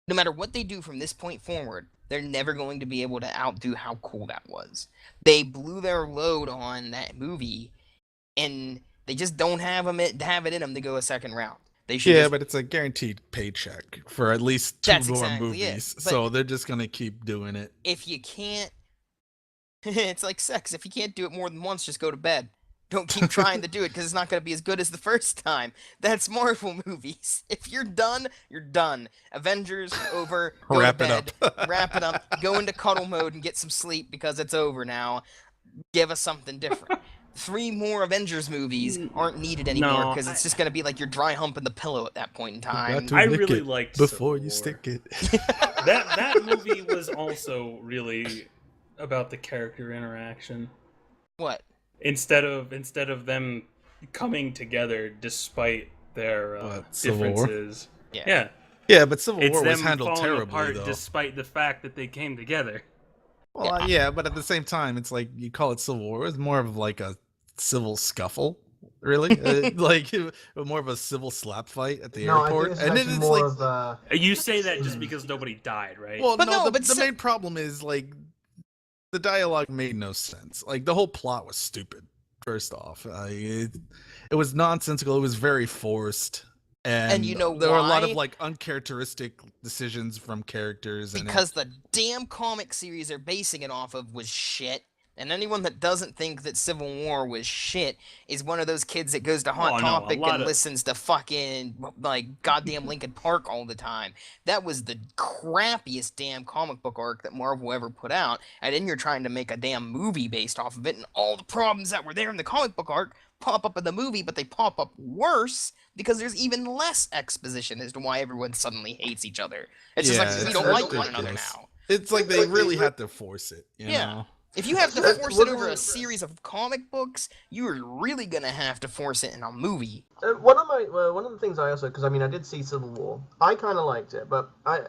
No matter what they do from this point forward, they're never going to be able to outdo how cool that was. They blew their load on that movie, and they just don't have it in them to go a second round. They should but it's a guaranteed paycheck for at least two more movies. So they're just going to keep doing it. If you can't... it's like sex. If you can't do it more than once, just go to bed. Don't keep trying to do it, because it's not going to be as good as the first time. That's Marvel movies. If you're done, you're done. Avengers, over. Go Wrap to it bed. up. Wrap it up. Go into cuddle mode and get some sleep, because it's over now. Give us something different. 3 more Avengers movies aren't needed anymore, because it's just going to be like you're dry humping the pillow at that point in time. I really liked before Civil you War. stick it. that movie was also really about the character interaction. What? Instead of them coming together despite their Civil War? differences. Yeah. Yeah, but Civil It's War was them handled falling terribly, apart though. despite the fact that they came together. Well, yeah, but at the same time, it's like, you call it Civil War. It's more of like a civil scuffle, really. Like, more of a civil slap fight at the airport. I think it's more of a... You say that just because nobody died, right? Well, But no, the main problem is, like, the dialogue made no sense. Like, the whole plot was stupid, first off. It was nonsensical. It was very forced. And you know there were a lot of why? like uncharacteristic decisions from characters. Because the damn comic series they're basing it off of was shit. And anyone that doesn't think that Civil War was shit is one of those kids that goes to Hot Oh, no, Topic and of- listens to fucking, like, goddamn Linkin Park all the time. That was the crappiest damn comic book arc that Marvel ever put out, and then you're trying to make a damn movie based off of it, and all the problems that were there in the comic book arc pop up in the movie, but they pop up worse because there's even less exposition as to why everyone suddenly hates each other. It's just Yeah, like, we it's don't like one ridiculous. another now. It's like they really had to force it, you Yeah. know? If you have to That's force what it over it a is. series of comic books, you're really gonna have to force it in a movie. One of the things I also, because I mean I did see Civil War, I kind of liked it, but I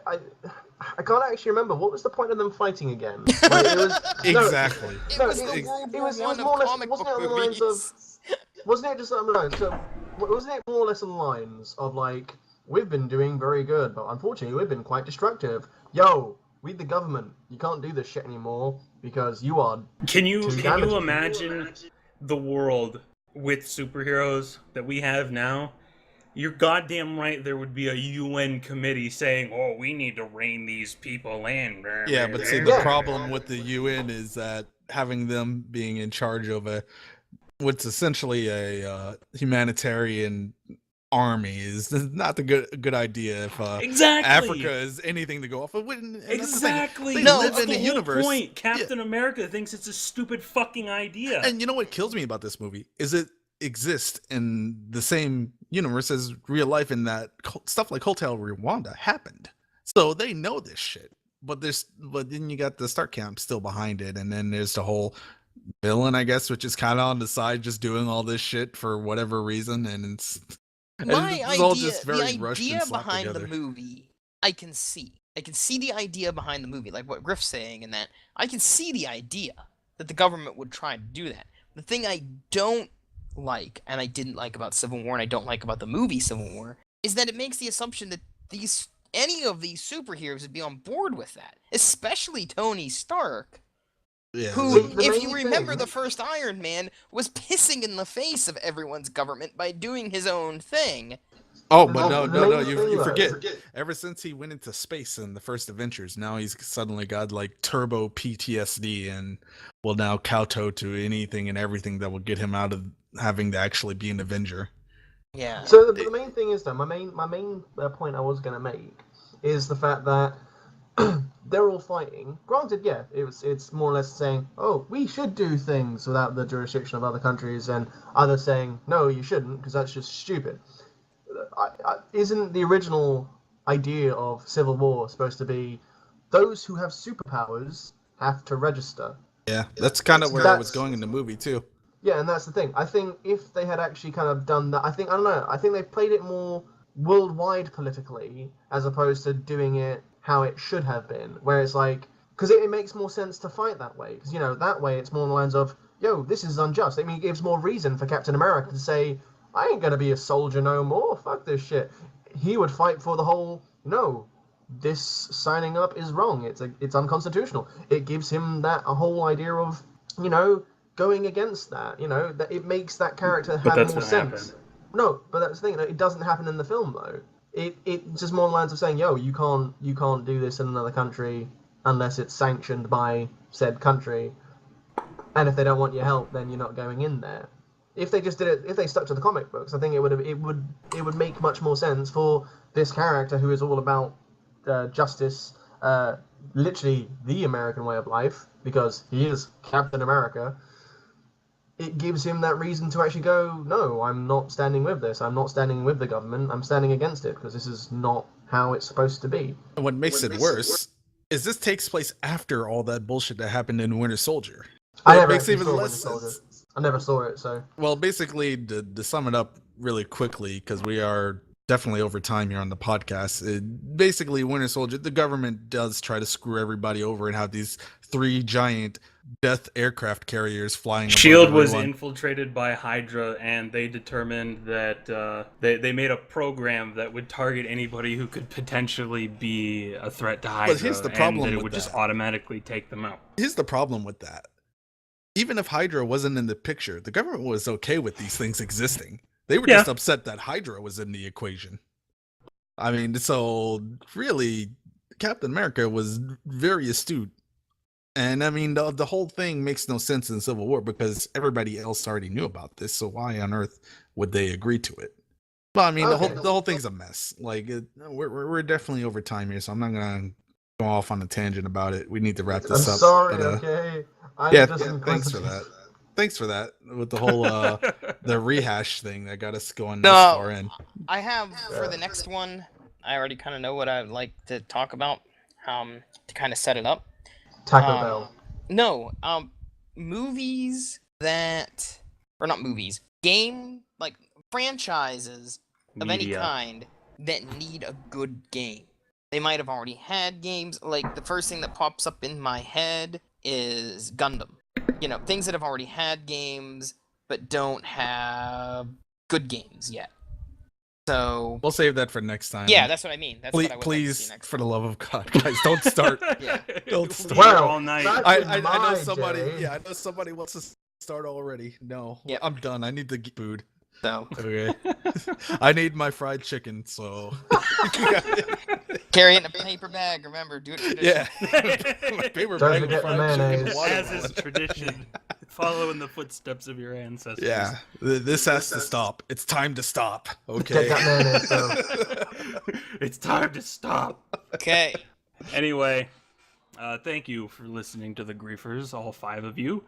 can't actually remember what was the point of them fighting again. Like, it was, no, Exactly. It No, was it the was- World it War was One more or of less- comic wasn't book it on the lines movies. wasn't it just no? So wasn't it more or less in lines of like, we've been doing very good, but unfortunately we've been quite destructive. Yo, we the government, you can't do this shit anymore because you are. Can you Too damaging. imagine the world with superheroes that we have now? You're goddamn right. There would be a UN committee saying, "Oh, we need to rein these people in." Yeah, but see, the problem with the UN is that having them being in charge of what's essentially a humanitarian army is not the good idea if Exactly. Africa is anything to go off of. And that's the thing. Exactly. They No, live That's in the a whole universe. point. Captain America thinks it's a stupid fucking idea. And you know what kills me about this movie is it exists in the same universe as real life, in that stuff like Hotel Rwanda happened. So they know this shit. But then you got the Stark Camp still behind it, and then there's the whole villain, I guess, which is kind of on the side, just doing all this shit for whatever reason, and it's all just very the rushed and idea slapped behind together. the movie, I can see. I can see the idea behind the movie, like what Griff's saying, and that I can see the idea that the government would try to do that. The thing I don't like, and I didn't like about Civil War, and I don't like about the movie Civil War, is that it makes the assumption that any of these superheroes would be on board with that, especially Tony Stark, Yeah, who, The if main you remember thing- the first Iron Man, was pissing in the face of everyone's government by doing his own thing. Oh, but no, The no, main thing, you though- forget. Ever since he went into space in the first Adventures, now he's suddenly got like turbo PTSD and will now kowtow to anything and everything that will get him out of having to actually be an Avenger. Yeah. So the main thing is though, my main point I was gonna make is the fact that they're all fighting. Granted, yeah, it's more or less saying, oh, we should do things without the jurisdiction of other countries, and others saying, no, you shouldn't, because that's just stupid. Isn't the original idea of Civil War supposed to be those who have superpowers have to register? Yeah, that's kind of where I was That's- going in the movie too. Yeah, and that's the thing. I think if they had actually kind of done that, I don't know, I think they played it more worldwide politically as opposed to doing it how it should have been, where it's like, because it makes more sense to fight that way, because, you know, that way it's more on the lines of, yo, this is unjust. I mean, it gives more reason for Captain America to say, I ain't gonna be a soldier no more, fuck this shit. He would fight for the whole, no, this signing up is wrong, it's unconstitutional. It gives him that a whole idea of, you know, going against that, you know, that it makes that character have that's more what sense. happened. No, but that's the thing. It doesn't happen in the film though. It just more lines of saying, yo, you can't do this in another country unless it's sanctioned by said country, and if they don't want your help, then you're not going in there. If they just did it, if they stuck to the comic books, I think it would make much more sense for this character who is all about justice, literally the American way of life, because he is Captain America. It gives him that reason to actually go, no, I'm not standing with this. I'm not standing with the government. I'm standing against it because this is not how it's supposed to be. And what makes it worse is this takes place after all that bullshit that happened in Winter Soldier. I It never makes actually even saw less Winter Soldier. sense. I never saw it, so. Well, basically, to sum it up really quickly, because we are definitely over time here on the podcast, basically, Winter Soldier, the government does try to screw everybody over and have these 3 giant death aircraft carriers flying above Shield was everyone. infiltrated by Hydra, and they determined that they made a program that would target anybody who could potentially be a threat to Hydra, here's the problem and that it with would just that. automatically take them out. Here's the problem with that. Even if Hydra wasn't in the picture, the government was okay with these things existing. They were just upset that Hydra was in the equation. I mean, so really, Captain America was very astute And I mean, the whole thing makes no sense in Civil War because everybody else already knew about this. So why on earth would they agree to it? Well, I mean, Okay. the whole thing's a mess. Like, we're definitely over time here, so I'm not gonna go off on a tangent about it. We need to wrap I'm this up. sorry, but, okay? yeah, just thanks for that. Thanks for that with the whole the rehash thing that got us going No. this far in. I have for the next one. I already kind of know what I'd like to talk about. To kind of set it up. Taco Bell. No. Movies that, or not movies. Like franchises of any Media. kind that need a good game. They might have already had games. Like the first thing that pops up in my head is Gundam. You know, things that have already had games but don't have good games yet. So We'll save that for next time. yeah, that's what I mean. That's please, what I would like to see please, next for time. the love of God, guys, don't start. Yeah. Don't start. Well, all night. that- I know My somebody. day. Yeah, I know somebody wants to start already. No, Yep. I'm done. I need the food. So Okay, I need my fried chicken. So carry it in a paper bag. Remember, do it tradition. yeah, my favorite Don't bag of forget the fried chicken. mayonnaise. As watermelon. is tradition, following the footsteps of your ancestors. Yeah, this has to stop. It's time to stop. Okay. Get that mayonnaise, though. It's time to stop. Okay. Anyway, thank you for listening to the Griefers, all 5 of you.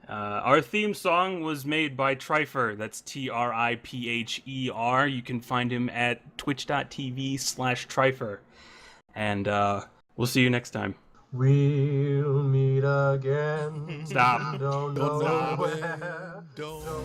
Our theme song was made by Trifer. That's Tripher. You can find him at twitch.tv/Trifer. And we'll see you next time. We'll meet again. Stop. Don't know Don't know where. when, don't know.